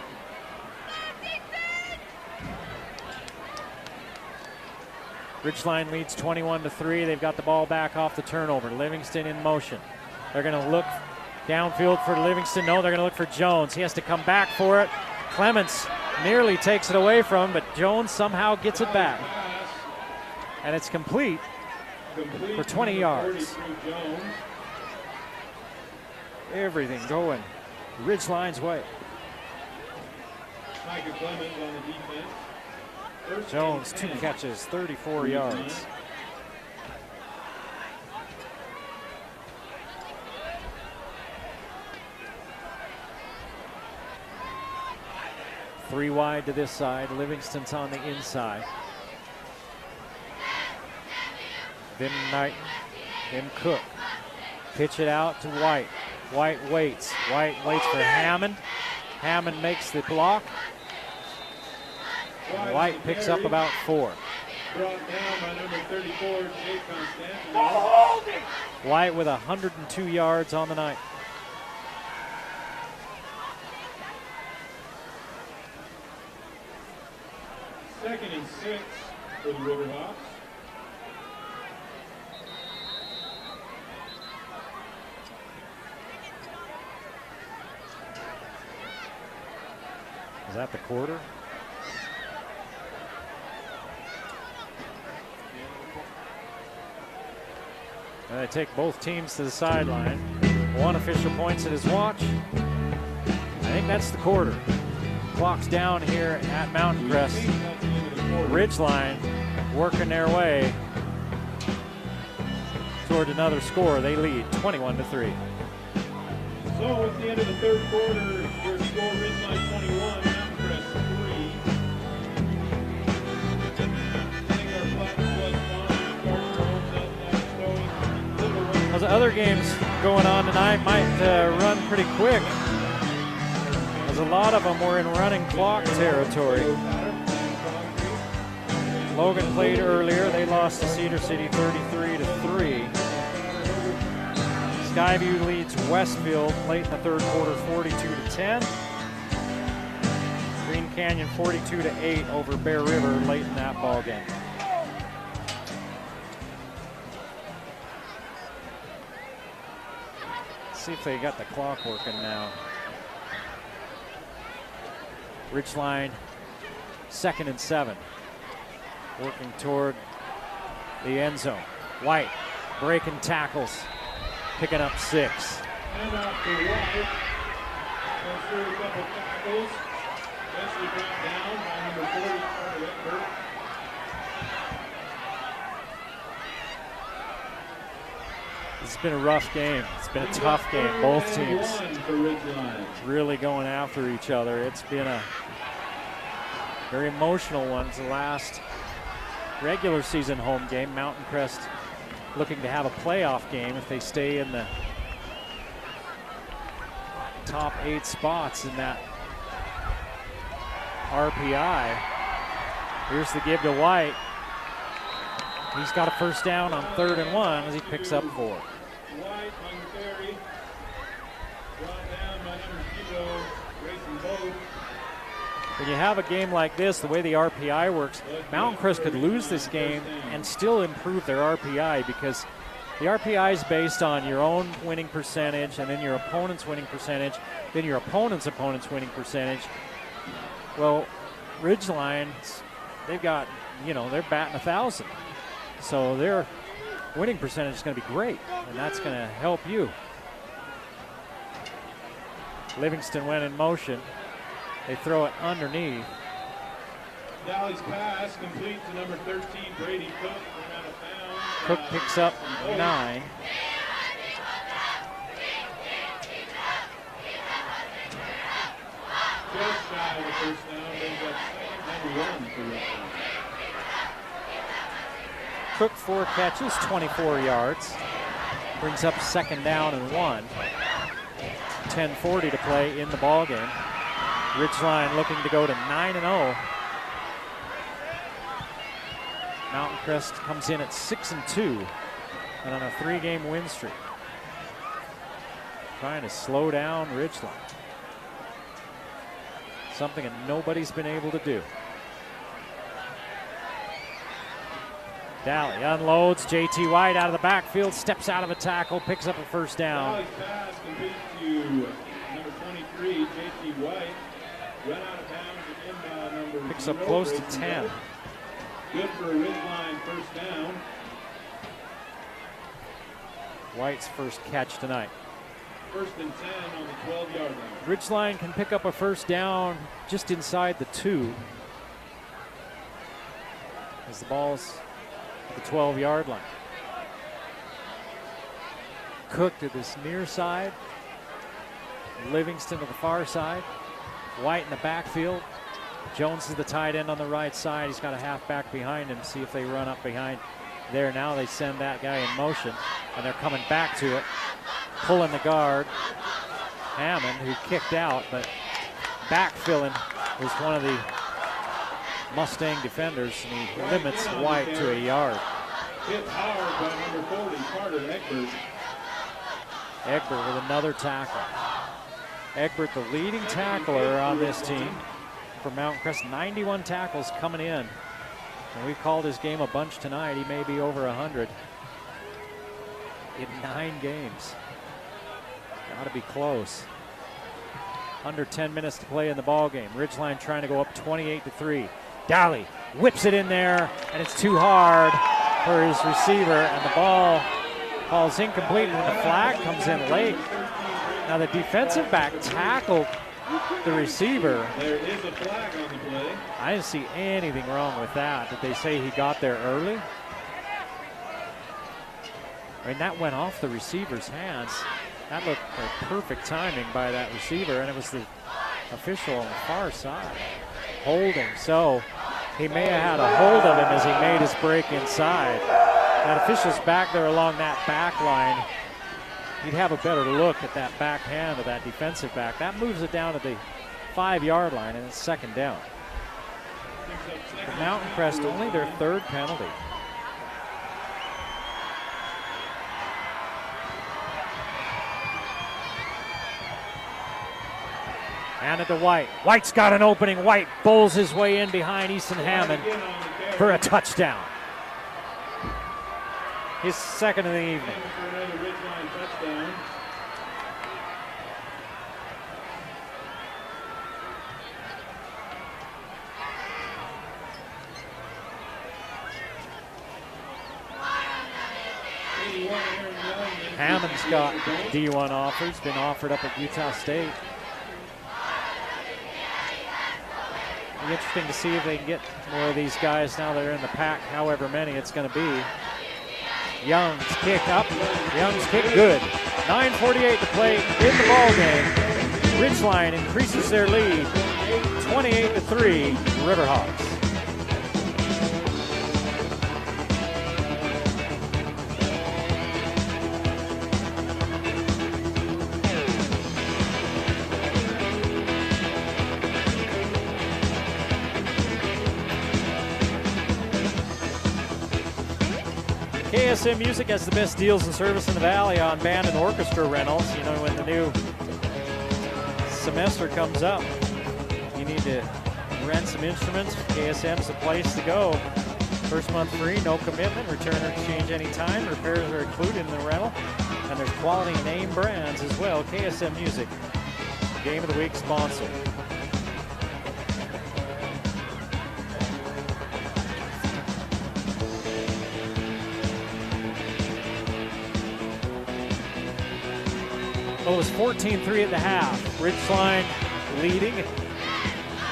Ridgeline leads 21-3. They've got the ball back off the turnover. Livingston in motion. They're going to look downfield for Livingston. No, they're going to look for Jones. He has to come back for it. Clements nearly takes it away from him, but Jones somehow gets it back. And it's complete for 20 yards. Everything going Ridgeline's way. Micah Clemens on the defense. First Jones, 2 catches, 34 yards. Three wide to this side. Livingston's on the inside. Then Knight, then Cook. Pitch it out to White. White waits. White waits for Hammond. Hammond makes the block. And White picks up about 4. Brought down by number 34, Jay Constantine. White with 102 yards on the night. Second and 6 for the Riverhawks. Is that the quarter? And they take both teams to the sideline. One official points at his watch. I think that's the quarter. Clock's down here at Mountain Crest. Ridgeline working their way toward another score. They lead 21-3. So at the end of the third quarter, your score Ridgeline 21, Mountain Crest 3. Those other games going on tonight might run pretty quick, as a lot of them were in running clock territory. Logan played earlier. They lost to Cedar City 33-3. Skyview leads Westfield late in the third quarter 42-10. Green Canyon 42-8 over Bear River late in that ball game. Let's see if they got the clock working now. Ridgeline 2nd and 7. Working toward the end zone. White breaking tackles, picking up 6. And out to White. Goes through a couple tackles. Eventually brought down by number 40, Carter Edberg. It's been a rough game. It's been a tough game. Both teams really going after each other. It's been a very emotional one. It's the last regular season home game. Mountain Crest looking to have a playoff game if they stay in the top 8 spots in that RPI. Here's the give to White. He's got a first down on 3rd and 1 as he picks up 4. White on the carry. Brought down by number 0, Grayson Bogue. When you have a game like this, the way the RPI works, Mountain Crest could lose this game and still improve their RPI, because the RPI is based on your own winning percentage and then your opponent's winning percentage, then your opponent's winning percentage. Well, Ridgeline, they've got, they're batting 1,000. So their winning percentage is going to be great, and that's going to help you. Livingston went in motion. They throw it underneath. Dowley's pass complete to number 13, Brady Cook. Out of bounds. Cook picks up 9. Just shy of the first down. Brings up 2nd and 1 for Ridgeline. Cook 4 catches, 24 yards. Brings up 2nd down and 1. 10:40 to play in the ball game. Ridgeline looking to go to 9-0. Mountain Crest comes in at 6-2 and on a 3-game win streak. Trying to slow down Ridgeline. Something that nobody's been able to do. Daly unloads. J.T. White out of the backfield, steps out of a tackle, picks up a 1st down. Valley's pass complete to number 23, J.T. White. Run out of bounds at inbound number Picks up close to 10. Good for a Ridgeline 1st down. White's first catch tonight. 1st and 10 on the 12-yard line. Ridgeline can pick up a 1st down just inside the 2. As the ball's at the 12-yard line. Cook to this near side. Livingston to the far side. White in the backfield. Jones is the tight end on the right side. He's got a halfback behind him. See if they run up behind there. Now they send that guy in motion, and they're coming back to it. Pulling the guard. Hammond, who kicked out, but backfilling was one of the Mustang defenders, and he limits White to a yard. Hit hard by number 40, Carter Egbert. Egbert with another tackle. Egbert, the leading tackler on this team for Mountain Crest. 91 tackles coming in. And we called his game a bunch tonight. He may be over 100 in 9 games. Got to be close. Under 10 minutes to play in the ball game. Ridgeline trying to go up 28-3. Daly whips it in there, and it's too hard for his receiver, and the ball falls incomplete, and the flag comes in late. Now the defensive back tackled the receiver. There is a flag on the play. I didn't see anything wrong with that. Did they say he got there early? I mean, that went off the receiver's hands. That looked like perfect timing by that receiver, and it was the official on the far side holding. So he may have had a hold of him as he made his break inside. That official's back there along that back line. You'd have a better look at that backhand of that defensive back. That moves it down to the 5-yard line, and it's 2nd down. For Mountain Crest, only their 3rd penalty. And to White. White's got an opening. White bowls his way in behind Easton Hammond for a touchdown. His 2nd of the evening. Hammond's got D1 offers, been offered up at Utah State. It'll be interesting to see if they can get more of these guys now they're in the pack, however many it's going to be. Young's kick up. Young's kick good. 9:48 to play in the ball game. Ridgeline increases their lead. 28-3, Riverhawks. KSM Music has the best deals and service in the Valley on band and orchestra rentals. You know, when the new semester comes up, you need to rent some instruments. KSM's the place to go. First month free, no commitment, return or exchange anytime. Repairs are included in the rental. And there's quality name brands as well. KSM Music, Game of the Week sponsor. Well, it was 14-3 at the half. Ridgeline leading.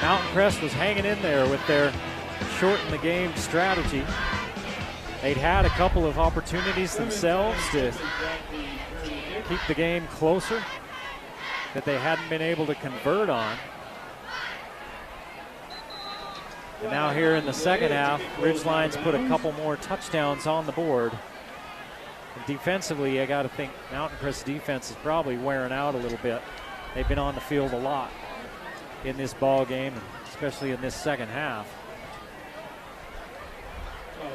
Mountain Crest was hanging in there with their shorten the game strategy. They'd had a couple of opportunities themselves to keep the game closer that they hadn't been able to convert on. And now here in the second half, Ridgeline's put a couple more touchdowns on the board. And defensively, I got to think Mountain Crest defense is probably wearing out a little bit. They've been on the field a lot in this ball game, especially in this second half.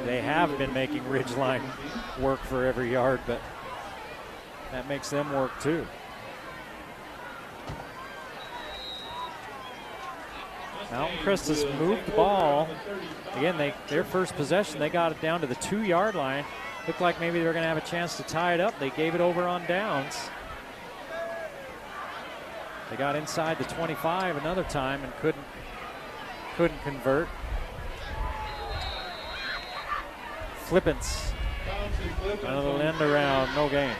They have been making Ridgeline work for every yard, but that makes them work too. Mountain Crest has moved the ball. Again, their first possession, they got it down to the 2-yard line. Looked like maybe they were going to have a chance to tie it up. They gave it over on downs. They got inside the 25 another time and couldn't convert. Flippants. Another end around, no gain.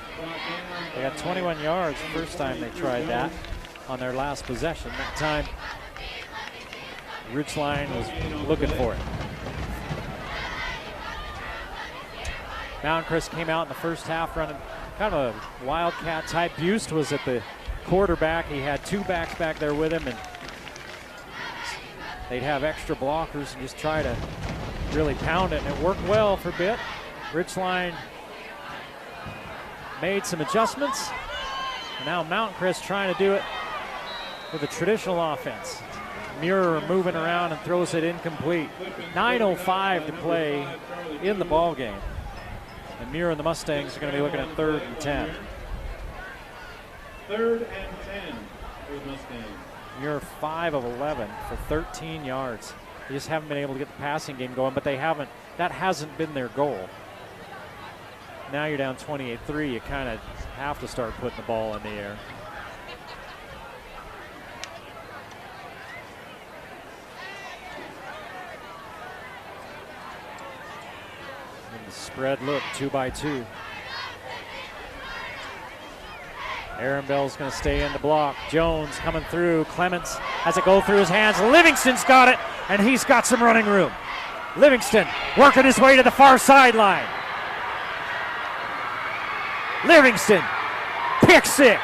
They got 21 yards the first time they tried that on their last possession. That time, Ridgeline was looking for it. Mountain Crest came out in the first half running kind of a wildcat type. Bust was at the quarterback. He had 2 backs back there with him, and they'd have extra blockers and just try to really pound it, and it worked well for a bit. Ridgeline made some adjustments, and now Mountain Crest trying to do it with a traditional offense. Muir moving around and throws it incomplete. 9:05 to play in the ball game. And Muir and the Mustangs are going to be looking at 3rd and 10. 3rd and 10 for the Mustangs. Muir 5 of 11 for 13 yards. They just haven't been able to get the passing game going, but that hasn't been their goal. Now you're down 28-3. You kind of have to start putting the ball in the air. Spread look, 2-by-2. Aaron Bell's going to stay in the block. Jones coming through. Clements has it go through his hands. Livingston's got it, and he's got some running room. Livingston working his way to the far sideline. Livingston, pick 6. Here's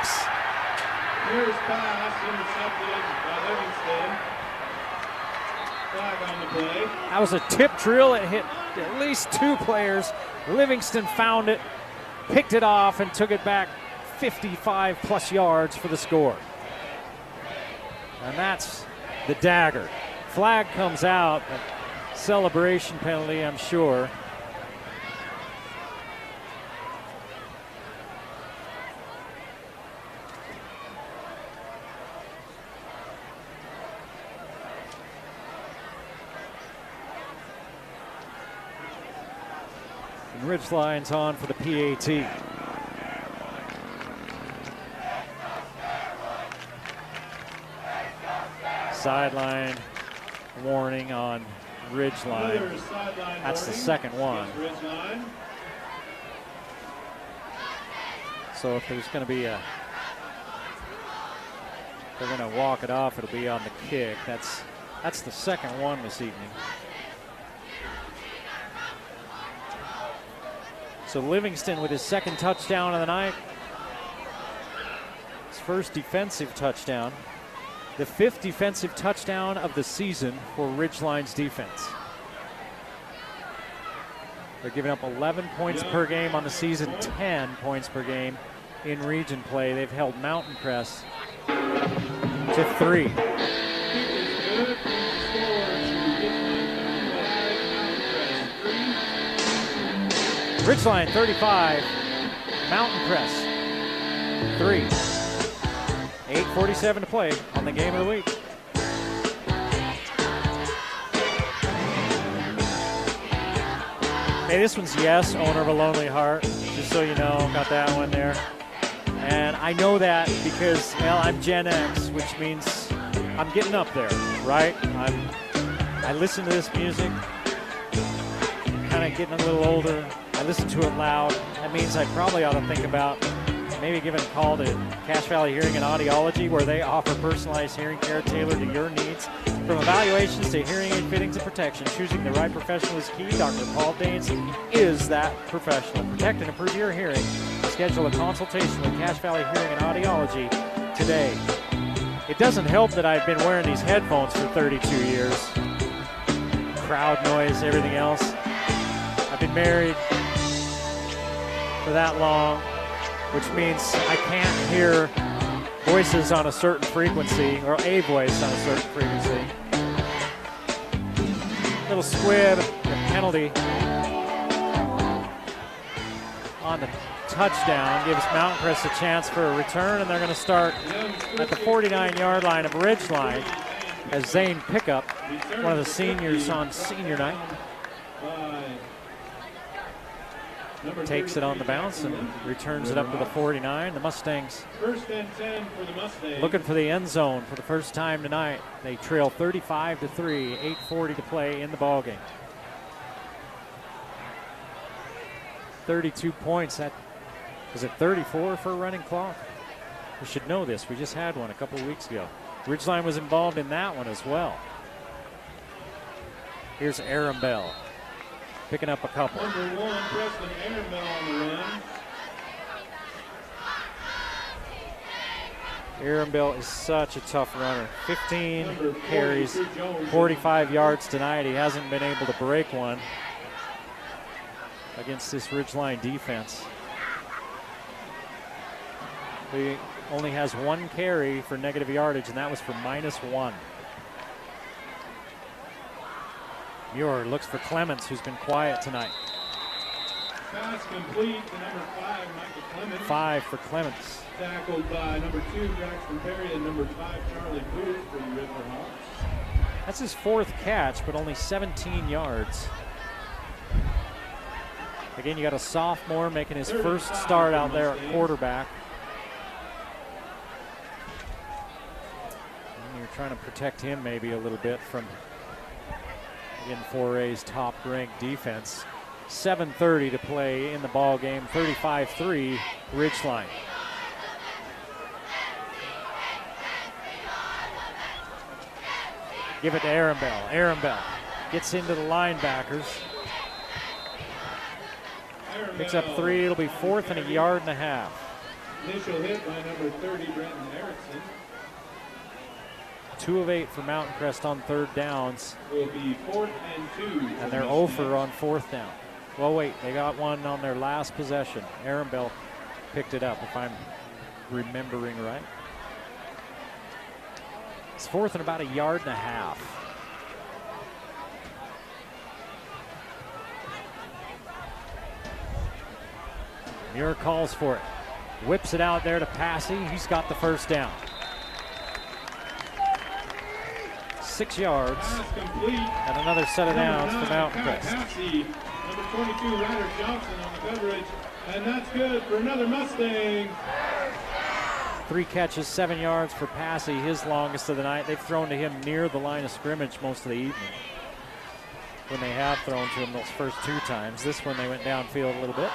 pass intercepted by Livingston. Flag on the play. That was a tip drill. It hit at least 2 players. Livingston found it, picked it off, and took it back 55-plus yards for the score. And that's the dagger. Flag comes out. A celebration penalty, I'm sure. Ridgeline's on for the PAT. Sideline warning on Ridgeline. That's the second one. So if there's going to be they're going to walk it off, it'll be on the kick. That's the second one this evening. So Livingston with his 2nd touchdown of the night. His 1st defensive touchdown. The 5th defensive touchdown of the season for Ridgeline's defense. They're giving up 11 points per game on the season, 10 points per game in region play. They've held Mountain Crest to 3. Ridgeline 35, Mountain Crest 3. 8:47 to play on the game of the week. Hey, this one's yes, owner of a lonely heart. Just so you know, got that one there. And I know that because, well, I'm Gen X, which means I'm getting up there, right? I listen to this music, kind of getting a little older. I listen to it loud. That means I probably ought to think about maybe giving a call to Cache Valley Hearing and Audiology, where they offer personalized hearing care tailored to your needs. From evaluations to hearing aid fittings and protection, choosing the right professional is key. Dr. Paul Danes is that professional. Protect and improve your hearing. Schedule a consultation with Cache Valley Hearing and Audiology today. It doesn't help that I've been wearing these headphones for 32 years. crowd noise, everything else. I've been married for that long, which means I can't hear voices on a certain frequency, or a voice on a certain frequency. Little squib, the penalty on the touchdown gives Mountain Crest a chance for a return, and they're going to start at the 49-yard line of Ridgeline as Zane Pickup, one of the seniors on senior night, takes it on the bounce and returns it up to the 49. The Mustangs First and 10 for the Mustangs. looking for the end zone for the first time tonight. They trail 35-3, 8:40 to play in the ballgame. 32 points. That was it, 34 for a running clock? We should know this. We just had one a couple of weeks ago. Ridgeline was involved in that one as well. Here's Aaron Bell picking up a couple. Number 1, Preston Arenbell on the run. Aaron Bell is such a tough runner. 15 carries, 45 yards tonight. He hasn't been able to break one against this Ridgeline defense. He only has 1 carry for negative yardage, and that was for -1. Muir looks for Clements, who's been quiet tonight. Pass complete to number 5, Michael Clements. 5 for Clements. Tackled by number 2, Braxton Perry, and number 5, Charlie Booth for the Riverhawks. That's his 4th catch, but only 17 yards. Again, you got a sophomore making his first start out there at quarterback. And you're trying to protect him maybe a little bit from, again, 4A's top-ranked defense. 7:30 to play in the ball game. 35-3 Ridgeline. Give it to Aaron Bell. Aaron Bell gets into the linebackers. Picks up 3. It'll be 4th and a yard and a half. Initial hit by number 30, Brenton Erickson. 2 of 8 for Mountain Crest on 3rd downs. Will be 4th and 2. And they're 0 for on 4th down. Well, wait, they got one on their last possession. Aaron Bell picked it up, if I'm remembering right. It's 4th and about a yard and a half. Muir calls for it. Whips it out there to Passy. He's got the first down. 6 yards. And another set of downs for Mountain Crest. Passy, number 22, Ryder Johnson on the coverage. And that's good for another Mustang. 3 catches, 7 yards for Passy, his longest of the night. They've thrown to him near the line of scrimmage most of the evening, when they have thrown to him those first 2 times. This one they went downfield a little bit.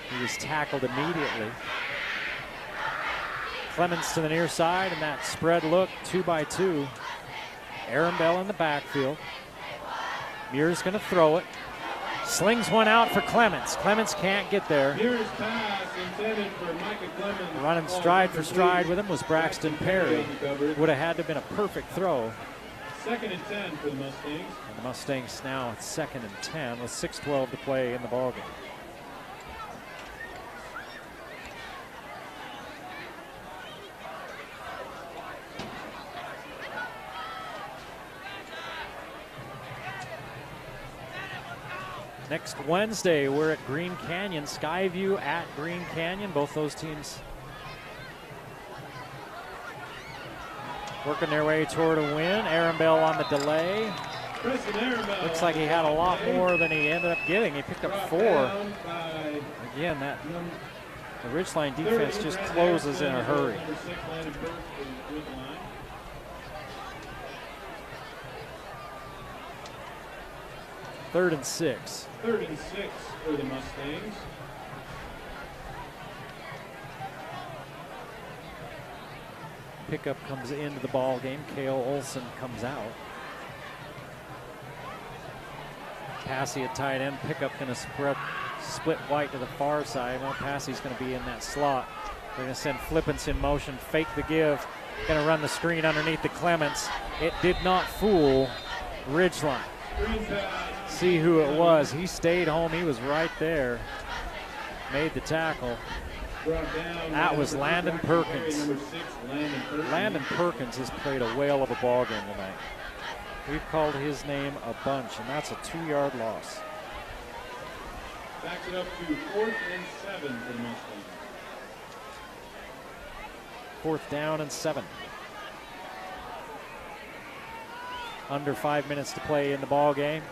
He was tackled immediately. Clements to the near side, and that spread look, 2 by 2. Aaron Bell in the backfield. Muir's going to throw it. Slings one out for Clements. Clements can't get there. Muir's pass intended for Micah Clements. Running stride for stride with him was Braxton Perry. Would have had to have been a perfect throw. 2nd and 10 for the Mustangs. And the Mustangs now at 2nd and 10 with 6:12 to play in the ballgame. Next Wednesday, we're at Green Canyon. Skyview at Green Canyon. Both those teams working their way toward a win. Aaron Bell on the delay. Looks like he had a lot more than he ended up getting. He picked up 4. Again, that the Ridgeline defense just closes in a hurry. Third and 6. 3rd and 6 for the Mustangs. Pickup comes into the ball game. Cale Olson comes out. Passy at tight end. Pickup going to split white to the far side. Well, Passy's going to be in that slot. They're going to send Flippins in motion. Fake the give. Going to run the screen underneath the Clements. It did not fool Ridgeline. see who it was. He stayed home. He was right there. Made the tackle. That was Landon Perkins. Landon Perkins has played a whale of a ball game tonight. We've called his name a bunch, and that's a 2-yard loss. Backs it up to 4th and 7 for the Mustangs. 4th down and 7. Under 5 minutes to play in the ball game.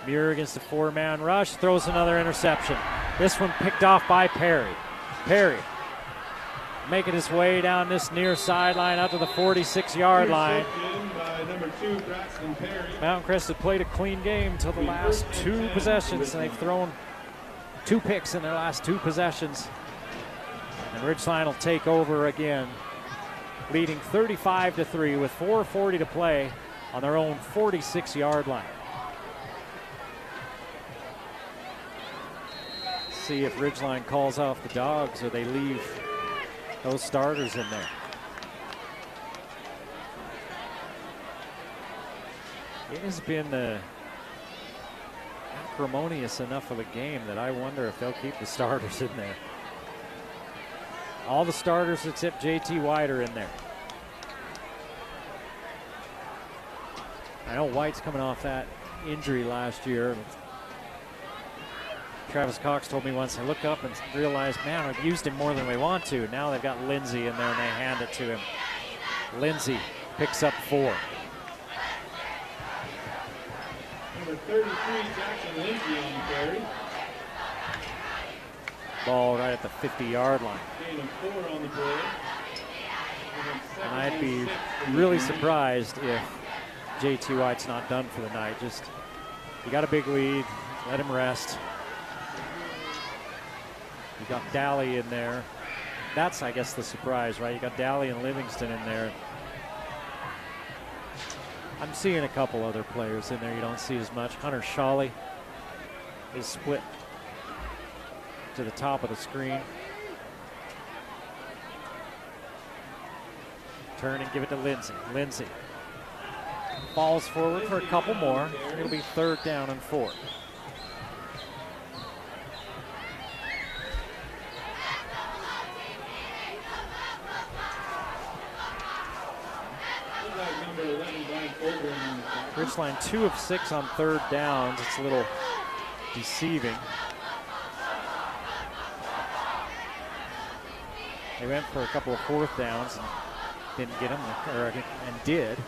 Muir against a 4-man rush, throws another interception. This one picked off by Perry. Perry making his way down this near sideline out to the 46-yard line. Mountain Crest had played a clean game till the last 2 possessions, and they've thrown 2 picks in their last 2 possessions. And Ridgeline will take over again, leading 35-3 with 4:40 to play on their own 46-yard line. See if Ridgeline calls off the dogs or they leave those starters in there. It has been acrimonious enough of a game that I wonder if they'll keep the starters in there. All the starters except JT White are in there. I know White's coming off that injury last year. Travis Cox told me once, I looked up and realized, man, we've used him more than we want to. Now they've got Lindsay in there and they hand it to him. Lindsay picks up 4. Number 33, Jackson Lindsay on the carry. Ball right at the 50-yard line. Gain of 4 on the play. And I'd be really surprised if JT White's not done for the night. Just, you got a big lead, let him rest. You got Daly in there. That's, I guess, the surprise, right? You got Daly and Livingston in there. I'm seeing a couple other players in there you don't see as much. Hunter Shawley is split to the top of the screen. Turn and give it to Lindsay. Lindsay falls forward for a couple more. It'll be 3rd down and 4. Ridgeline 2 of 6 on 3rd downs. It's a little deceiving. They went for a couple of 4th downs and didn't get them, and did.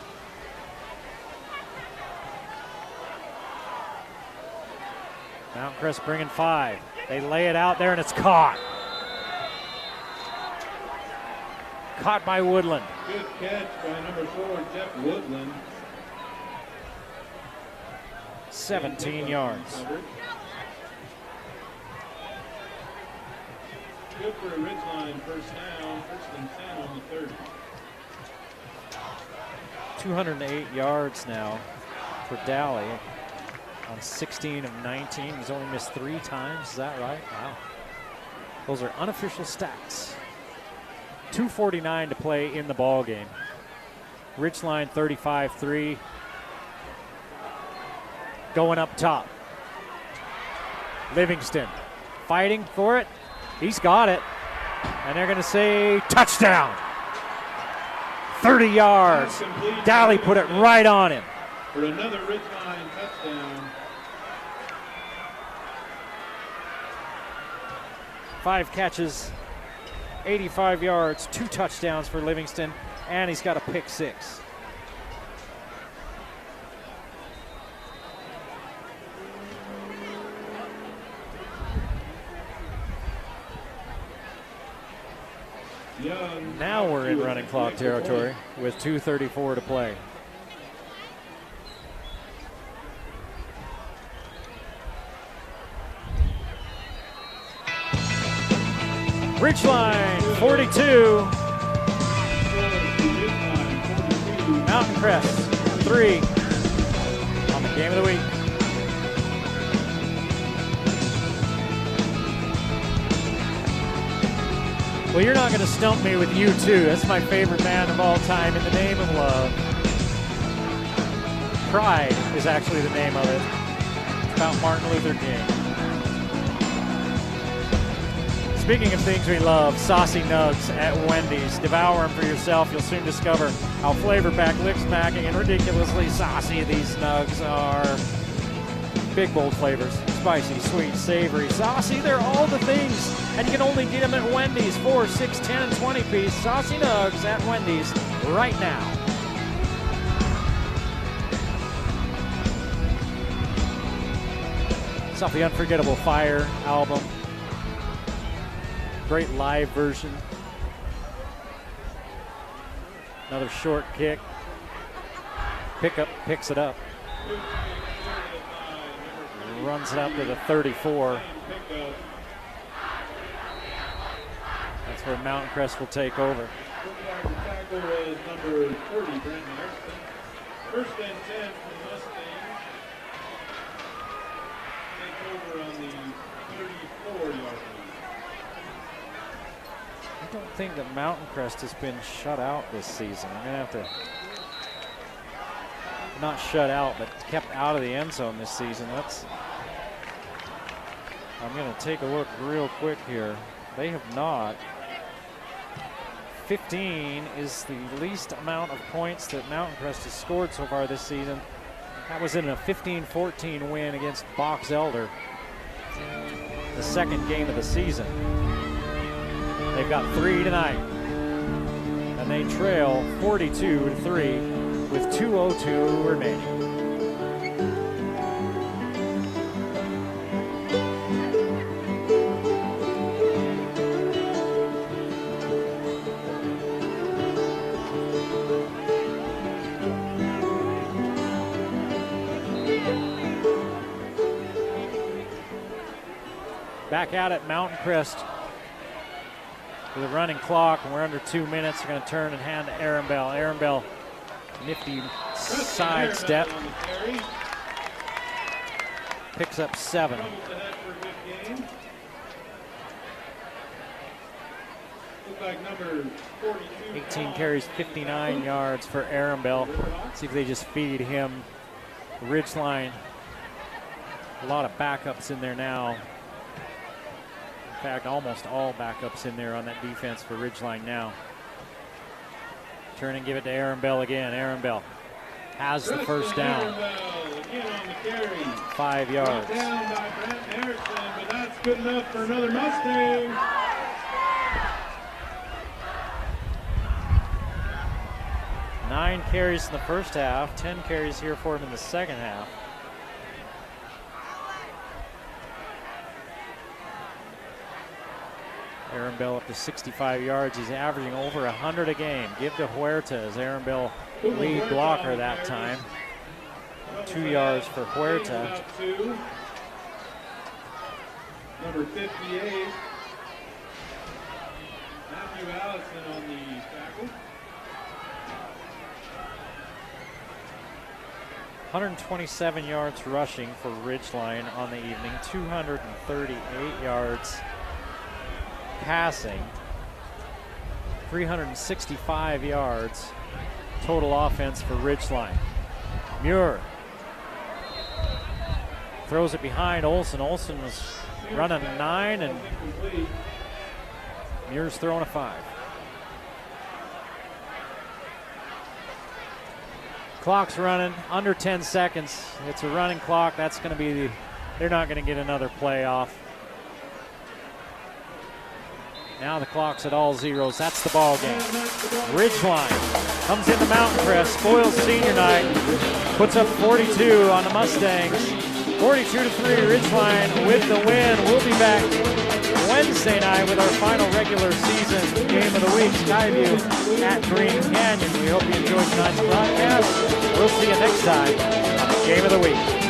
Mountain Crest bringing 5. They lay it out there and it's caught. Caught by Woodland. Good catch by number 4, Jeff Woodland. 17 yards. Good for a Ridgeline first down, 1st and 10 on the 30. 208 yards now for Daly on 16 of 19. He's only missed 3 times. Is that right? Wow. Those are unofficial stats. 2:49 to play in the ball game. Ridgeline 35-3. Going up top. Livingston fighting for it. He's got it. And they're going to say touchdown. 30 yards. Daly put it right on him. For another Ridgeline touchdown. 5 catches, 85 yards, 2 touchdowns for Livingston, and he's got a pick 6. Now we're in running clock territory with 2:34 to play. Ridgeline 42. Mountain Crest 3 on the game of the week. Well, you're not going to stump me with U2. That's my favorite band of all time, In the Name of Love. Pride is actually the name of it. It's about Martin Luther King. Speaking of things we love, saucy nugs at Wendy's. Devour them for yourself. You'll soon discover how flavor-packed, lip-smacking, and ridiculously saucy these nugs are. Big, bold flavors. Spicy, sweet, savory, saucy. They're all the things. And you can only get them at Wendy's. 4, 6, 10, and 20 piece saucy nugs at Wendy's right now. It's off the Unforgettable Fire album. Great live version. Another short kick. Pickup picks it up. Runs it up to the 34. That's where Mountain Crest will take over. Tackle was number 30, Brent Harrison. First and 10 for the Mustangs. Take over on the 34-yard line. I don't think that Mountain Crest has been shut out this season. I'm going to have to, not shut out, but kept out of the end zone this season. I'm going to take a look real quick here. They have not. 15 is the least amount of points that Mountain Crest has scored so far this season. That was in a 15-14 win against Box Elder, the second game of the season. They've got 3 tonight, and they trail 42-3 with 2:02 remaining. Back out at Mountain Crest with a running clock, and we're under 2 minutes. They're going to turn and hand to Aaron Bell. Aaron Bell, nifty sidestep. Picks up 7. 18 carries, 59 yards for Aaron Bell. See if they just feed him. Ridgeline, a lot of backups in there now. In fact, almost all backups in there on that defense for Ridgeline now. Turn and give it to Aaron Bell again. Aaron Bell has the first down. 5 yards. Down by Brent Harrison, but that's good enough for another Mustang. Nine carries in the first half, 10 carries here for him in the second half. Aaron Bell up to 65 yards. He's averaging over 100 a game. Give to Huerta as Aaron Bell lead blocker that time. 2 yards for Huerta. Number 58, Matthew Allison on the tackle. 127 yards rushing for Ridgeline on the evening. 238 yards passing. 365 yards total offense for Ridgeline. Muir throws it behind Olsen. Olsen was running a 9, and Muir's throwing a 5. Clock's running, under 10 seconds. It's a running clock. That's going to be, they're not going to get another play off. Now the clock's at all zeros. That's the ball game. Ridgeline comes into Mountain Crest, spoils senior night, puts up 42 on the Mustangs. 42-3, Ridgeline with the win. We'll be back Wednesday night with our final regular season game of the week, Skyview at Green Canyon. We hope you enjoyed tonight's broadcast. We'll see you next time on the Game of the Week.